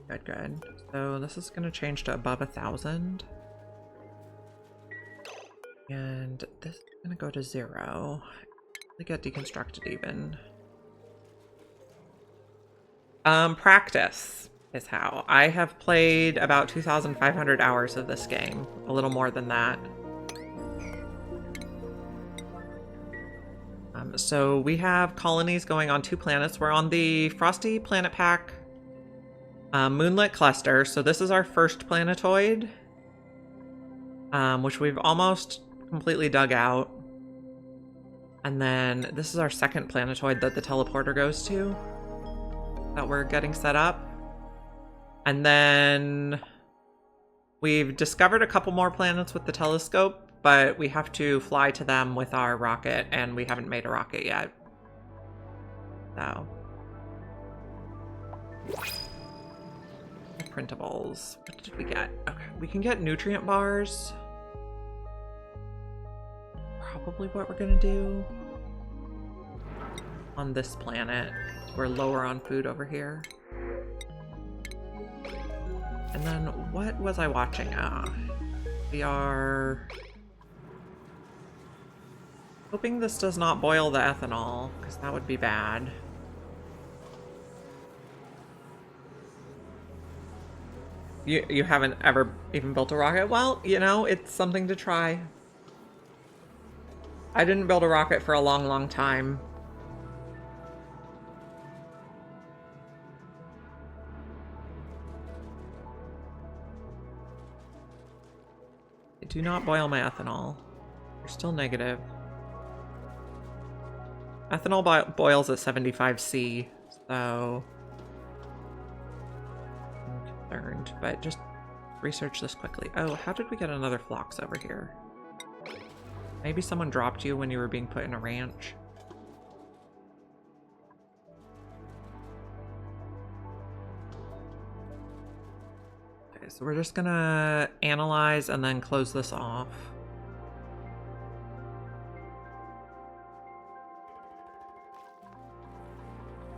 Good, good. So this is gonna change to above 1,000. And this is gonna go to 0. We get deconstructed even. Practice is how. I have played about 2,500 hours of this game. A little more than that. So we have colonies going on 2 planets. We're on the Frosty Planet Pack Moonlet cluster. So this is our first planetoid, which we've almost completely dug out. And then this is our second planetoid that the teleporter goes to, that we're getting set up. And then we've discovered a couple more planets with the telescope, but we have to fly to them with our rocket, and we haven't made a rocket yet. So. Printables. What did we get? Okay, we can get nutrient bars. Probably what we're gonna do on this planet. We're lower on food over here. And then what was I watching? We are hoping this does not boil the ethanol, because that would be bad. You haven't ever even built a rocket? Well, you know, it's something to try. I didn't build a rocket for a long, long time. I do not boil my ethanol. You're still negative. Ethanol boils at 75°C, so I'm concerned, but just research this quickly. Oh, how did we get another phlox over here? Maybe someone dropped you when you were being put in a ranch. Okay, so we're just gonna analyze and then close this off.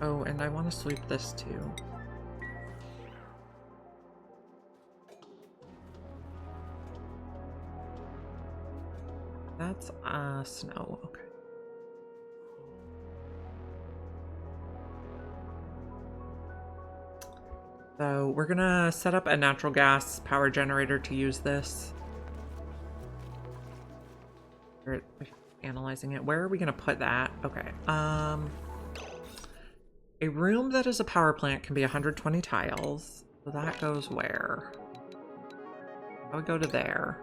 Oh, and I want to sweep this too. That's snow. Okay. So we're gonna set up a natural gas power generator to use this. We're analyzing it. Where are we gonna put that? Okay. A room that is a power plant can be 120 tiles. So that goes where? I would go to there.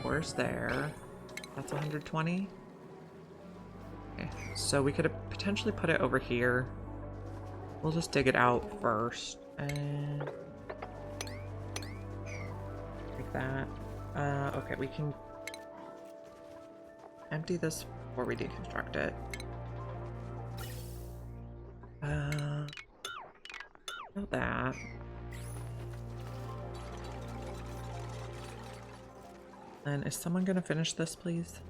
Where's there? That's 120. Okay, so we could potentially put it over here. We'll just dig it out first. And like that. Okay, we can empty this before we deconstruct it. Know that. And is someone gonna finish this, please?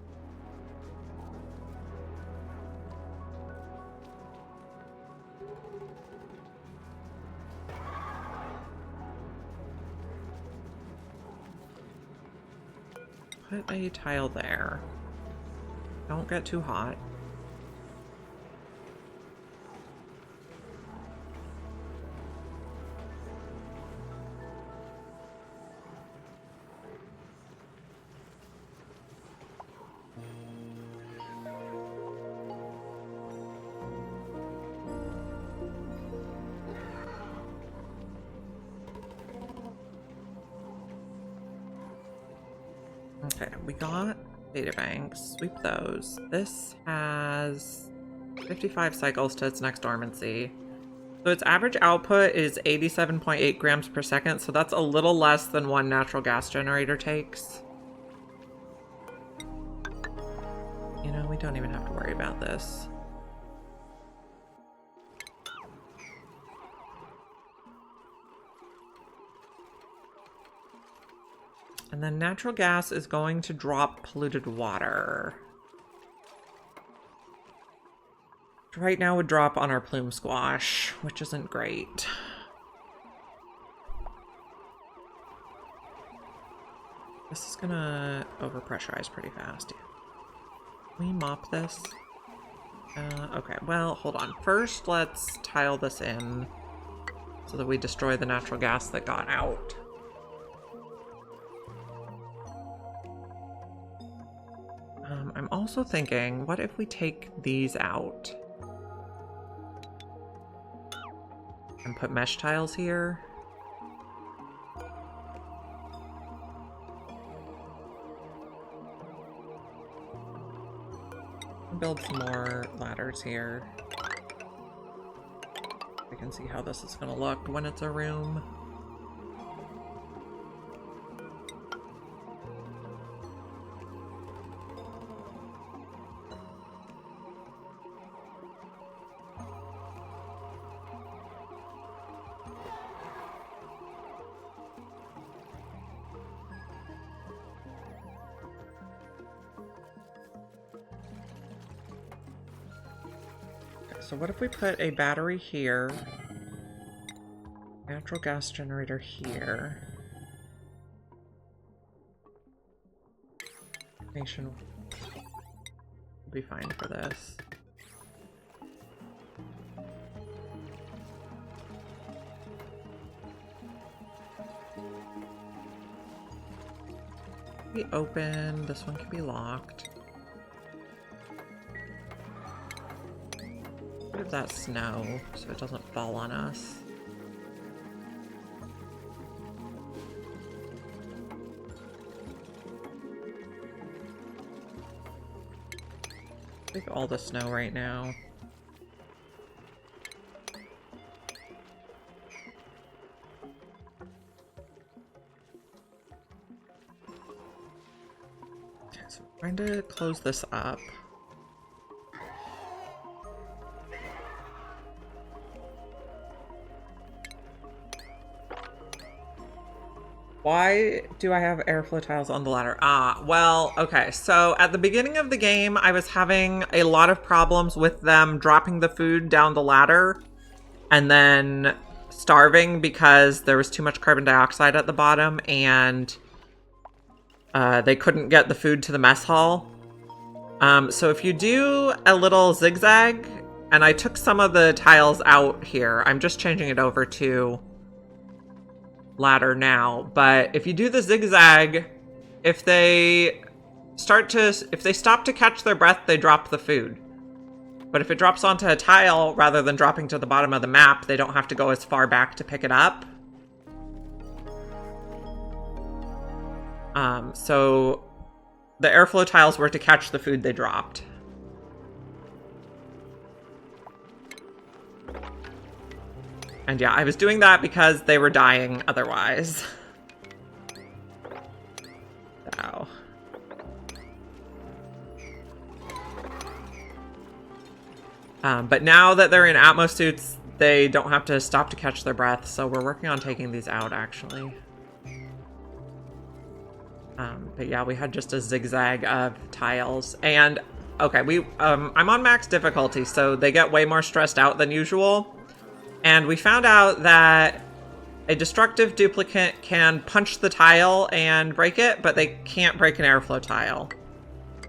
Put a tile there. Don't get too hot. Okay, we got data banks. Sweep those. This has 55 cycles to its next dormancy. So its average output is 87.8 grams per second, so that's a little less than one natural gas generator takes. You know, we don't even have to worry about this. And then natural gas is going to drop polluted water. Right now would drop on our plume squash, which isn't great. This is gonna overpressurize pretty fast. Can we mop this? Okay, well, hold on. First, let's tile this in so that we destroy the natural gas that got out. I'm also thinking, what if we take these out and put mesh tiles here? Build some more ladders here. We can see how this is going to look when it's a room. So what if we put a battery here, natural gas generator here, nation will be fine for this. Be open, this one can be locked. Of that snow so it doesn't fall on us. Take all the snow right now. Okay, so I'm trying to close this up. Why do I have airflow tiles on the ladder? Well, okay. So at the beginning of the game, I was having a lot of problems with them dropping the food down the ladder and then starving because there was too much carbon dioxide at the bottom and they couldn't get the food to the mess hall. So if you do a little zigzag, and I took some of the tiles out here, I'm just changing it over to ladder now, but if you do the zigzag, if they stop to catch their breath, they drop the food. But if it drops onto a tile rather than dropping to the bottom of the map, they don't have to go as far back to pick it up. So the airflow tiles were to catch the food they dropped. And yeah, I was doing that because they were dying otherwise. So. But now that they're in Atmos suits, they don't have to stop to catch their breath, so we're working on taking these out, actually. But yeah, we had just a zigzag of tiles. And, okay, I'm on max difficulty, so they get way more stressed out than usual. And we found out that a destructive duplicate can punch the tile and break it, but they can't break an airflow tile.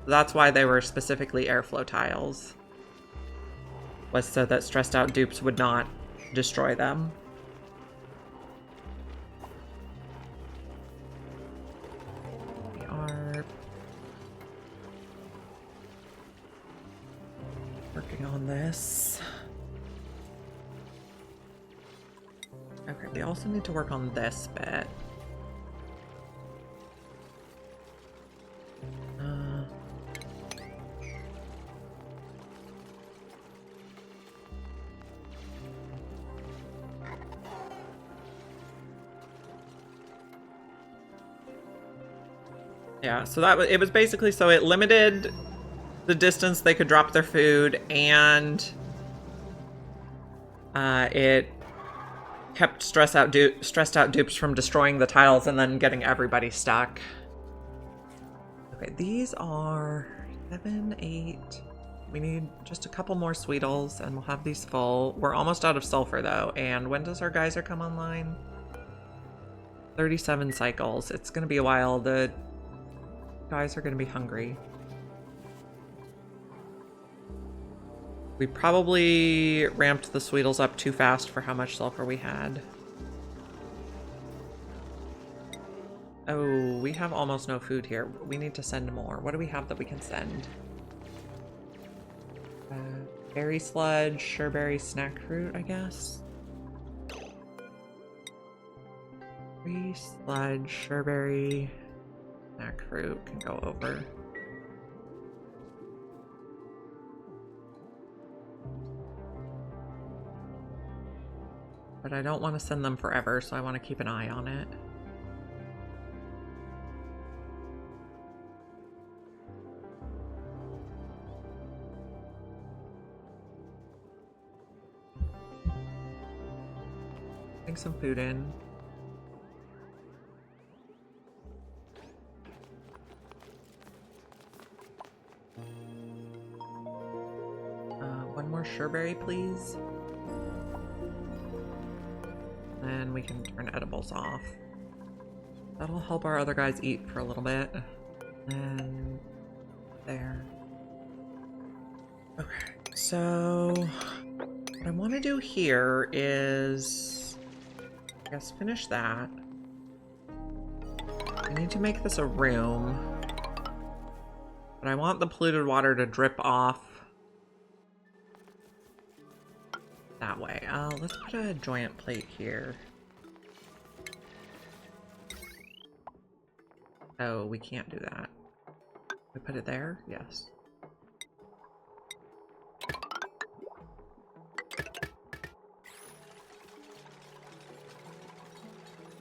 That's why they were specifically airflow tiles. Was so that stressed out dupes would not destroy them. We are working on this. Okay, we also need to work on this bit. Yeah, so it was basically, so it limited the distance they could drop their food, and it kept stressed out dupes from destroying the tiles and then getting everybody stuck. Okay, these are 7, 8. We need just a couple more Sweetles and we'll have these full. We're almost out of sulfur though, and when does our geyser come online? 37 cycles. It's gonna be a while. The guys are gonna be hungry. We probably ramped the Sweetles up too fast for how much sulfur we had. Oh, we have almost no food here. We need to send more. What do we have that we can send? Berry sludge, sureberry snack fruit, I guess. Berry sludge, sureberry snack fruit can go over. But I don't want to send them forever, so I want to keep an eye on it. Putting some food in. One more sureberry, please. And we can turn edibles off. That'll help our other guys eat for a little bit. And there. Okay, so what I want to do here is, I guess, finish that. I need to make this a room. But I want the polluted water to drip off that way. Let's put a joint plate here. Oh, we can't do that. We put it there? Yes.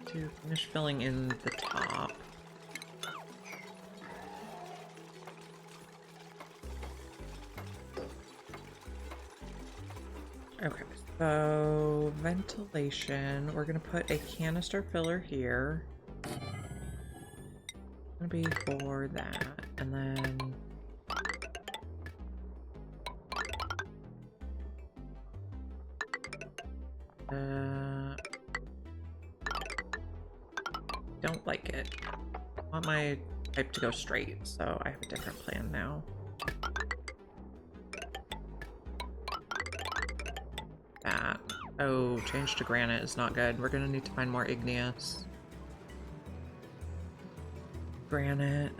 To finish filling in the top. Okay, so ventilation, we're gonna put a canister filler here. Gonna be for that, and then don't like it. I want my pipe to go straight, so I have a different plan now. That. Oh, change to granite is not good. We're gonna need to find more igneous. Granite.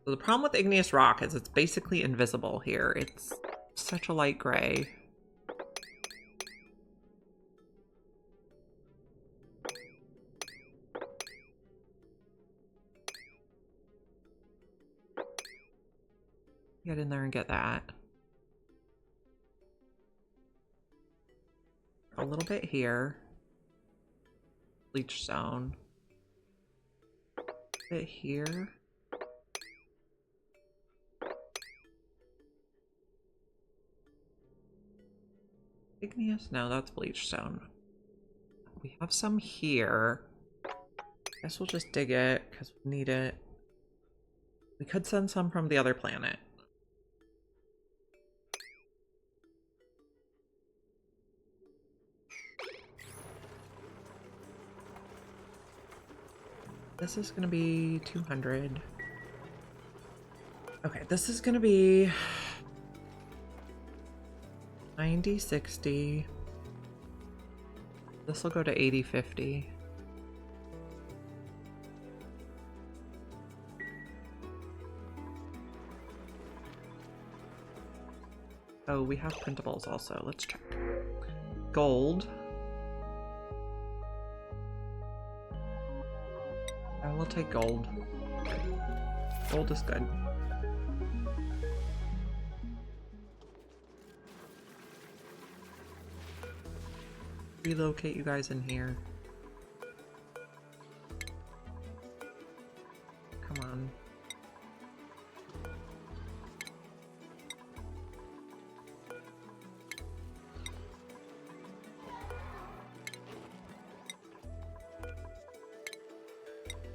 So the problem with igneous rock is it's basically invisible here. It's such a light gray. Get in there and get that. A little bit here. Bleach zone. A bit here. Igneous? No, that's bleach zone. We have some here. Guess we'll just dig it because we need it. We could send some from the other planet. This is gonna be 200. Okay, this is gonna be 90, 60. This will go to 80, 50. Oh, we have printables also. Let's check. Gold. I will take gold. Gold is good. Relocate you guys in here. Come on.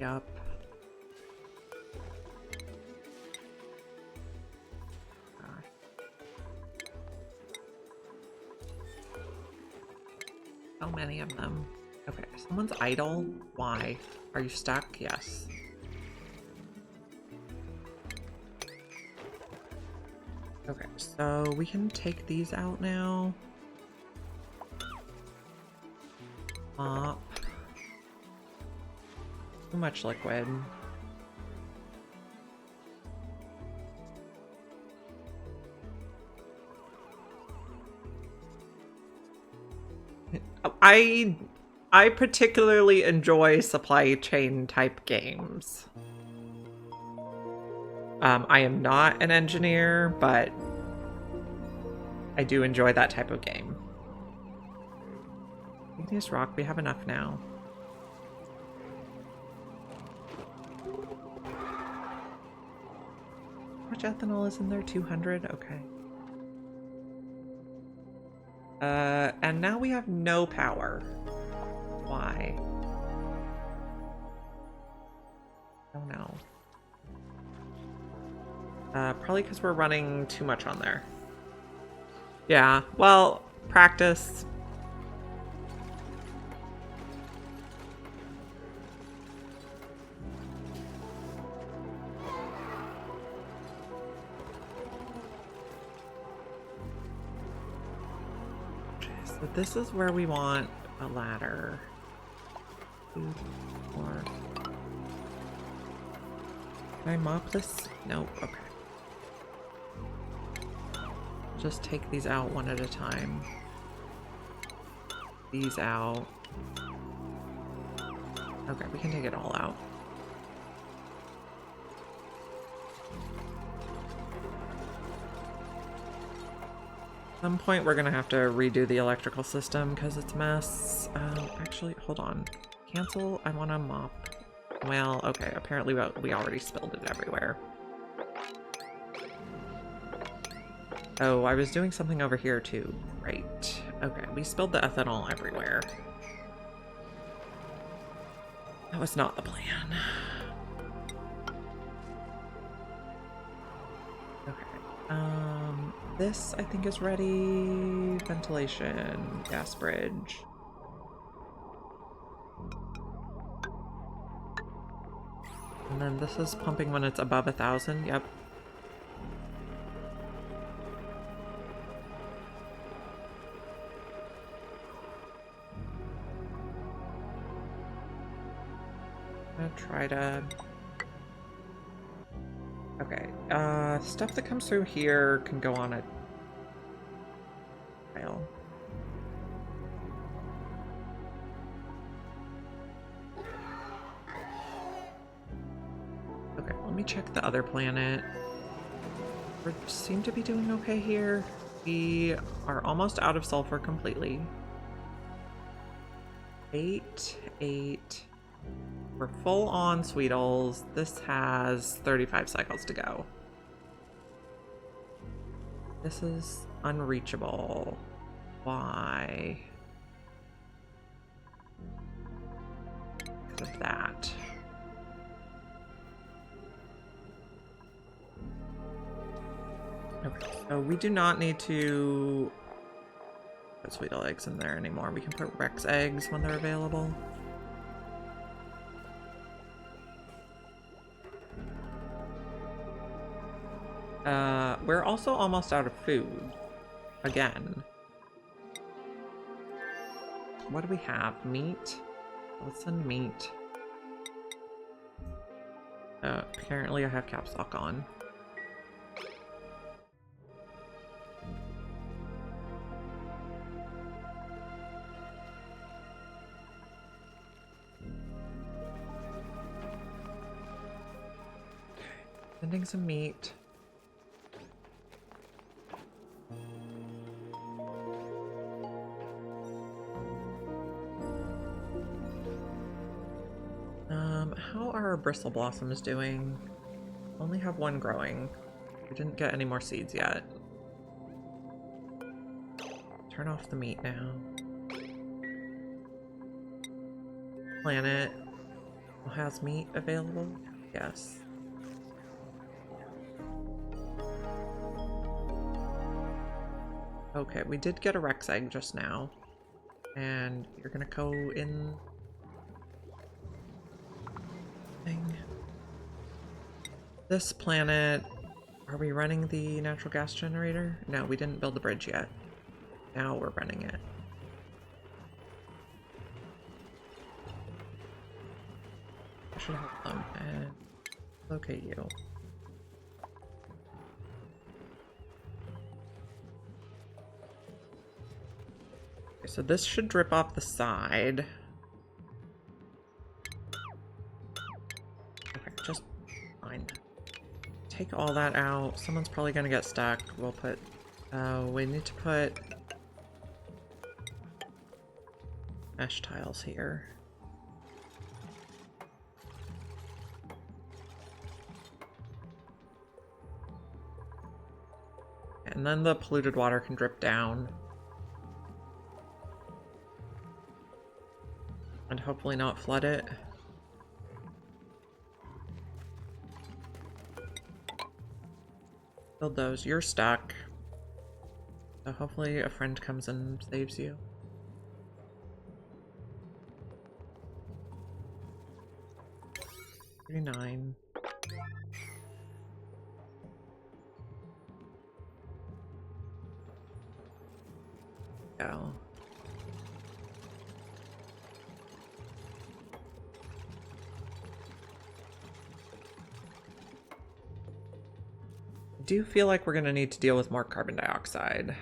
Yup. So many of them. Okay, someone's idle. Why? Are you stuck? Yes. Okay, so we can take these out now. Mop. Too much liquid. I particularly enjoy supply chain type games. I am not an engineer, but I do enjoy that type of game. Igneous rock, we have enough now. How much ethanol is in there? 200? Okay. And now we have no power. Why? I don't know. Probably because we're running too much on there. Yeah, well, practice. So this is where we want a ladder. 2, 4. Can I mop this? Nope, okay. Just take these out one at a time. These out. Okay, we can take it all out. At some point we're gonna have to redo the electrical system because it's a mess. Actually, hold on. Cancel, I wanna mop. Well, okay, apparently we already spilled it everywhere. Oh, I was doing something over here too. Right. Okay, we spilled the ethanol everywhere. That was not the plan. Okay. This I think is ready. Ventilation, gas bridge. And then this is pumping when it's above 1,000. Yep. I'm gonna try to... Okay, stuff that comes through here can go on a tile. Okay, let me check the other planet. We seem to be doing okay here. We are almost out of sulfur completely. 8, 8. We're full on Sweetles. This has 35 cycles to go. This is unreachable. Why? Because of that. Okay, so we do not need to put Sweetle eggs in there anymore. We can put Rex eggs when they're available. We're also almost out of food. Again. What do we have? Meat? Let's send meat. Apparently I have caps lock on. Sending some meat. How are our bristle blossoms doing? Only have one growing. We didn't get any more seeds yet. Turn off the meat now. Planet has meat available? Yes. Okay, we did get a Rex egg just now. And you're gonna go in... thing. This planet... Are we running the natural gas generator? No, we didn't build the bridge yet. Now we're running it. I should help them and locate you. Okay, so this should drip off the side. Okay, just fine. Take all that out. Someone's probably gonna get stuck. We'll put... we need to put... mesh tiles here. And then the polluted water can drip down. And hopefully not flood it. Build those. You're stuck. So hopefully a friend comes and saves you. $39. Go. I do feel like we're going to need to deal with more carbon dioxide.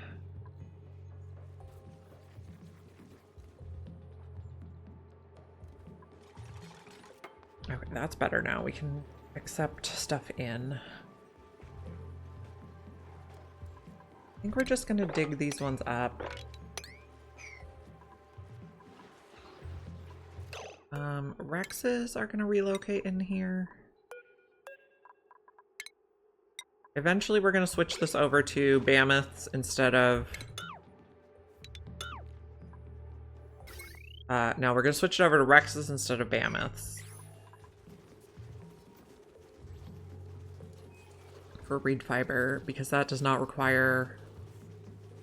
Okay, that's better now. We can accept stuff in. I think we're just going to dig these ones up. Rexes are going to relocate in here. Eventually we're going to switch this over to Mammoths instead of... no, we're going to switch it over to Rexes instead of Mammoths. For reed fiber, because that does not require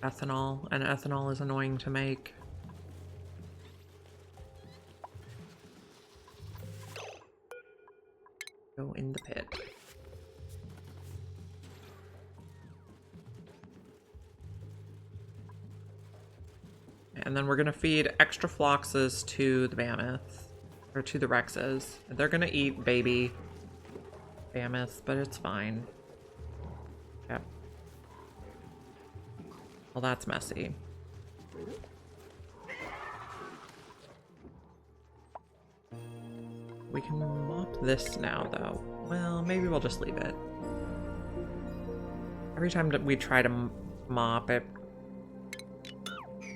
ethanol, and ethanol is annoying to make. Go in the pit. And then we're gonna feed extra floxes to the mammoths, or to the Rexes. They're gonna eat baby mammoths, but it's fine. Yep. Well, that's messy. We can mop this now, though. Well, maybe we'll just leave it. Every time that we try to mop it,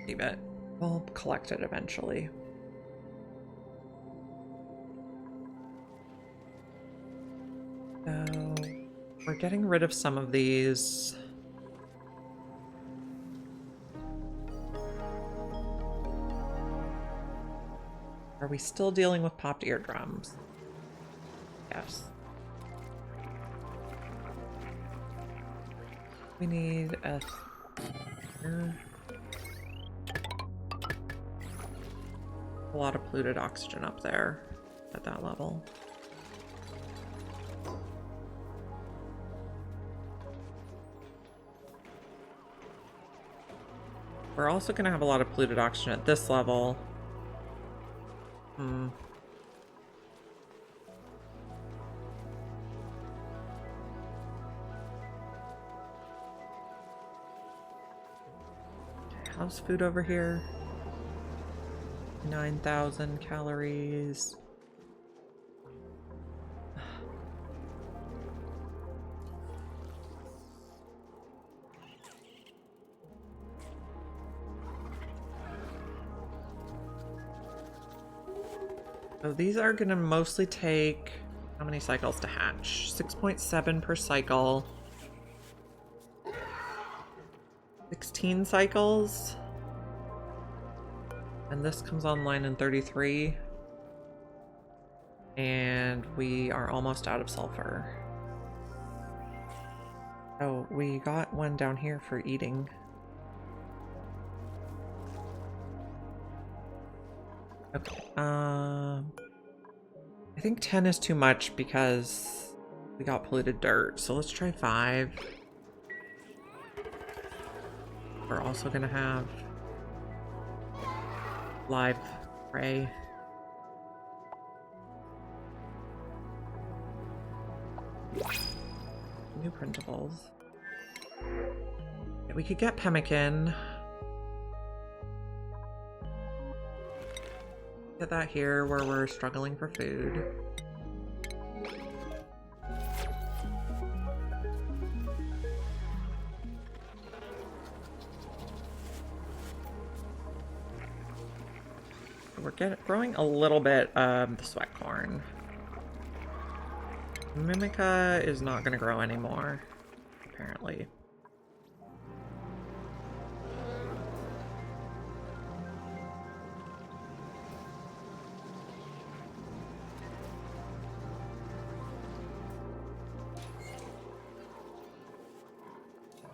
leave it. We'll collect it eventually. So we're getting rid of some of these. Are we still dealing with popped eardrums? Yes. We need a lot of polluted oxygen up there at that level. We're also going to have a lot of polluted oxygen at this level. How's food over here? 9,000 calories. So these are going to mostly take how many cycles to hatch? 6.7 per cycle. 16 cycles. And this comes online in 33. And we are almost out of sulfur. Oh, we got one down here for eating. Okay. I think 10 is too much because we got polluted dirt. So let's try 5. We're also gonna have live prey. New printables. Yeah, we could get pemmican. Get that here where we're struggling for food. We're growing a little bit of the sweat corn. Mimica is not going to grow anymore, apparently.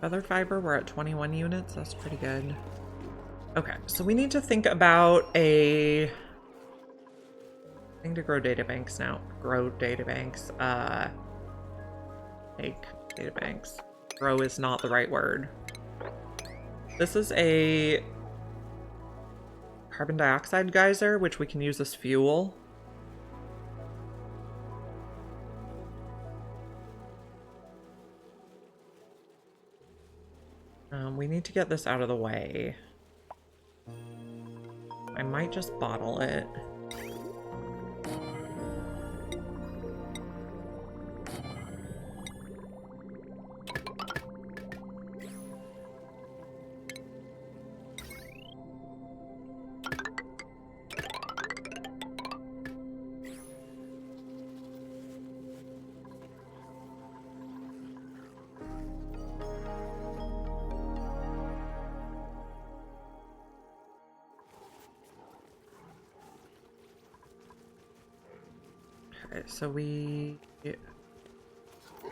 Feather fiber, we're at 21 units. That's pretty good. Okay, so we need to think about a thing to grow databanks now. Grow databanks. Make databanks. Grow is not the right word. This is a carbon dioxide geyser, which we can use as fuel. We need to get this out of the way. I might just bottle it. So we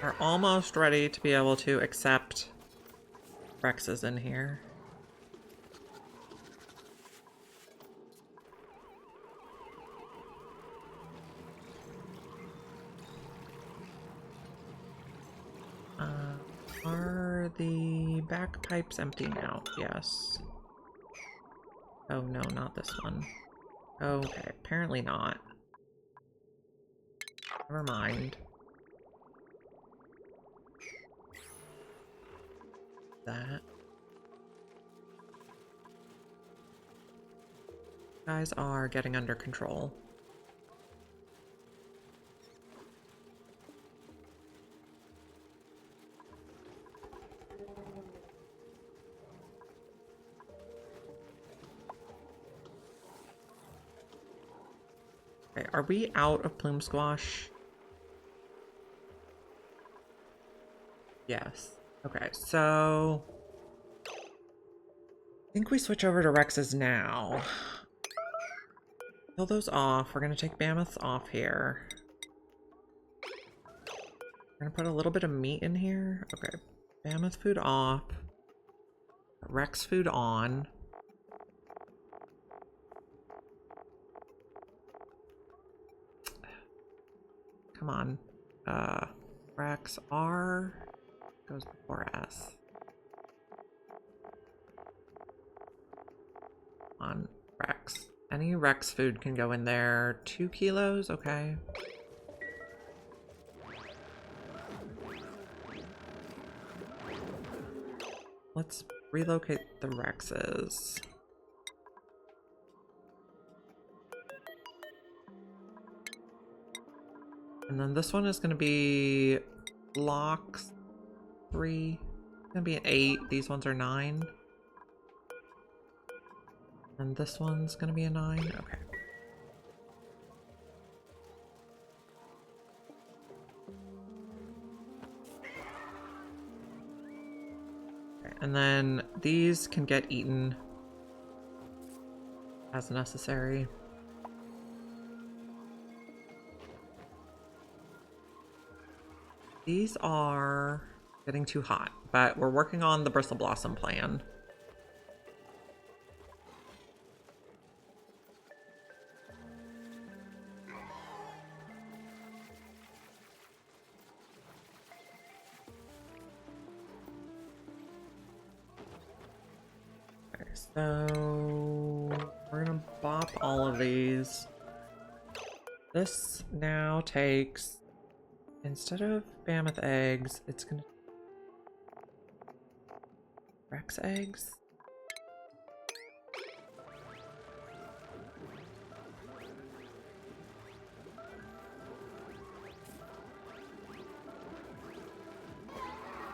are almost ready to be able to accept Rexes in here. Are the back pipes emptying out? Yes. Oh no, not this one. Okay, apparently not. Never mind. That. Guys are getting under control. Okay, are we out of plume squash? Yes. Okay, so I think we switch over to Rex's now. Kill those off. We're gonna take mammoths off here. We're gonna put a little bit of meat in here. Okay, mammoth food off. Rex food on. Come on. Rex R goes before S. On Rex. Any Rex food can go in there. 2 kilos, okay. Let's relocate the Rexes. And then this one is going to be blocks 3. It's going to be an 8. These ones are 9. And this one's going to be a 9. Okay. And then these can get eaten as necessary. These are getting too hot, but we're working on the Bristle Blossom plan. Okay, so we're gonna bop all of these. This now takes, instead of mammoth eggs, it's gonna Rex eggs.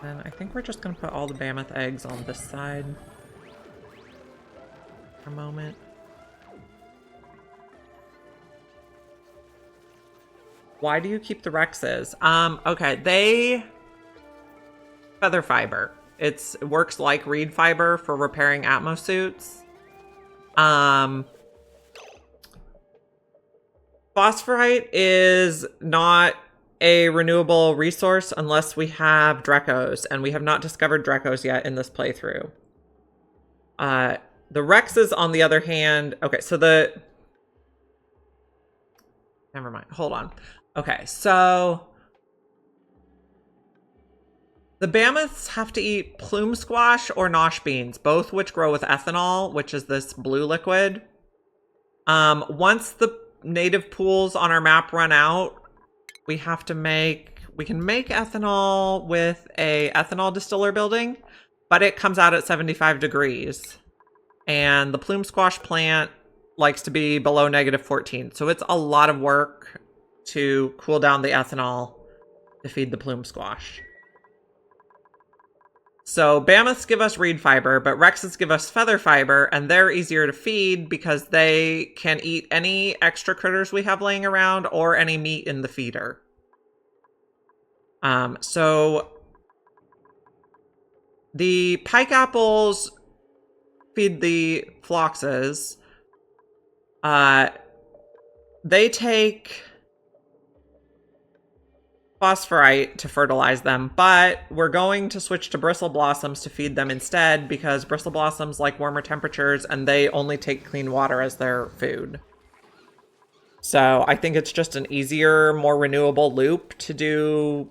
And I think we're just gonna put all the mammoth eggs on this side for a moment. Why do you keep the Rexes? Okay, they feather fiber. It works like reed fiber for repairing Atmos suits. Phosphorite is not a renewable resource unless we have Drekos, and we have not discovered Drekos yet in this playthrough. The Rexes, on the other hand, okay, so never mind, hold on. Okay, so the mammoths have to eat plume squash or nosh beans, both which grow with ethanol, which is this blue liquid. Once the native pools on our map run out, we can make ethanol with a ethanol distiller building, but it comes out at 75 degrees. And the plume squash plant likes to be below -14. So it's a lot of work to cool down the ethanol to feed the plume squash. So mammoths give us reed fiber, but Rexes give us feather fiber, and they're easier to feed because they can eat any extra critters we have laying around or any meat in the feeder. So the pike apples feed the phloxes. They take phosphorite to fertilize them, but we're going to switch to bristle blossoms to feed them instead because bristle blossoms like warmer temperatures and they only take clean water as their food. So I think it's just an easier, more renewable loop to do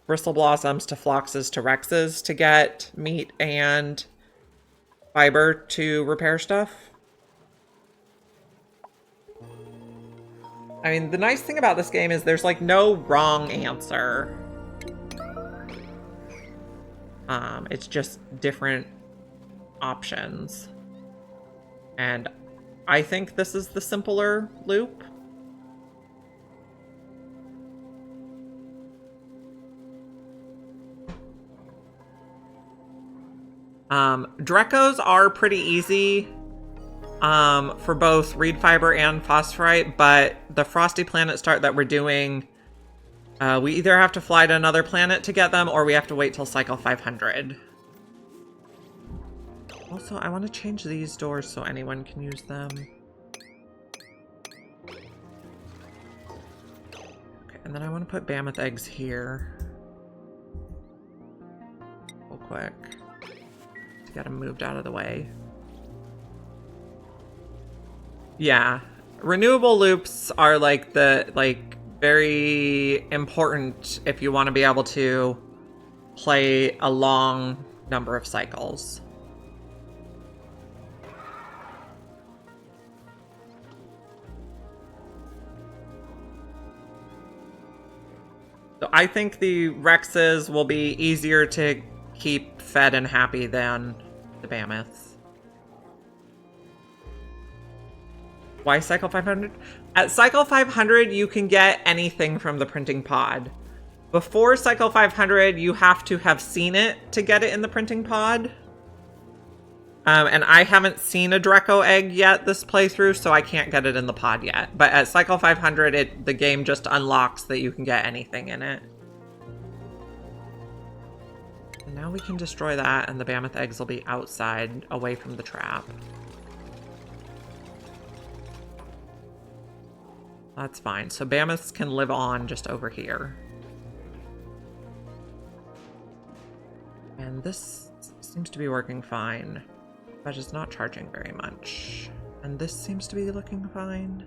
bristle blossoms to phloxes to Rexes to get meat and fiber to repair stuff. I mean, the nice thing about this game is there's like no wrong answer. It's just different options. And I think this is the simpler loop. Drekos are pretty easy for both reed fiber and phosphorite, but the Frosty planet start that we're doing We either have to fly to another planet to get them, or we have to wait till cycle 500. Also, I want to change these doors so anyone can use them. Okay, and then I want to put mammoth eggs here. Real quick. To get them moved out of the way. Yeah. Renewable loops are like very important if you want to be able to play a long number of cycles. So I think the Rexes will be easier to keep fed and happy than the Mammoths. Why cycle 500? At cycle 500, you can get anything from the printing pod. Before cycle 500, you have to have seen it to get it in the printing pod. And I haven't seen a Draco egg yet this playthrough, so I can't get it in the pod yet. But at cycle 500, the game just unlocks that you can get anything in it. And now we can destroy that, and the mammoth eggs will be outside, away from the trap. That's fine. So mammoths can live on just over here. And this seems to be working fine. But it's not charging very much. And this seems to be looking fine.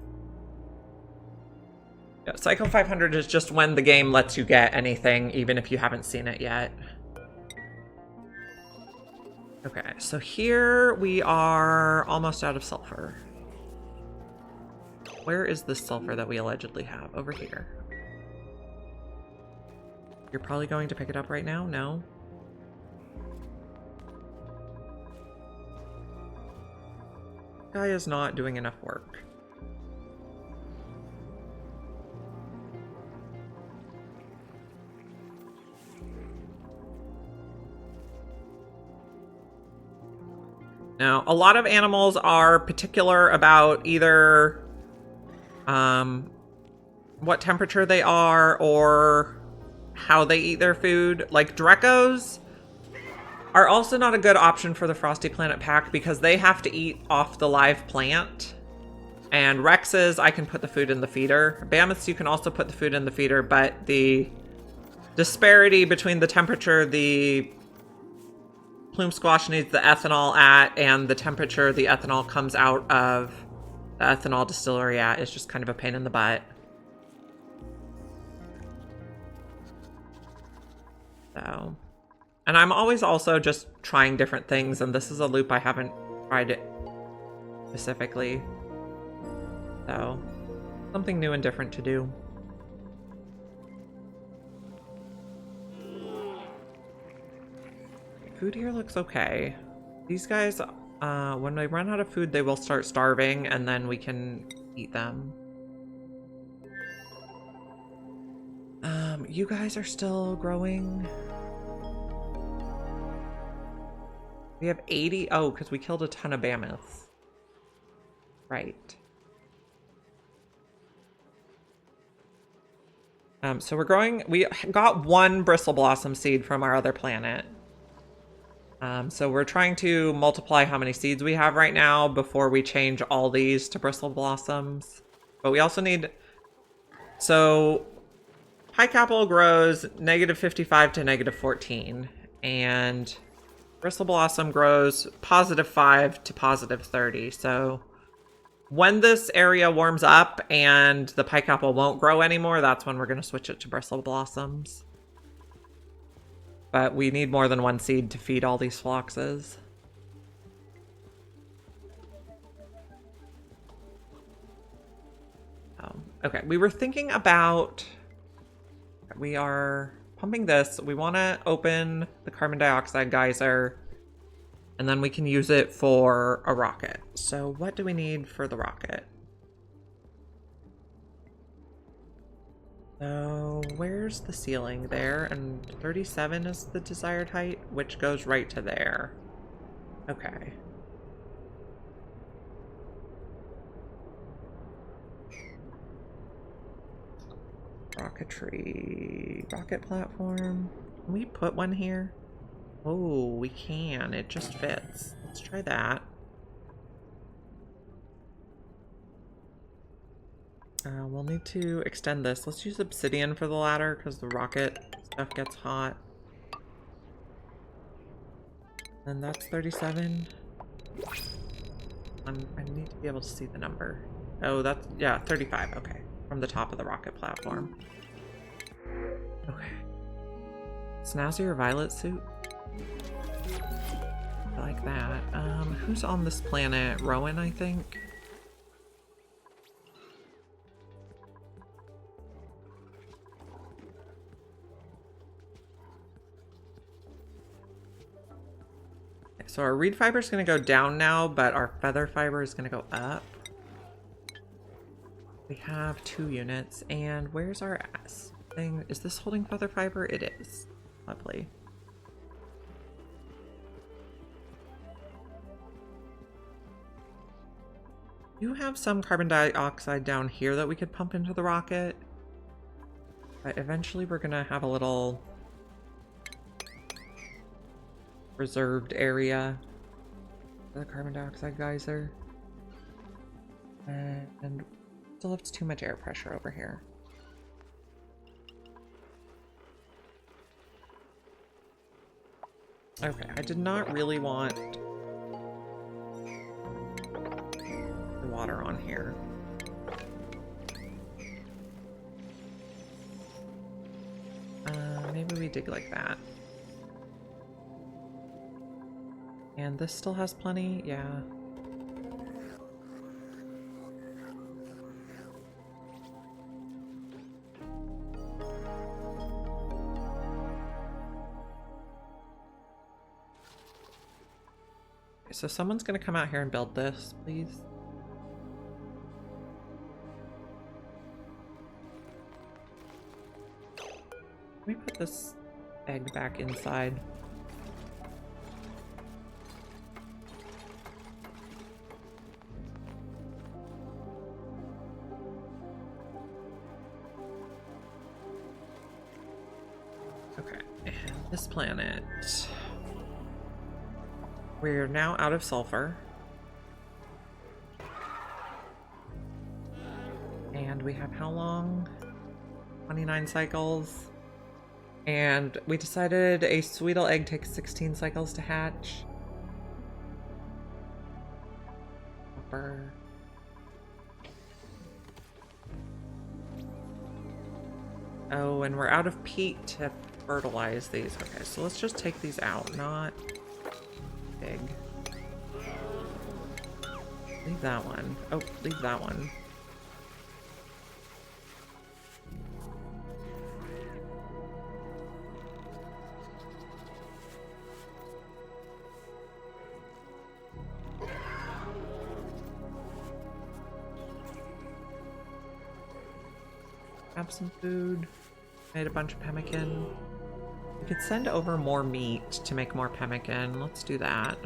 Yeah, cycle 500 is just when the game lets you get anything, even if you haven't seen it yet. Okay, so here we are almost out of sulfur. Where is the sulfur that we allegedly have? Over here. You're probably going to pick it up right now? No? Guy is not doing enough work. Now, a lot of animals are particular about either what temperature they are or how they eat their food. Like Dracos are also not a good option for the Frosty Planet pack because they have to eat off the live plant. And Rexes, I can put the food in the feeder. Mammoths, you can also put the food in the feeder, but the disparity between the temperature the plume squash needs the ethanol at and the temperature the ethanol comes out of the ethanol distillery at is just kind of a pain in the butt. So... And I'm always also just trying different things, and this is a loop I haven't tried it specifically. So, something new and different to do. Food here looks okay. These guys, when they run out of food, they will start starving, and then we can eat them. You guys are still growing. We have 80. Oh, because we killed a ton of mammoths. Right. So we're growing. We got one bristle blossom seed from our other planet. So we're trying to multiply how many seeds we have right now before we change all these to bristle blossoms. But we also need... So pike apple grows -55 to -14. And... Bristle Blossom grows +5 to +30. So when this area warms up and the pike apple won't grow anymore, that's when we're going to switch it to Bristle Blossoms. But we need more than one seed to feed all these phloxes. Okay, we were thinking about... We are... pumping this. We want to open the carbon dioxide geyser and then we can use it for a rocket. So what do we need for the rocket? So where's the ceiling? There, and 37 is the desired height, which goes right to there. Okay. rocketry. Rocket platform. Can we put one here? Oh, we can. It just fits. Let's try that. We'll need to extend this. Let's use obsidian for the ladder because the rocket stuff gets hot. And that's 37. I need to be able to see the number. Oh, that's, yeah, 35. Okay. From the top of the rocket platform. Okay. Snazzy or violet suit? I like that. Who's on this planet? Rowan, I think? So our reed fiber is going to go down now, but our feather fiber is going to go up. We have 2 units, and where's our ass thing? Is this holding feather fiber? It is. Lovely. You have some carbon dioxide down here that we could pump into the rocket. But eventually we're going to have a little reserved area for the carbon dioxide geyser. And still have too much air pressure over here. Okay, I did not really want the water on here. Maybe we dig like that. And this still has plenty, yeah. Okay, so someone's gonna come out here and build this, please. Let me put this egg back inside. Okay, and this planet. We're now out of sulfur. And we have how long? 29 cycles. And we decided a Sweetle egg takes 16 cycles to hatch. Copper. Oh, and we're out of peat to fertilize these. Okay, so let's just take these out, not big. Leave that one. Oh, leave that one. Have some food. Made a bunch of pemmican. We could send over more meat to make more pemmican. Let's do that.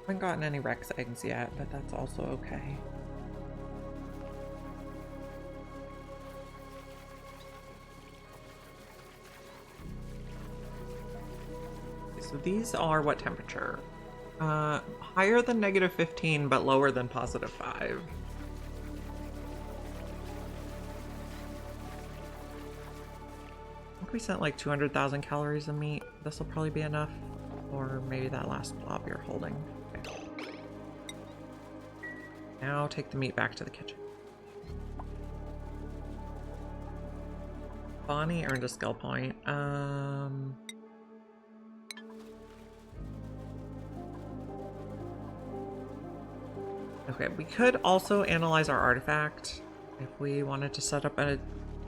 Haven't gotten any Rex eggs yet, but that's also okay. So these are what temperature? Higher than -15, but lower than +5. I think we sent like 200,000 calories of meat. This will probably be enough. Or maybe that last blob you're holding. Okay. Now take the meat back to the kitchen. Bonnie earned a skill point. Okay, we could also analyze our artifact if we wanted to set up a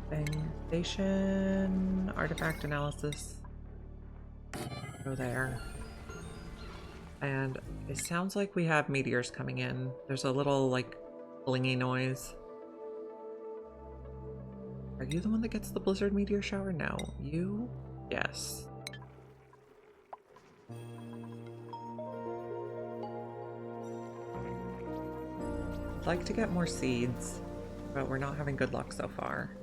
thing. Station, artifact analysis. Go there. And it sounds like we have meteors coming in. There's a little like blingy noise. you the one that gets the blizzard meteor shower? No. You? Yes. I'd like to get more seeds, but we're not having good luck so far.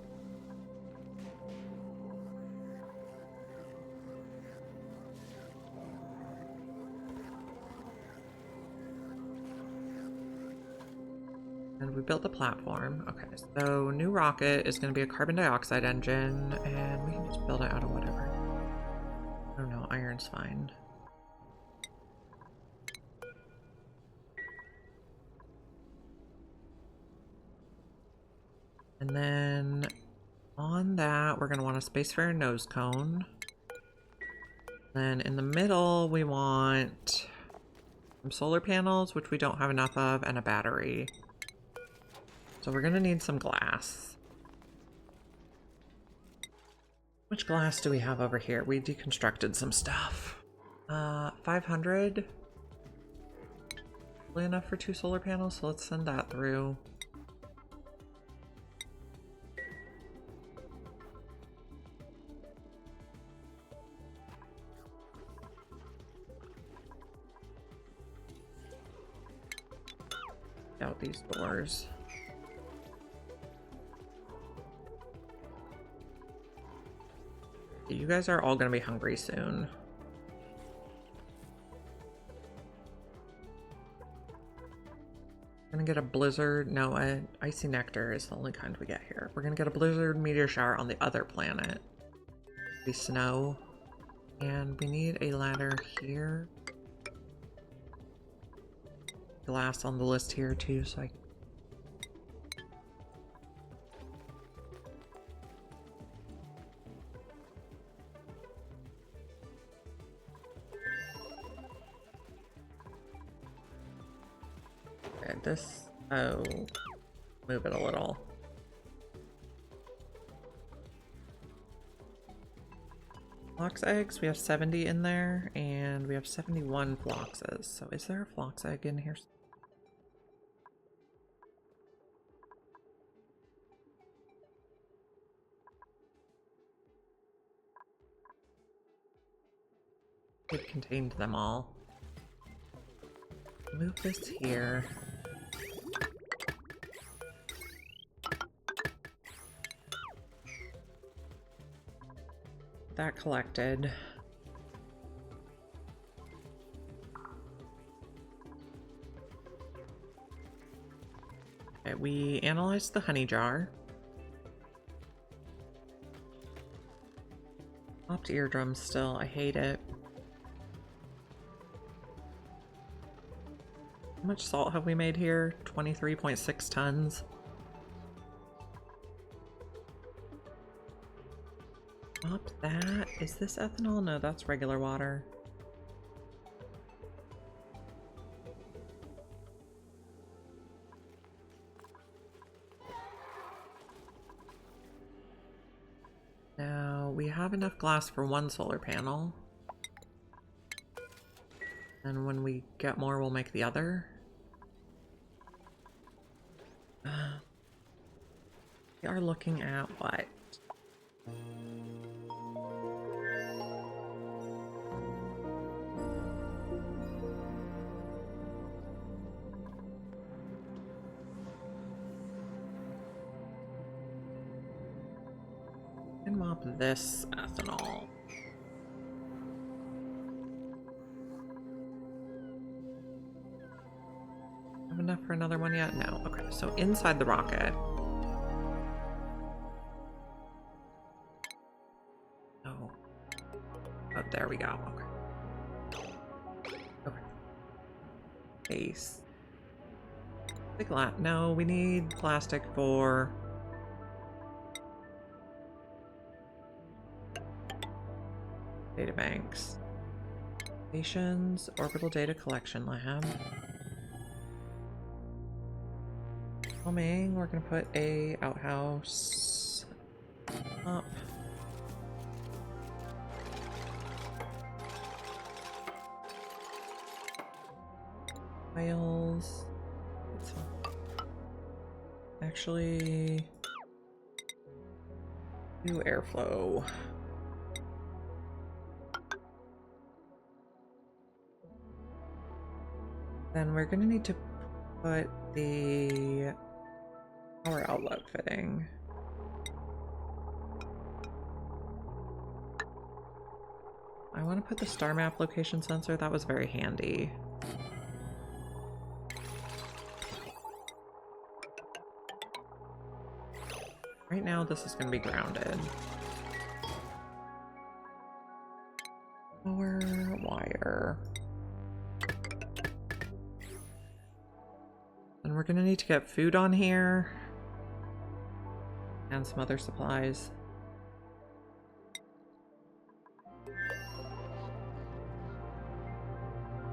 And we built the platform. Okay, so new rocket is going to be a carbon dioxide engine, and we can just build it out of whatever. I don't know, iron's fine. And then on that, we're going to want a spacefarer nose cone. Then in the middle, we want some solar panels, which we don't have enough of, and a battery. So we're going to need some glass. Which glass do we have over here? We deconstructed some stuff. 500. Really enough for 2 solar panels, so let's send that through. Out these doors. You guys are all gonna be hungry soon. Gonna get a blizzard. No, an icy nectar is the only kind we get here. We're gonna get a blizzard meteor shower on the other planet. Be snow. And we need a ladder here. Glass on the list here too, so I this, oh, move it a little. Phlox eggs, we have 70 in there, and we have 71 phloxes. So is there a phlox egg in here? It contained them all. Move this here. That collected. Okay, we analyzed the honey jar. Popped eardrums still, I hate it. How much salt have we made here? 23.6 tons. Pop that. Is this ethanol? No, that's regular water. Now, we have enough glass for 1 solar panel. And when we get more, we'll make the other. We are looking at what? And mop this ethanol. Have enough for another one yet? No. Okay, so inside the rocket. Oh. Oh, there we go. Okay. Okay. Base. Big lot. No, we need plastic for data banks. Stations, orbital data collection lab. We're gonna put a outhouse up. Files. Actually, New airflow. Then we're gonna need to put the power outlet fitting. I want to put the star map location sensor. That was very handy. Right now, this is going to be grounded. Power wire. And we're going to need to get food on here. And some other supplies.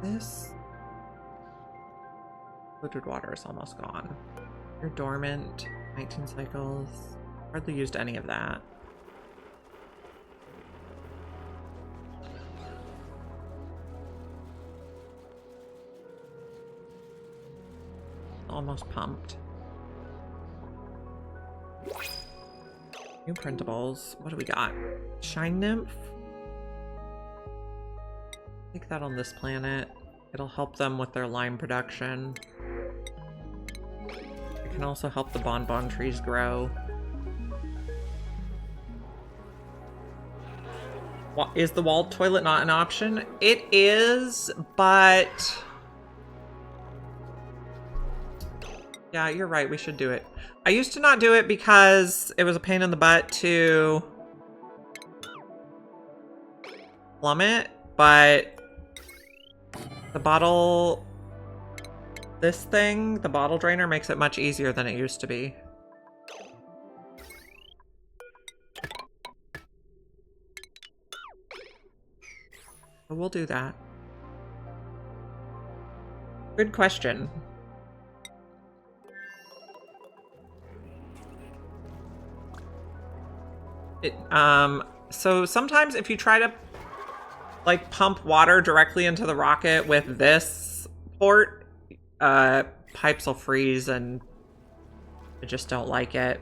This filtered water is almost gone. You're dormant. 19 cycles. Hardly used any of that. Almost pumped. New printables. What do we got? Shine Nymph. Take that on this planet. It'll help them with their lime production. It can also help the bonbon trees grow. Is the walled toilet not an option? It is, but... Yeah, you're right. We should do it. I used to not do it because it was a pain in the butt to plummet, but the bottle... This thing, the bottle drainer, makes it much easier than it used to be. But we'll do that. Good question. So sometimes if you try to like pump water directly into the rocket with this port, pipes will freeze and I just don't like it.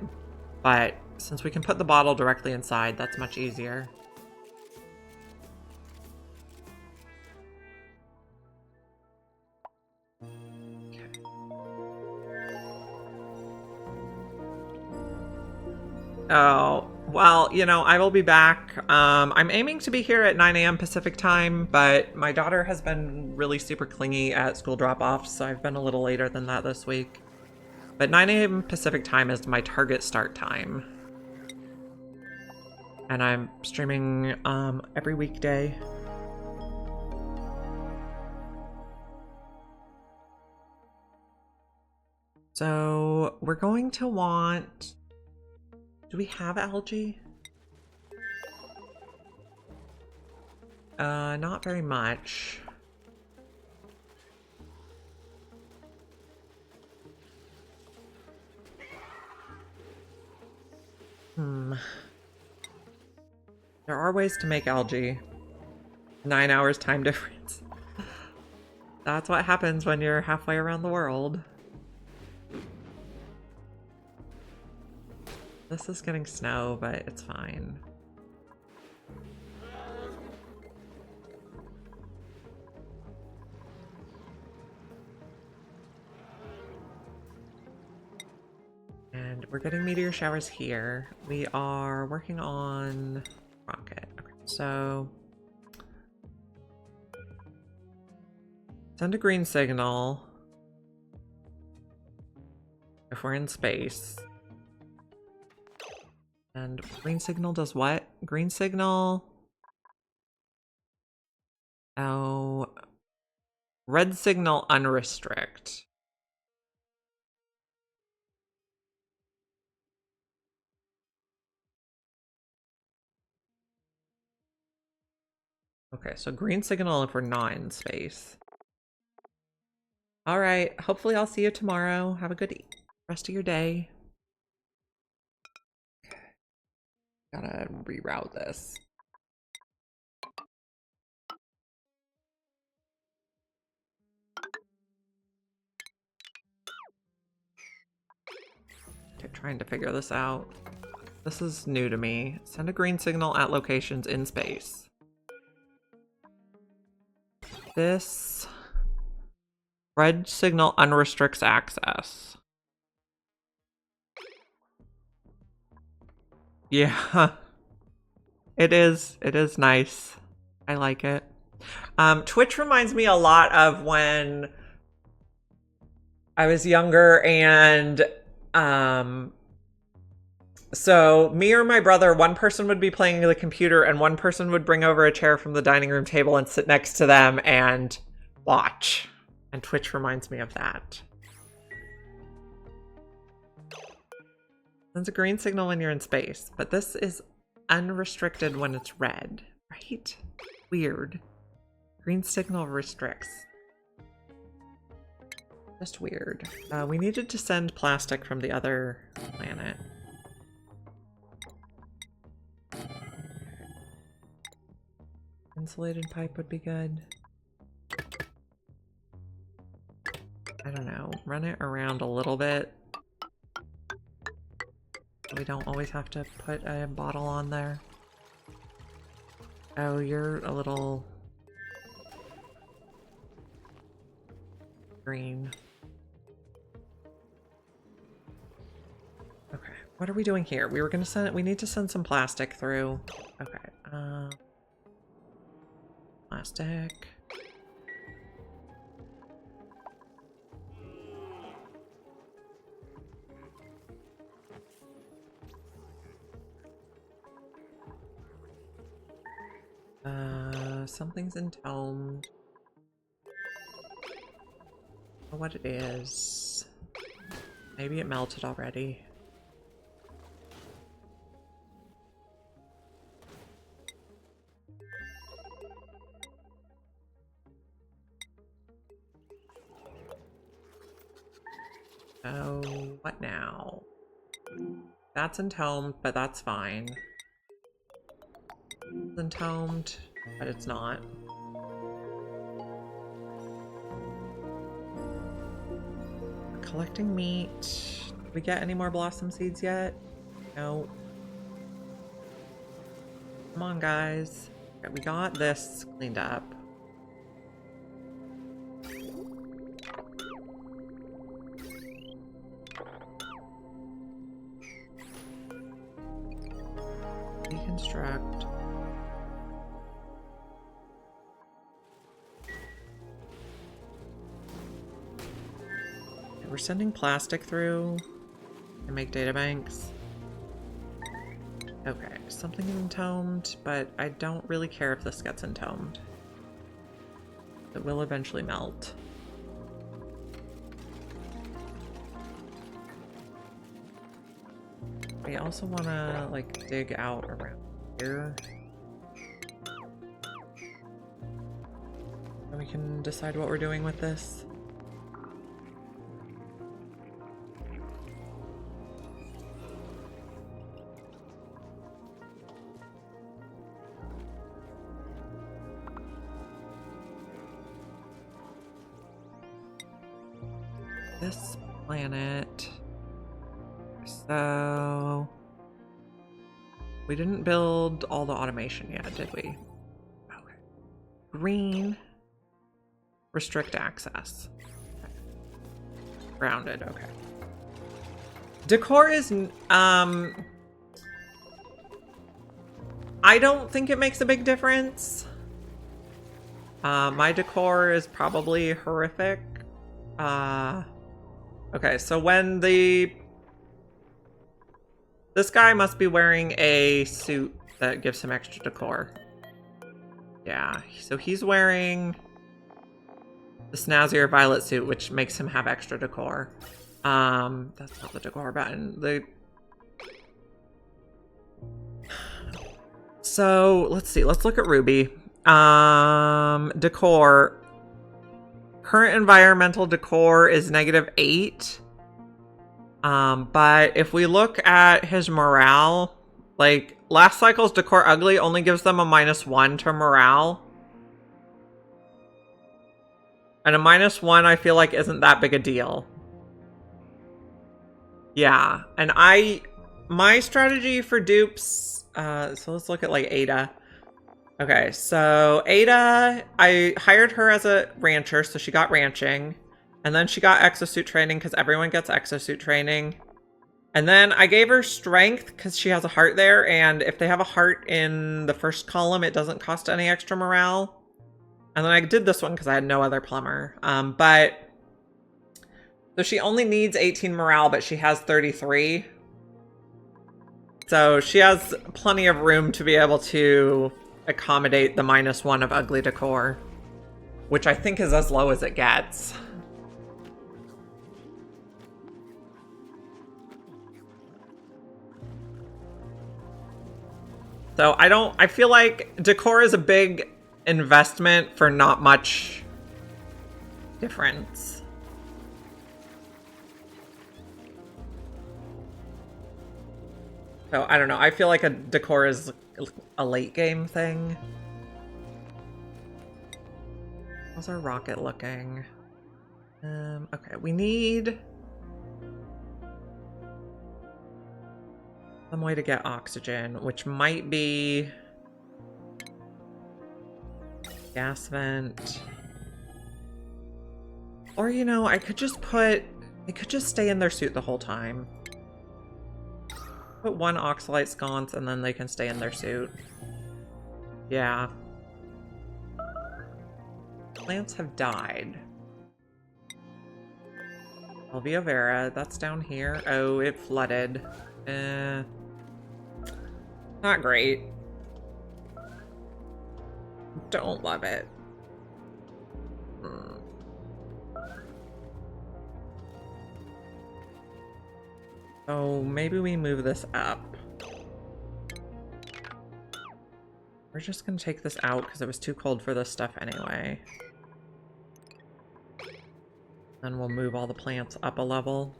But since we can put the bottle directly inside, that's much easier. Oh, well, you know, I will be back. I'm aiming to be here at 9 a.m. Pacific time, but my daughter has been really super clingy at school drop-offs, so I've been a little later than that this week. But 9 a.m. Pacific time is my target start time. And I'm streaming every weekday. So we're going to want... Do we have algae? Not very much. There are ways to make algae. 9 hours time difference. That's what happens when you're halfway around the world. This is getting snow, but it's fine. And we're getting meteor showers here. We are working on rocket. Okay, so send a green signal if we're in space. And green signal does what? Green signal. Oh. Red signal unrestrict. Okay, so green signal if we're not in space. All right, hopefully I'll see you tomorrow. Have a good rest of your day. Gotta reroute this. Okay, trying to figure this out. This is new to me. Send a green signal at locations in space. This red signal unrestricts access. Yeah. It is nice. I like it. Twitch reminds me a lot of when I was younger and so me or my brother, one person would be playing the computer and one person would bring over a chair from the dining room table and sit next to them and watch. And Twitch reminds me of that. Sends a green signal when you're in space, but this is unrestricted when it's red, right? Weird. Green signal restricts. Just weird. We needed to send plastic from the other planet. Insulated pipe would be good. I don't know. Run it around a little bit. We don't always have to put a bottle on there. Oh, you're a little green. Okay, what are we doing here? We were gonna send it. We need to send some plastic through. Okay, plastic. Something's entombed. I don't know what it is. Maybe it melted already. Oh, what now? That's entombed, but that's fine. It's entombed, but it's not. We're collecting meat. Did we get any more blossom seeds yet? No. Come on, guys. Okay, we got this cleaned up. Deconstruct. Okay, we're sending plastic through to make databanks. Okay, something entombed, but I don't really care if this gets entombed. It will eventually melt. I also want to, like, dig out around here. And we can decide what we're doing with this. This planet. So we didn't build all the automation yet, did we? Okay. Green. Restrict access. Okay. Grounded, okay. Decor is I don't think it makes a big difference. My decor is probably horrific. Okay, so when this guy must be wearing a suit that gives him extra decor. Yeah, so he's wearing the snazzier violet suit, which makes him have extra decor. That's not the decor button. So, let's see. Let's look at Ruby. Decor. Current environmental decor is -8. But if we look at his morale, like last cycle's decor ugly only gives them a -1 to morale. And a -1 I feel like isn't that big a deal. Yeah, and my strategy for dupes, so let's look at like Ada. Okay, so Ada, I hired her as a rancher, so she got ranching. And then she got exosuit training because everyone gets exosuit training. And then I gave her strength because she has a heart there. And if they have a heart in the first column, it doesn't cost any extra morale. And then I did this one because I had no other plumber. So she only needs 18 morale, but she has 33. So she has plenty of room to be able to accommodate the -1 of ugly decor, which I think is as low as it gets. So I feel like decor is a big investment for not much difference. So I don't know. I feel like a decor is a late game thing. How's our rocket looking? Okay, we need some way to get oxygen, which might be gas vent. Or, you know, they could just stay in their suit the whole time. Put one oxalite sconce and then they can stay in their suit. Yeah. Plants have died. Alvia Vera, that's down here. Oh, it flooded. Not great. Don't love it. Oh, maybe we move this up. We're just gonna take this out because it was too cold for this stuff anyway. Then we'll move all the plants up a level.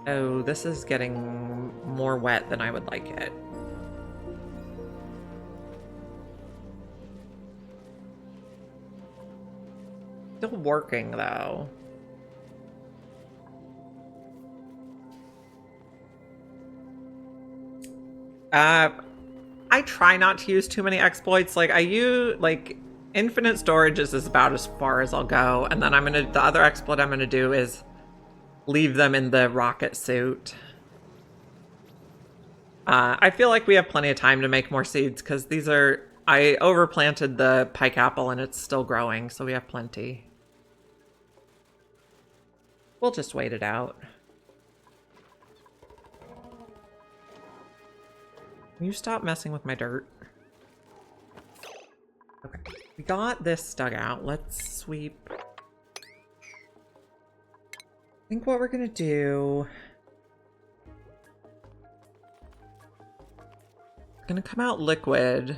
Oh, this is getting more wet than I would like it. Still working though. I try not to use too many exploits. Like I use infinite storage is about as far as I'll go, and then the other exploit I'm gonna do is leave them in the rocket suit. I feel like we have plenty of time to make more seeds because I overplanted the pike apple and it's still growing, so we have plenty. We'll just wait it out. Can you stop messing with my dirt? Okay, we got this dug out. Let's sweep. I think what we're gonna do... It's gonna come out liquid.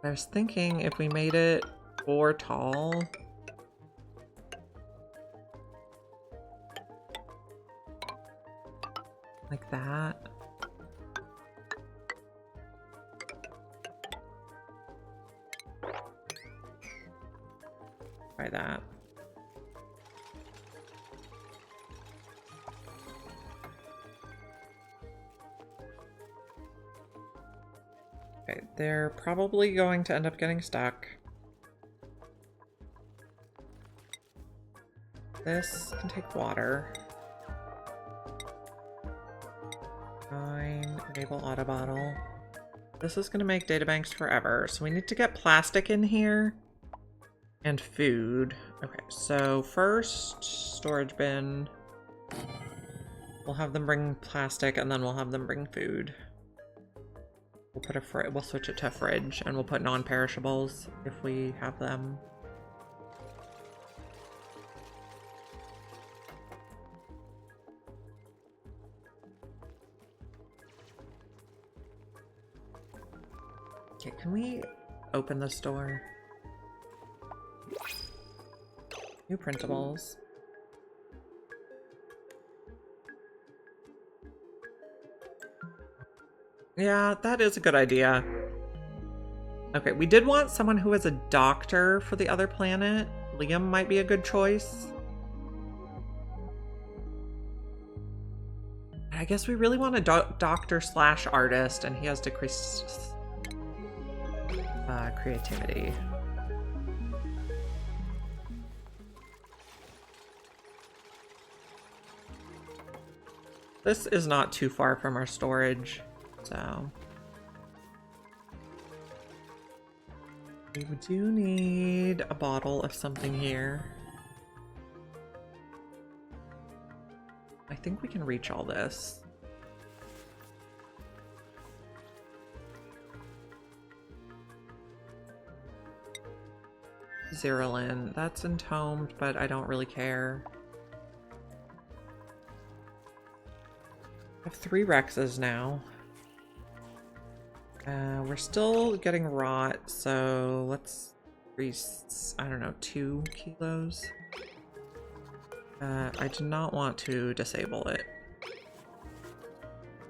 I was thinking if we made it 4 tall... Like that. Try that. Okay, they're probably going to end up getting stuck. This can take water. Fine. Enable auto bottle. This is going to make databanks forever. So we need to get plastic in here. And food. Okay, so first, storage bin. We'll have them bring plastic and then we'll have them bring food. We'll put we'll switch it to a fridge and we'll put non-perishables if we have them. Okay, can we open this door? New printables. Yeah, that is a good idea. Okay, we did want someone who is a doctor for the other planet. Liam might be a good choice. I guess we really want a doctor slash artist, and he has decreased creativity. This is not too far from our storage, so we do need a bottle of something here. I think we can reach all this. Zerolin, that's entombed, but I don't really care. I have 3 Rexes now. We're still getting rot, so let's increase, I don't know, 2 kilos. I do not want to disable it.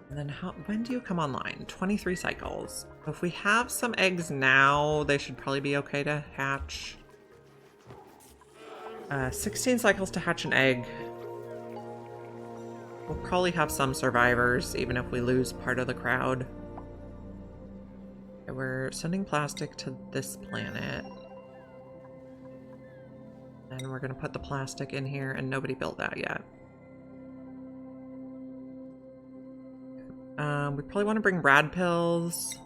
And then when do you come online? 23 cycles. If we have some eggs now, they should probably be okay to hatch. 16 cycles to hatch an egg. We'll probably have some survivors, even if we lose part of the crowd. Okay, we're sending plastic to this planet. And we're going to put the plastic in here, and nobody built that yet. We probably want to bring rad pills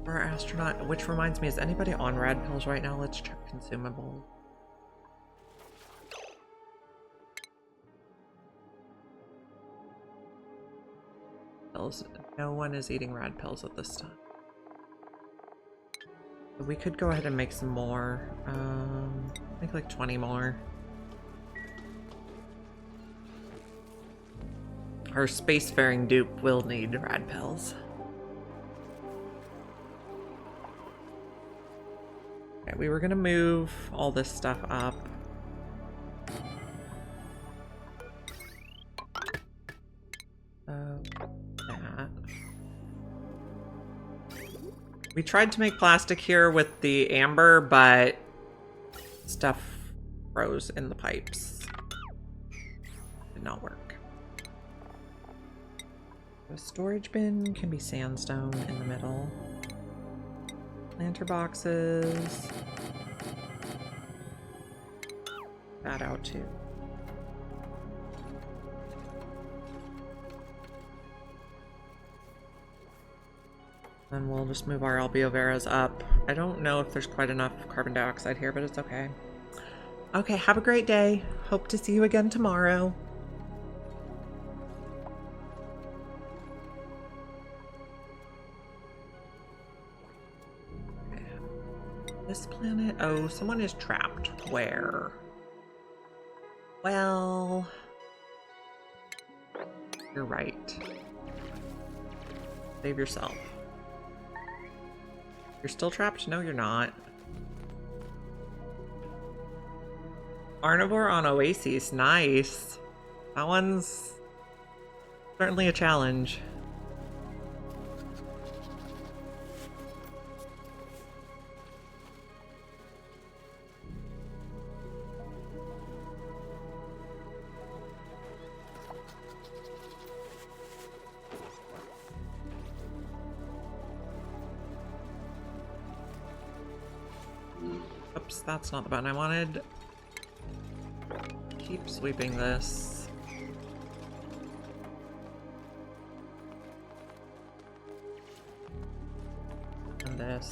for our astronaut, which reminds me, is anybody on rad pills right now? Let's check consumables. Pills. No one is eating rad pills at this time. We could go ahead and make some more. Make like 20 more. Our spacefaring dupe will need rad pills. Okay, we were gonna move all this stuff up. That. We tried to make plastic here with the amber, but stuff froze in the pipes. Did not work. A storage bin can be sandstone in the middle. Planter boxes. That out too. Then we'll just move our albuveras up. I don't know if there's quite enough carbon dioxide here, but it's okay. Okay, have a great day. Hope to see you again tomorrow. Okay. This planet, oh, someone is trapped. Where? Well, you're right. Save yourself. You're still trapped? No, you're not. Carnivore on Oasis. Nice. That one's certainly a challenge. Oops, that's not the button I wanted. Keep sweeping this. And this.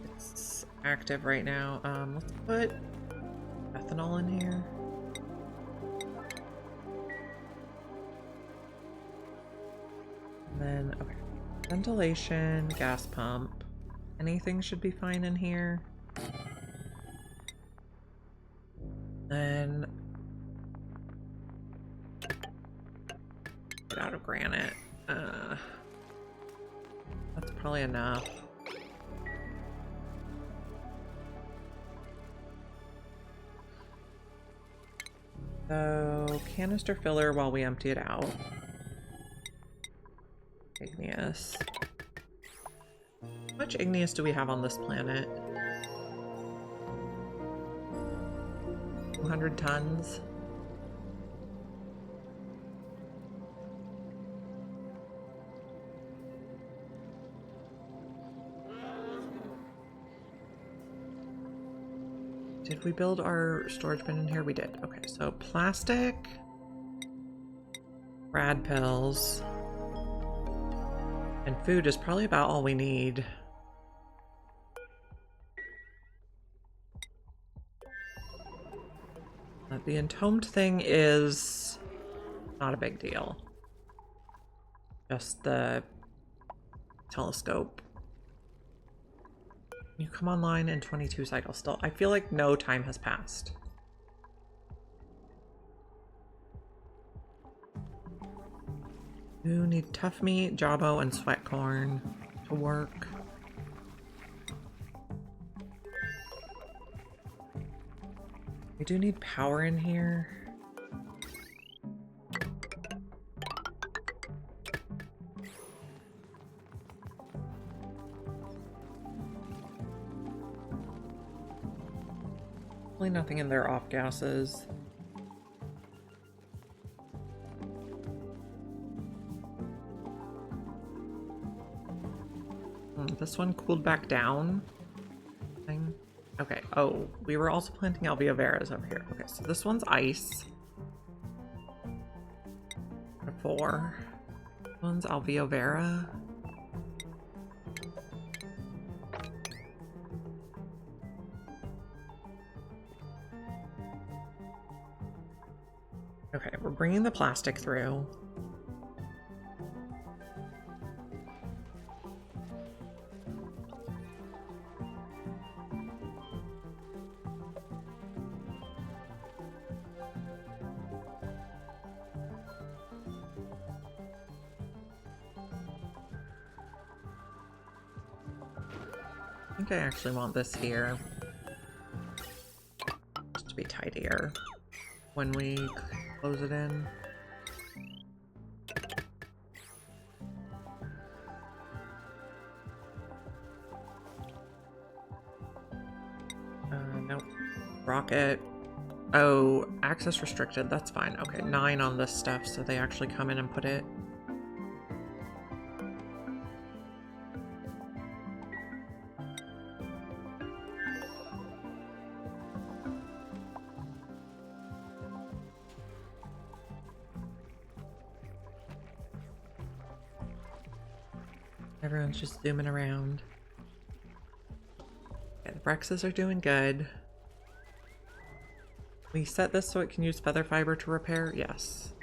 It's active right now. Let's put ethanol in here. And then, okay. Ventilation, gas pump. Anything should be fine in here. Then get out of granite. That's probably enough. So canister filler while we empty it out. Igneous. How much igneous do we have on this planet? 200 tons. Did we build our storage bin in here? We did. Okay, so plastic, rad pills, and food is probably about all we need. The entombed thing is not a big deal. Just the telescope. You come online in 22 cycles still. I feel like no time has passed. You need tough meat, jawbo, and sweat corn to work. We do need power in here. Probably nothing in their off gases. This one cooled back down. Okay, oh, we were also planting alvea veras over here. Okay, so this one's ice. 4. This one's alvea vera. Okay, we're bringing the plastic through. I think I actually want this here, just to be tidier when we close it in. Nope. Rocket. Oh, access restricted. That's fine. Okay, 9 on this stuff, so they actually come in and put it. Everyone's just zooming around. Okay, the Brexes are doing good. We set this so it can use feather fiber to repair? Yes.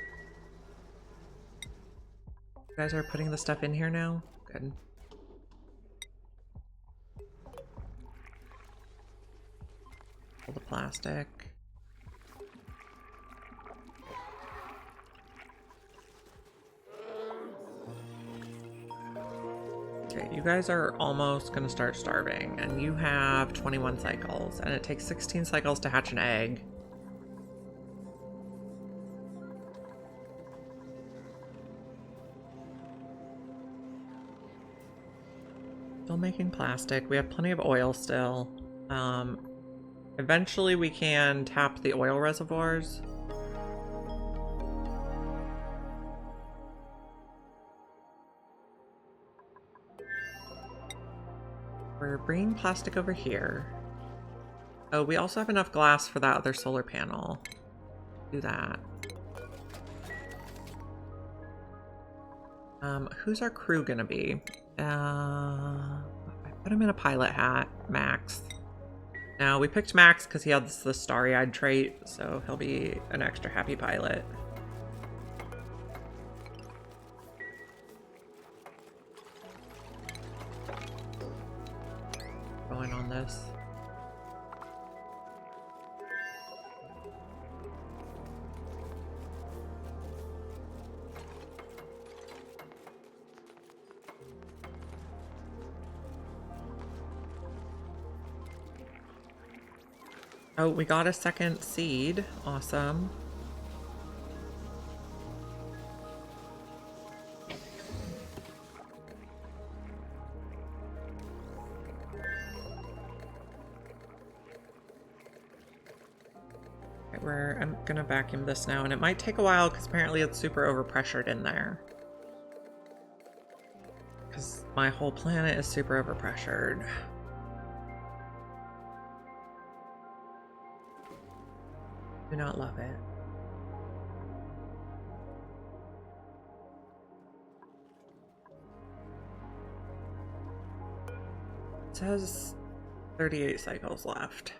You guys are putting the stuff in here now? Good. All the plastic. Okay, you guys are almost gonna start starving, and you have 21 cycles, and it takes 16 cycles to hatch an egg. Still making plastic. We have plenty of oil still. Eventually we can tap the oil reservoirs. We're bringing plastic over here. Oh, we also have enough glass for that other solar panel. Do that. Who's our crew gonna be? I put him in a pilot hat. Max. Now, we picked Max because he has the starry-eyed trait, so he'll be an extra happy pilot. Going on this. Oh, we got a second seed. Awesome. Okay, I'm gonna vacuum this now, and it might take a while because apparently it's super overpressured in there. Because my whole planet is super overpressured. Do not love it. It says 38 cycles left.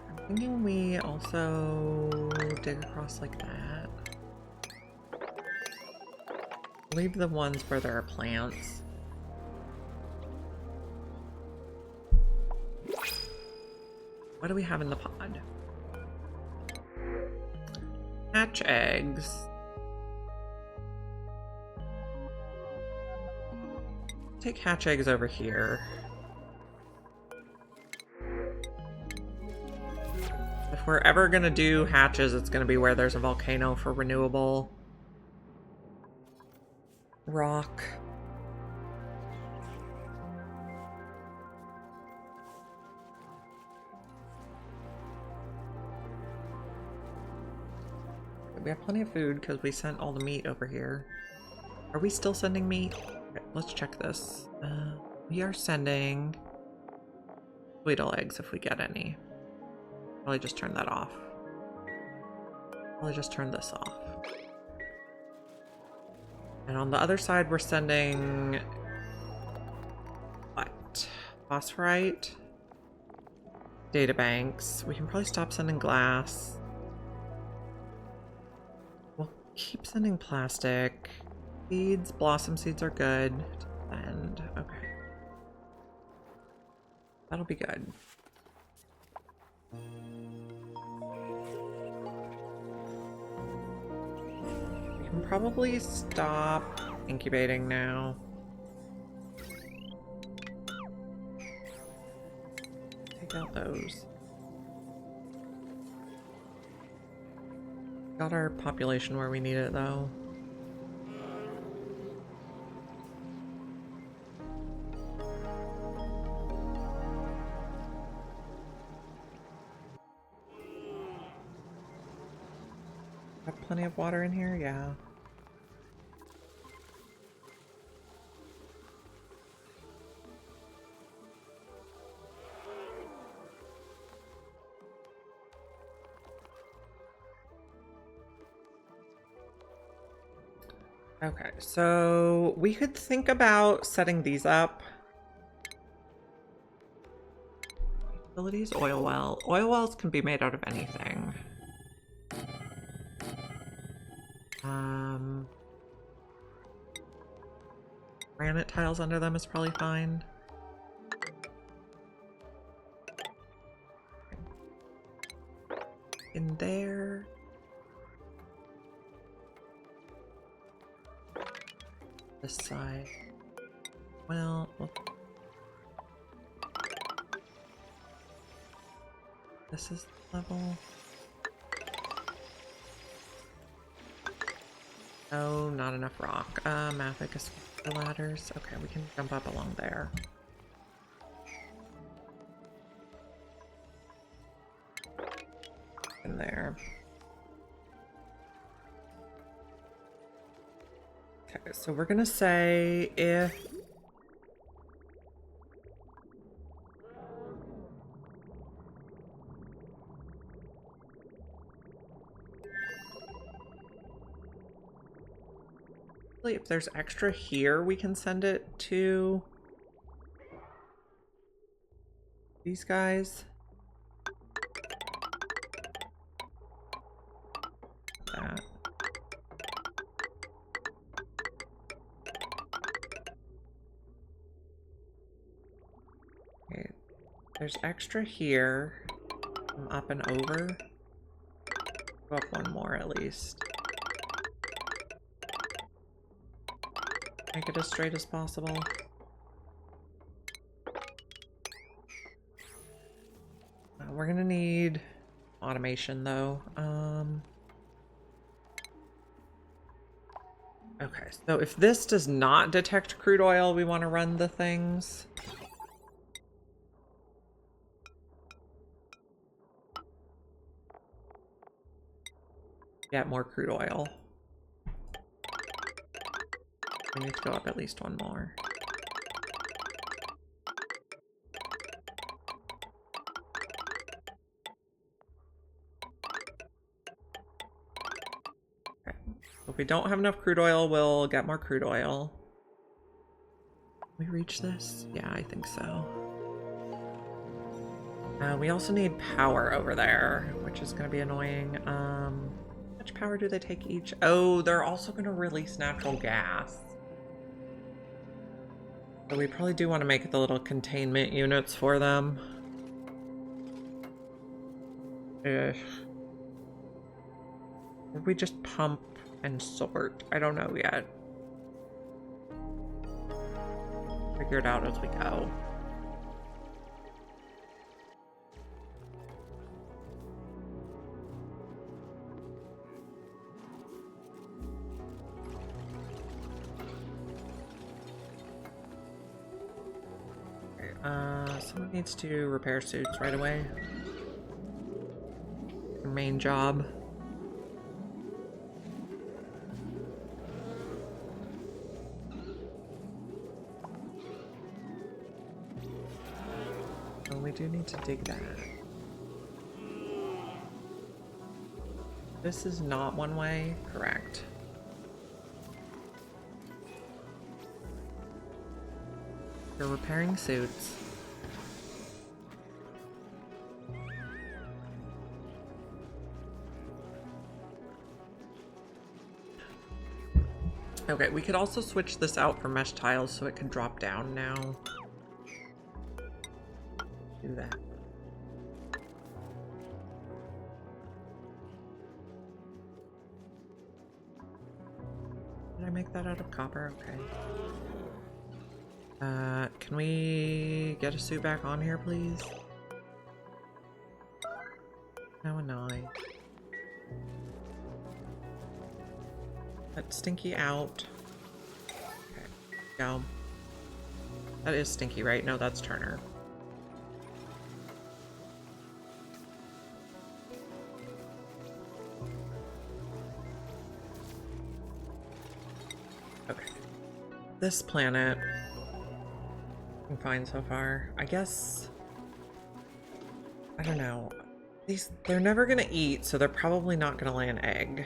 I'm thinking we also dig across like that. Leave the ones where there are plants. What do we have in the pod? Hatch eggs. Take hatch eggs over here. If we're ever gonna do hatches, it's gonna be where there's a volcano for renewable rock. We have plenty of food because we sent all the meat over here. Are we still sending meat? Okay, let's check this. We are sending Weedle eggs if we get any. Probably just turn that off. Probably just turn this off. And on the other side, we're sending what? Phosphorite, databanks. We can probably stop sending glass. We'll keep sending plastic. Seeds, blossom seeds are good. And okay. That'll be good. We can probably stop incubating now. Take out those. Got our population where we need it though. Have plenty of water in here? Yeah. Okay, so we could think about setting these up. Utilities, oil well. Oil wells can be made out of anything. Granite tiles under them is probably fine. In there. This side. Well, this is the level. Oh, not enough rock. Mathic is the ladders. Okay, we can jump up along there. In there. Okay, so we're gonna say if there's extra here, we can send it to these guys. That. Okay, there's extra here. Up and over. Go up one more at least. Make it as straight as possible. We're gonna need automation though. Okay, so if this does not detect crude oil, we want to run the things. Get more crude oil. We need to go up at least one more. Okay. If we don't have enough crude oil, we'll get more crude oil. Can we reach this? Yeah, I think so. We also need power over there, which is going to be annoying. How much power do they take each? Oh, they're also going to release natural gas. So we probably do want to make the little containment units for them. Ugh. Or we just pump and sort? I don't know yet. Figure it out as we go. Someone needs to repair suits right away. Their main job. Oh, we do need to dig that. This is not one way, correct. We're repairing suits. Okay, we could also switch this out for mesh tiles so it can drop down now. Do that. Did I make that out of copper? Okay. Can we get a suit back on here, please? No and nine. Let Stinky out. Okay, go. That is Stinky, right? No, that's Turner. Okay. This planet, I'm fine so far. I guess, I don't know. They're never gonna eat, so they're probably not gonna lay an egg.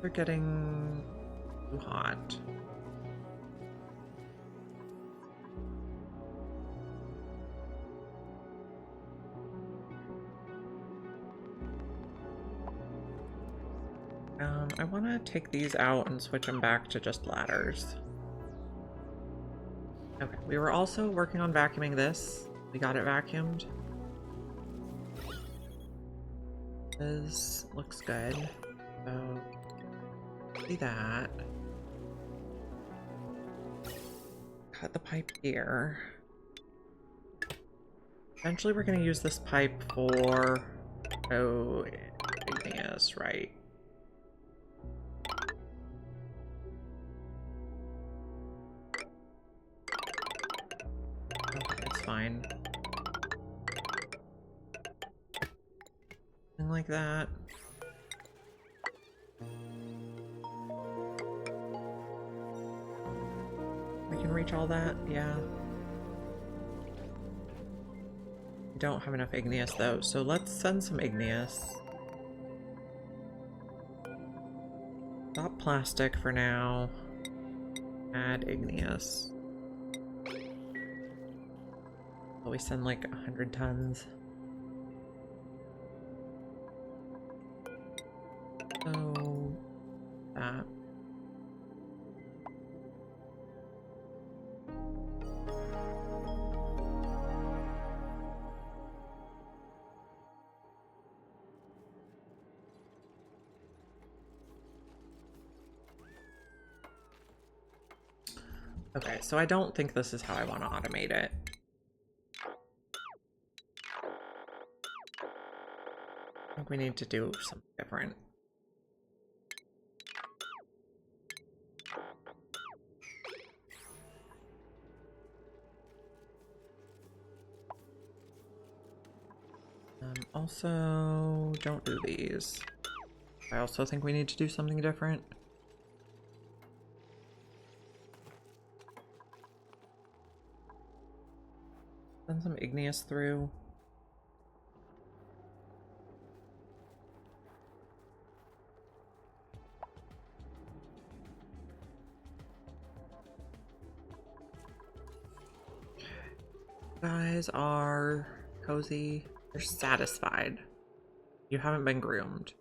They're getting too hot. I want to take these out and switch them back to just ladders. Okay, we were also working on vacuuming this. We got it vacuumed. This looks good. So, see that. Cut the pipe here. Eventually we're going to use this pipe for... Oh, igneous, right. Okay, it's fine. Something like that. We can reach all that, yeah. We don't have enough igneous though, so let's send some igneous. Stop plastic for now. Add igneous. Will we send like 100 tons? So that. Okay, so I don't think this is how I want to automate it. I think we need to do something different. Also, don't do these. I also think we need to do something different. Send some igneous through. Guys are cozy. They're satisfied. You haven't been groomed.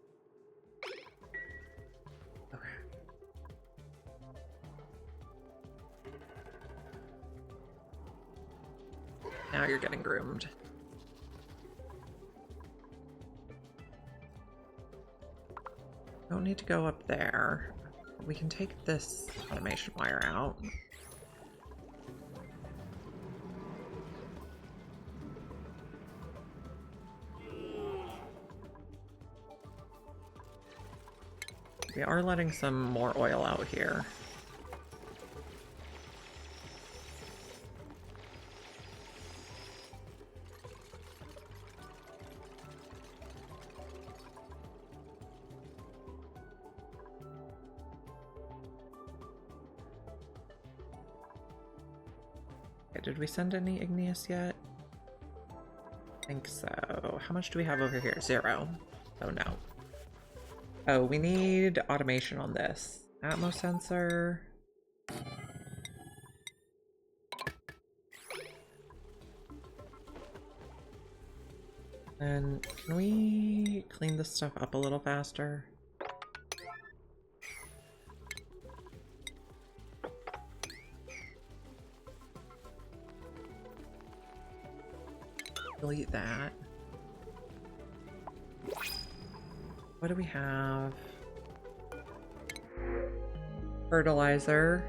Okay. Now you're getting groomed. Don't need to go up there. We can take this automation wire out. We are letting some more oil out here. Okay, did we send any igneous yet? I think so. How much do we have over here? 0. Oh no. Oh, we need automation on this. Atmo sensor. And can we clean this stuff up a little faster? Delete that. What do we have? Fertilizer.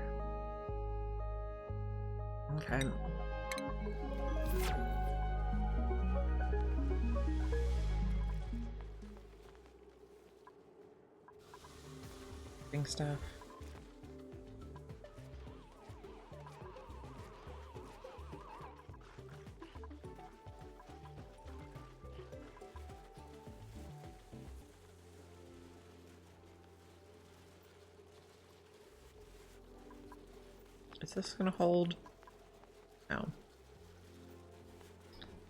Okay. Stuff. Is this gonna hold? No.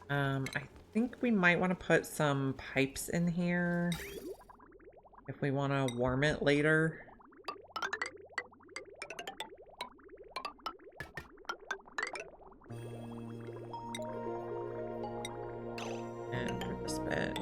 I think we might want to put some pipes in here if we want to warm it later. And for this bit.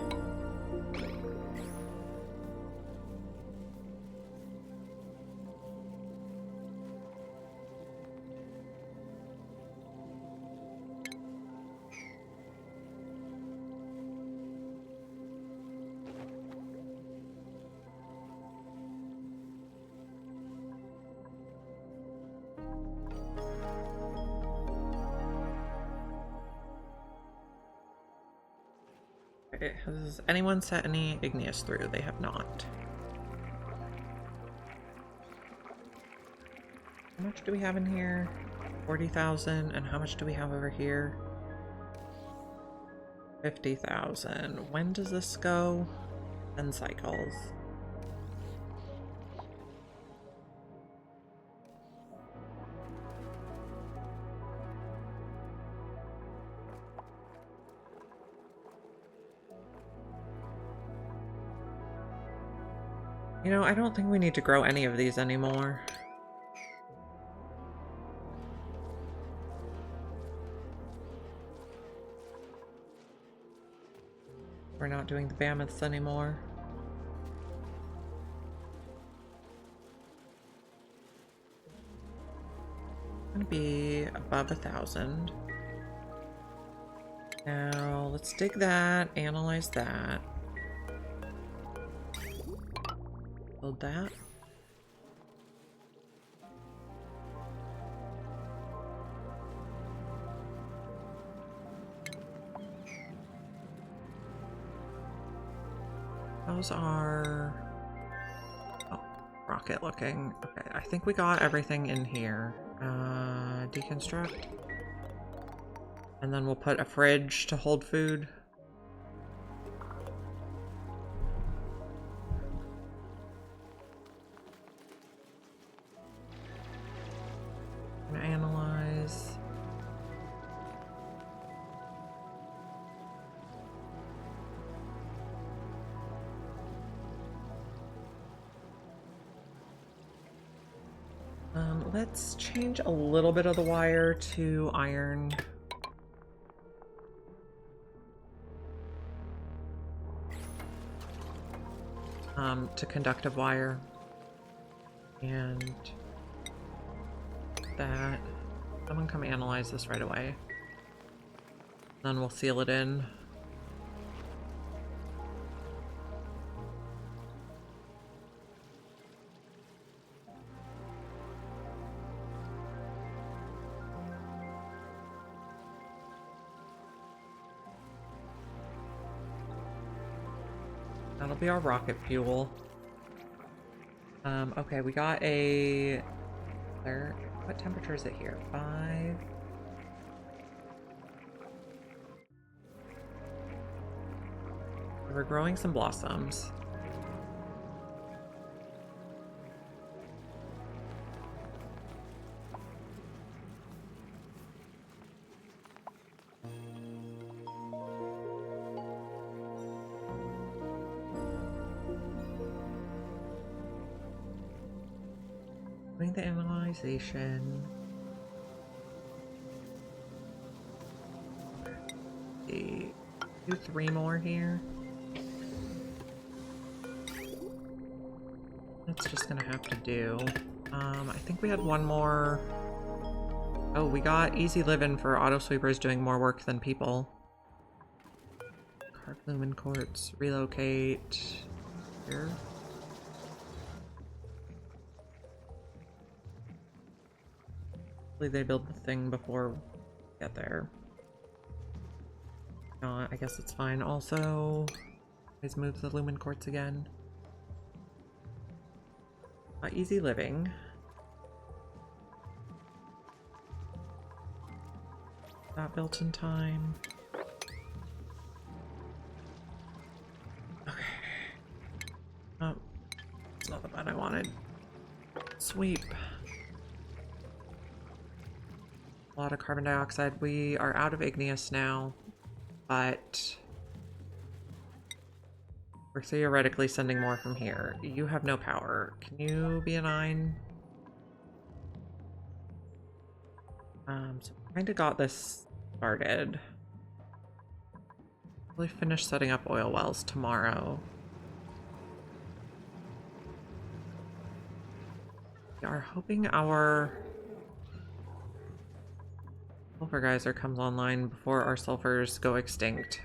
Has anyone set any igneous through? They have not. How much do we have in here? 40,000. And how much do we have over here? 50,000. When does this go? 10 cycles. You know, I don't think we need to grow any of these anymore. We're not doing the mammoths anymore. Gonna be above 1,000. Now let's dig that, analyze that. Build that. Those are... Oh, rocket looking. Okay, I think we got everything in here. Deconstruct. And then we'll put a fridge to hold food. Analyze. Let's change a little bit of the wire to iron. To conductive wire. And that. Someone come analyze this right away. Then we'll seal it in. That'll be our rocket fuel. Okay, we got a... What temperature is it here? 5. We're growing some blossoms. Doing the analyzation. Okay. Do 3 more here. That's just gonna have to do. I think we had one more. Oh, we got easy living for auto sweepers doing more work than people. Carve lumen quartz, relocate here. Hopefully they build the thing before we get there. I guess it's fine. Also, let's move the lumen quartz again. Easy living. That built in time. Okay. Oh, it's not the bed I wanted. Sweep. A lot of carbon dioxide. We are out of igneous now, but we're theoretically sending more from here. You have no power. Can you be a 9? So we kind of got this started. We'll finish setting up oil wells tomorrow. We are hoping our sulfur geyser comes online before our sulfurs go extinct.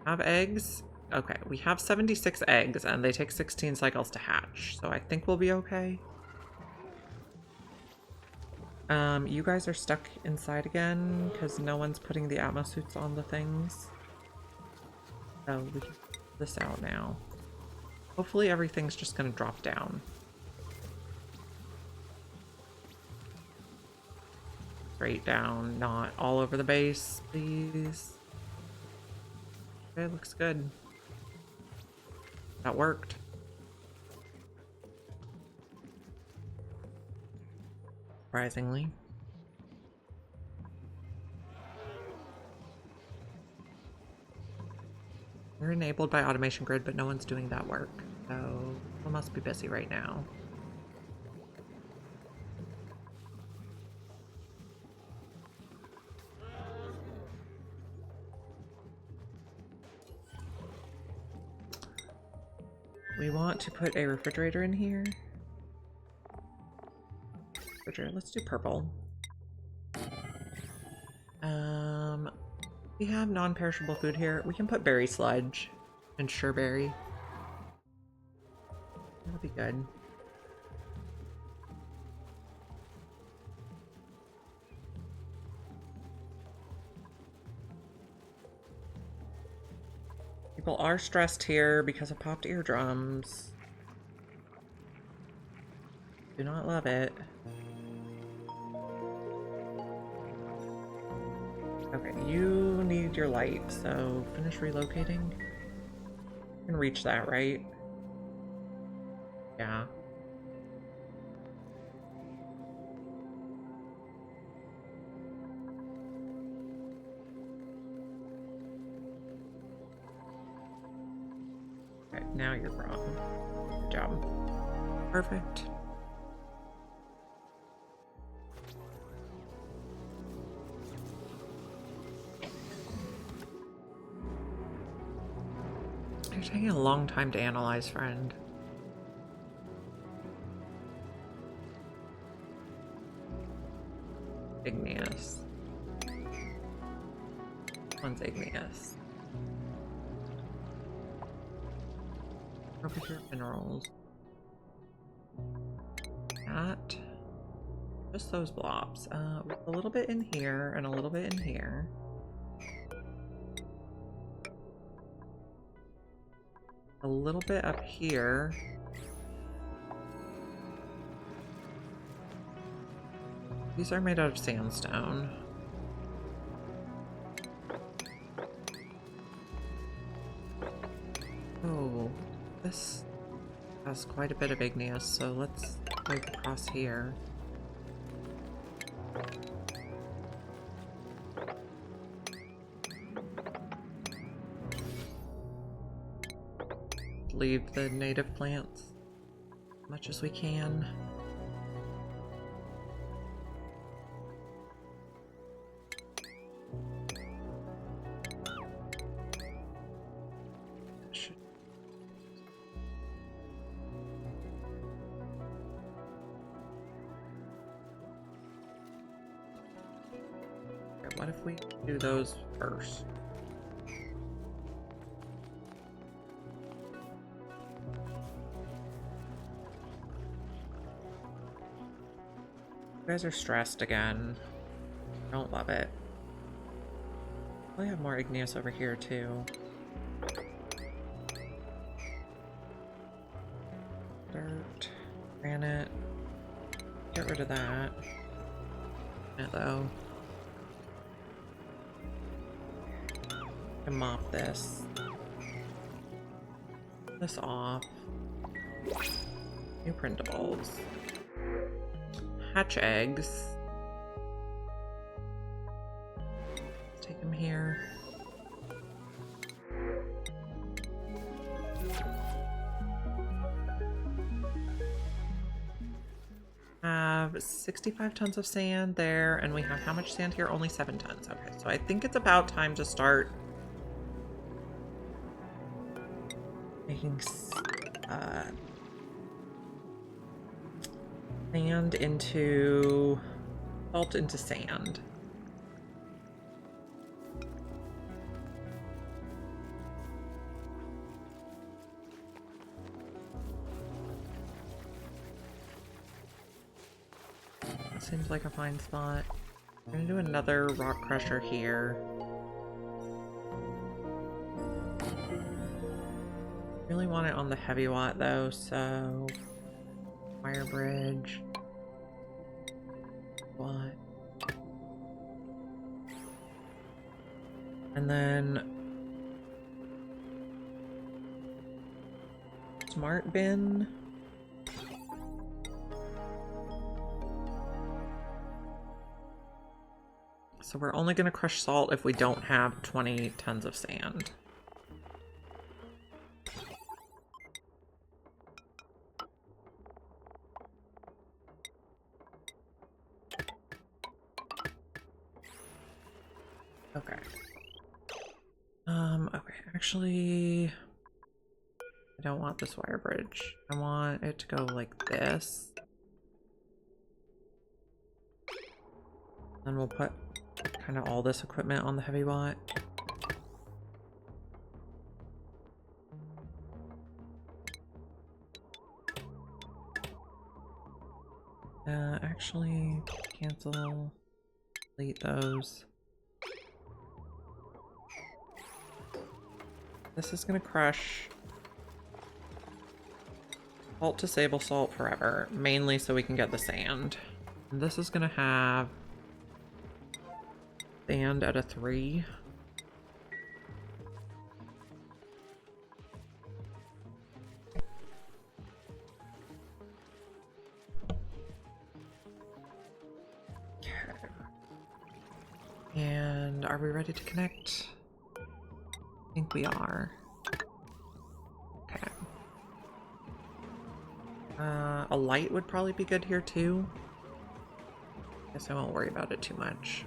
Have eggs? Okay, we have 76 eggs and they take 16 cycles to hatch, so I think we'll be okay. You guys are stuck inside again because no one's putting the atmo suits on the things. So we can put this out now. Hopefully everything's just gonna drop down. Straight down, not all over the base, please. Okay, looks good. That worked. Surprisingly. We're enabled by automation grid, but no one's doing that work. So we must be busy right now. We want to put a refrigerator in here. Refrigerator, let's do purple. We have non-perishable food here. We can put berry sludge and sureberry. That'll be good. People are stressed here because of popped eardrums. Do not love it. Okay, you need your light, so finish relocating. You can reach that, right? Yeah. Okay, now you're wrong. Good job. Perfect. You're taking a long time to analyze, friend. Igneous. One's igneous. Over here, minerals. That. Just those blobs. A little bit in here and a little bit in here. A little bit up here. These are made out of sandstone. Oh, this has quite a bit of igneous, so let's go across here. Leave the native plants as much as we can. Okay, what if we do those first? You guys are stressed again. Don't love it. We have more igneous over here too. Dirt, granite. Get rid of that. Though. And mop this. This off. New printables. Hatch eggs. Let's take them here. Have 65 tons of sand there, and we have how much sand here? Only 7 tons. Okay, so I think it's about time to start making sand into salt into sand. Seems like a fine spot. I'm gonna do another rock crusher here. Really want it on the heavy watt though, so wire bridge. Watt. And then smart bin. So we're only going to crush salt if we don't have 20 tons of sand. Okay. Okay, actually, I don't want this wire bridge. I want it to go like this. Then we'll put kind of all this equipment on the heavy watt. Actually, cancel, delete those. This is gonna crush salt to sable salt forever, mainly so we can get the sand. And this is gonna have sand at a 3. And are we ready to connect? I think we are. Okay. A light would probably be good here too. Guess I won't worry about it too much.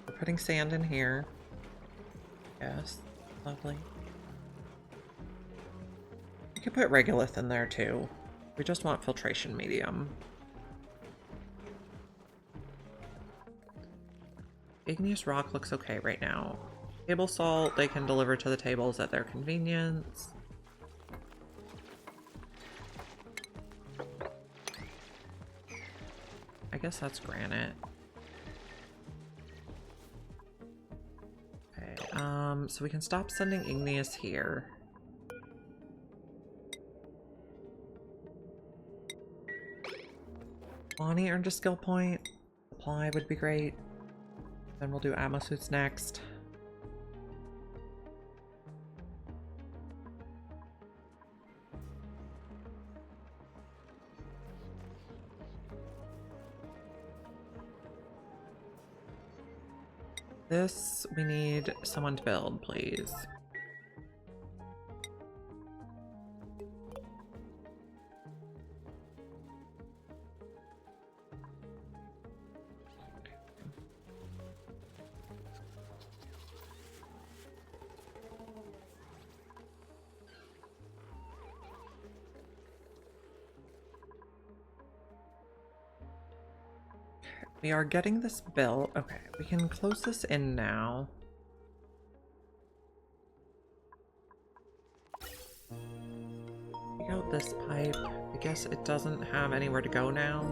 We're putting sand in here. Yes, lovely. You could put regolith in there too. We just want filtration medium. Igneous rock looks okay right now. Table salt, they can deliver to the tables at their convenience. I guess that's granite. Okay, so we can stop sending igneous here. Lonnie earned a skill point. Supply would be great. Then we'll do ammo suits next. This, we need someone to build, please. We are getting this built. Okay, we can close this in now. Take out this pipe. I guess it doesn't have anywhere to go now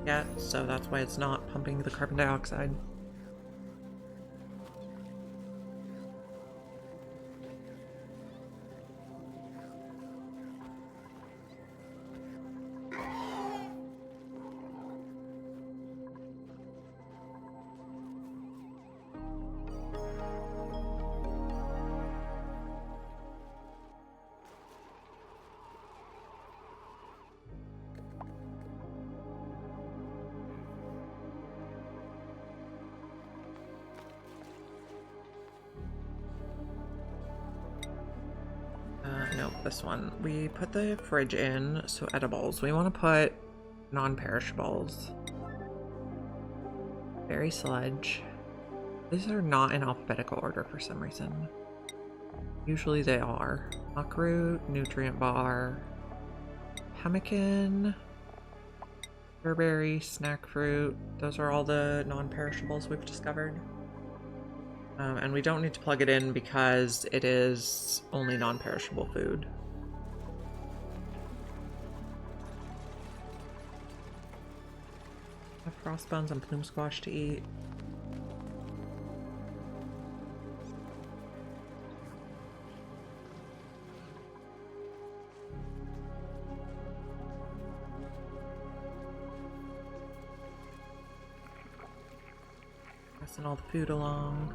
yet, so that's why it's not pumping the carbon dioxide. No, this one. We put the fridge in, so edibles. We want to put non-perishables. Berry sludge. These are not in alphabetical order for some reason. Usually they are. Muckroot, nutrient bar, pemmican, burberry, snack fruit. Those are all the non-perishables we've discovered. And we don't need to plug it in because it is only non-perishable food. Have frost buns and plume squash to eat. Passing all the food along.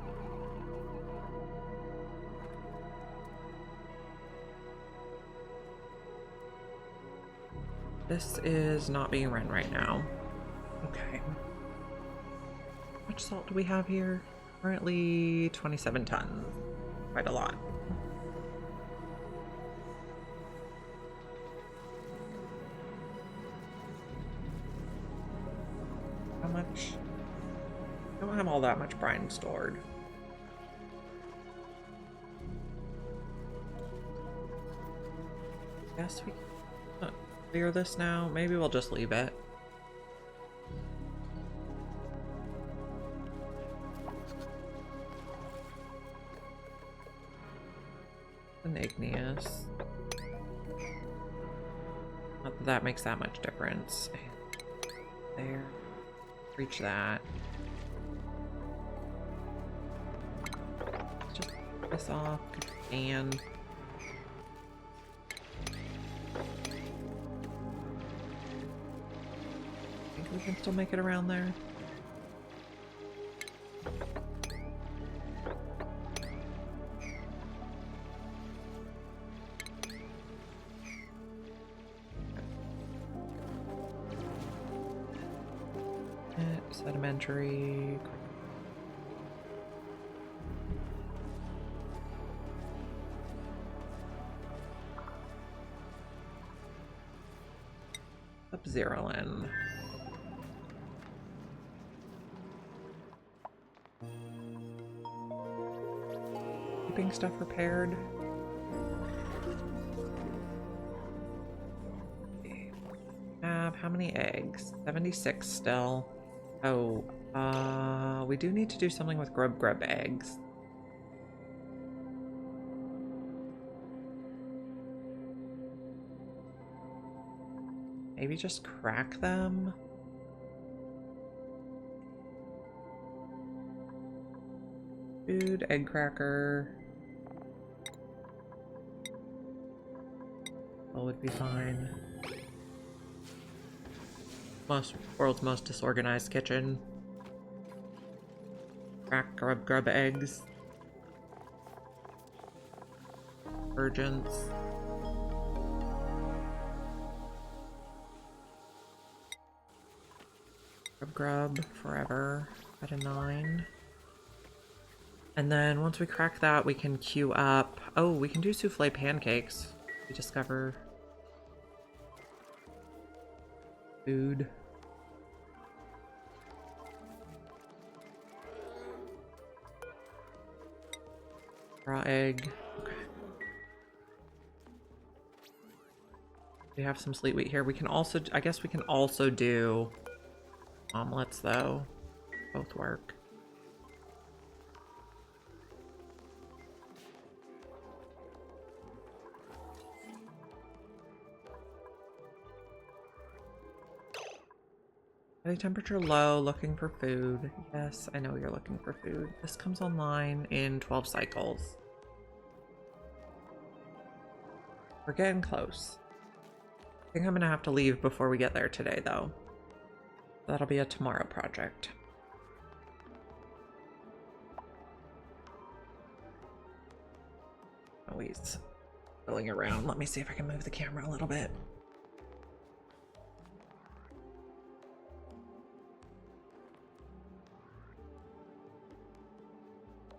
This is not being run right now. Okay. How much salt do we have here? Currently 27 tons. Quite a lot. How much? I don't have all that much brine stored. Guess we can clear this now. Maybe we'll just leave it. An igneous. Not that that makes that much difference. There. Reach that. Let's just put this off. And I think we can still make it around there. Sedimentary. Up-Zerolin. Keeping stuff repaired. How many eggs? 76 still. Oh, we do need to do something with grub eggs. Maybe just crack them? Food, egg cracker. All would be fine. World's most disorganized kitchen. Crack grub eggs. Urgents. Grub forever at a 9. And then once we crack that, we can queue up. Oh, we can do souffle pancakes. We discover food. Raw egg. Okay. We have some sleet wheat here. We can also, I guess we can also do omelets though. Both work. Body temperature low, looking for food. Yes, I know you're looking for food. This comes online in 12 cycles. We're getting close. I think I'm gonna have to leave before we get there today though. That'll be a tomorrow project. Oh, he's filling around. Let me see if I can move the camera a little bit.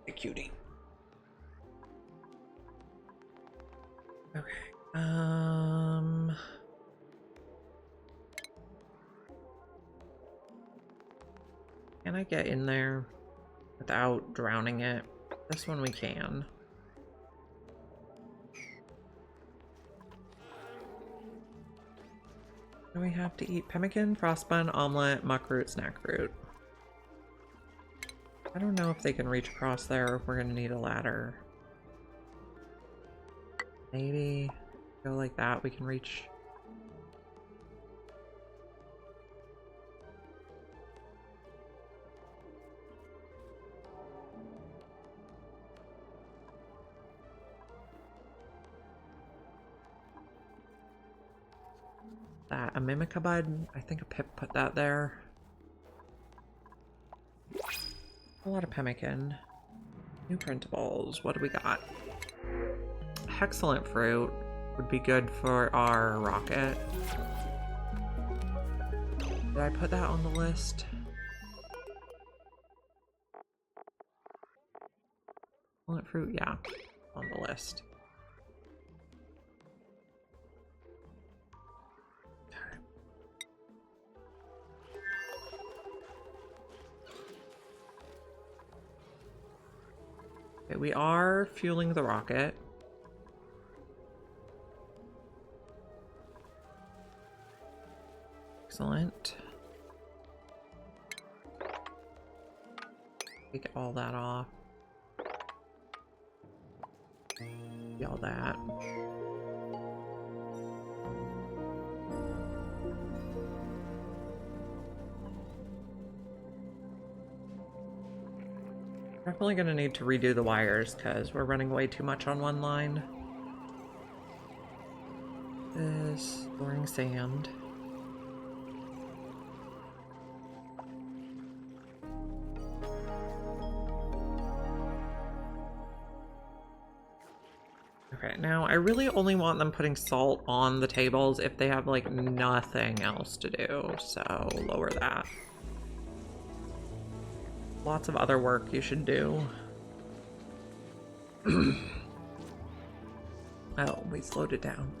Hey, cutie. Okay. Can I get in there without drowning it? This one we can. What do we have to eat? Pemmican, frostbun, omelet, muckroot, snack fruit. I don't know if they can reach across there or if we're gonna need a ladder. Maybe go like that, we can reach. That a mimica bud. I think a Pip put that there. A lot of pemmican. New printables. What do we got? Excellent fruit would be good for our rocket. Did I put that on the list? Excellent fruit, yeah, on the list. Okay, we are fueling the rocket. Excellent. Take all that off. All that. Definitely gonna need to redo the wires because we're running way too much on one line. Is storing sand. Okay, now I really only want them putting salt on the tables if they have like nothing else to do, so lower that. Lots of other work you should do. Oh, we slowed it down.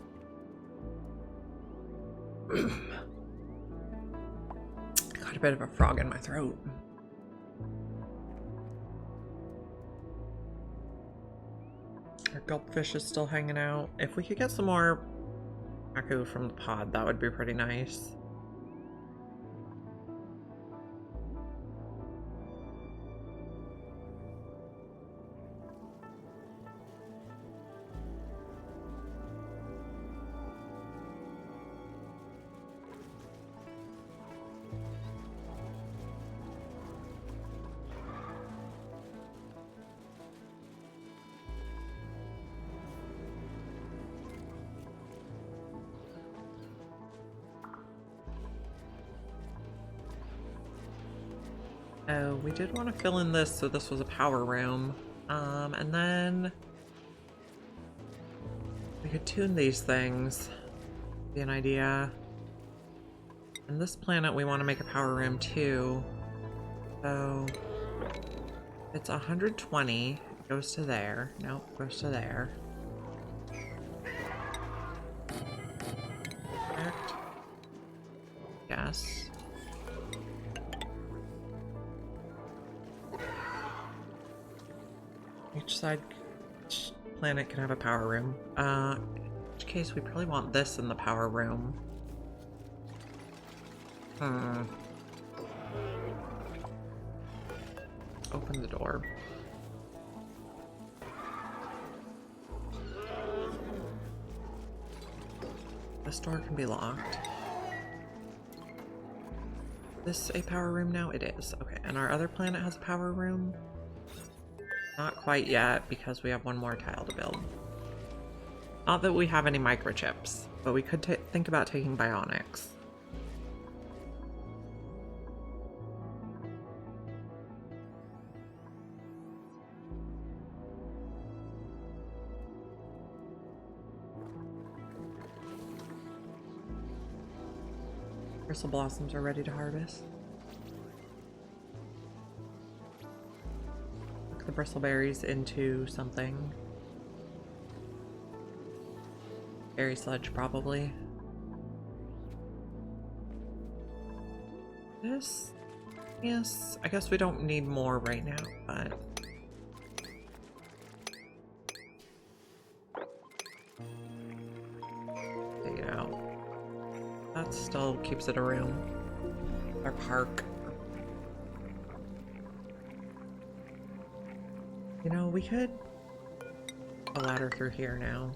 Got a bit of a frog in my throat. Our gulpfish is still hanging out. If we could get some more aku from the pod, that would be pretty nice. Oh, we did want to fill in this so this was a power room. And then we could tune these things. Be an idea. And this planet we want to make a power room too. So it's 120. It goes to there. Nope, goes to there. Correct. Yes. Each planet can have a power room. In which case we probably want this in the power room. Open the door. This door can be locked. Is this a power room now? It is. Okay, and our other planet has a power room? Not quite yet, because we have one more tile to build. Not that we have any microchips, but we could think about taking bionics. Crystal blossoms are ready to harvest. Look the bristleberries into something. Berry sludge, probably. This? Yes, I guess we don't need more right now, but... take it out. That still keeps it a room. Our park. You know, we could... a ladder through here now.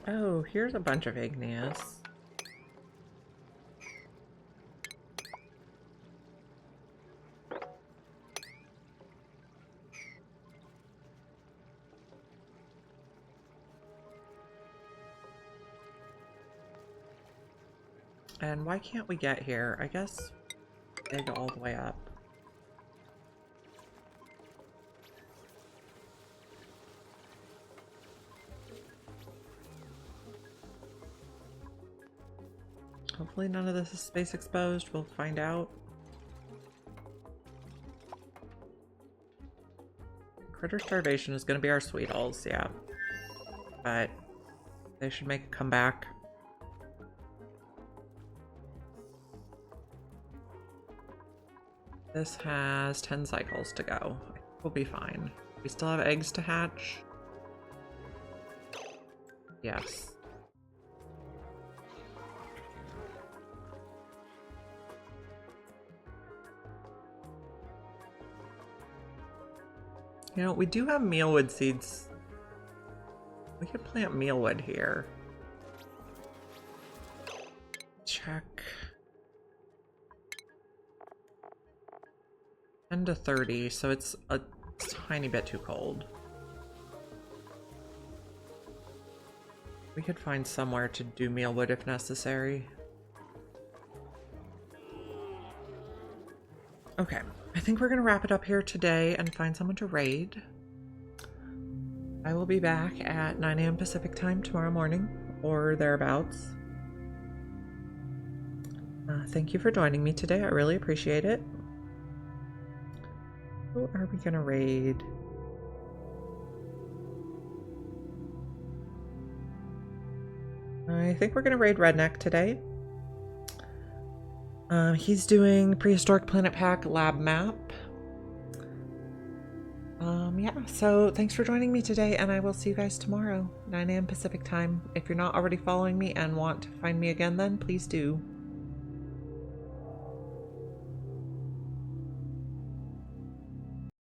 Oh, here's a bunch of igneous. And why can't we get here? I guess they go all the way up. Hopefully none of this is space exposed. We'll find out. Critter starvation is going to be our Sweetles, yeah. But they should make a comeback. This has 10 cycles to go. We'll be fine. We still have eggs to hatch. Yes. You know, we do have mealwood seeds. We could plant mealwood here. Check. 10 to 30, so it's a tiny bit too cold. We could find somewhere to do mealwood if necessary. Okay, I think we're gonna wrap it up here today and find someone to raid. I will be back at 9 a.m. Pacific time tomorrow morning, or thereabouts. Thank you for joining me today. I really appreciate it. Who are we gonna raid? I think we're gonna raid Redneck today. He's doing Prehistoric Planet Pack lab map. Yeah, so thanks for joining me today, and I will see you guys tomorrow, 9 a.m. Pacific time. If you're not already following me and want to find me again, then please do.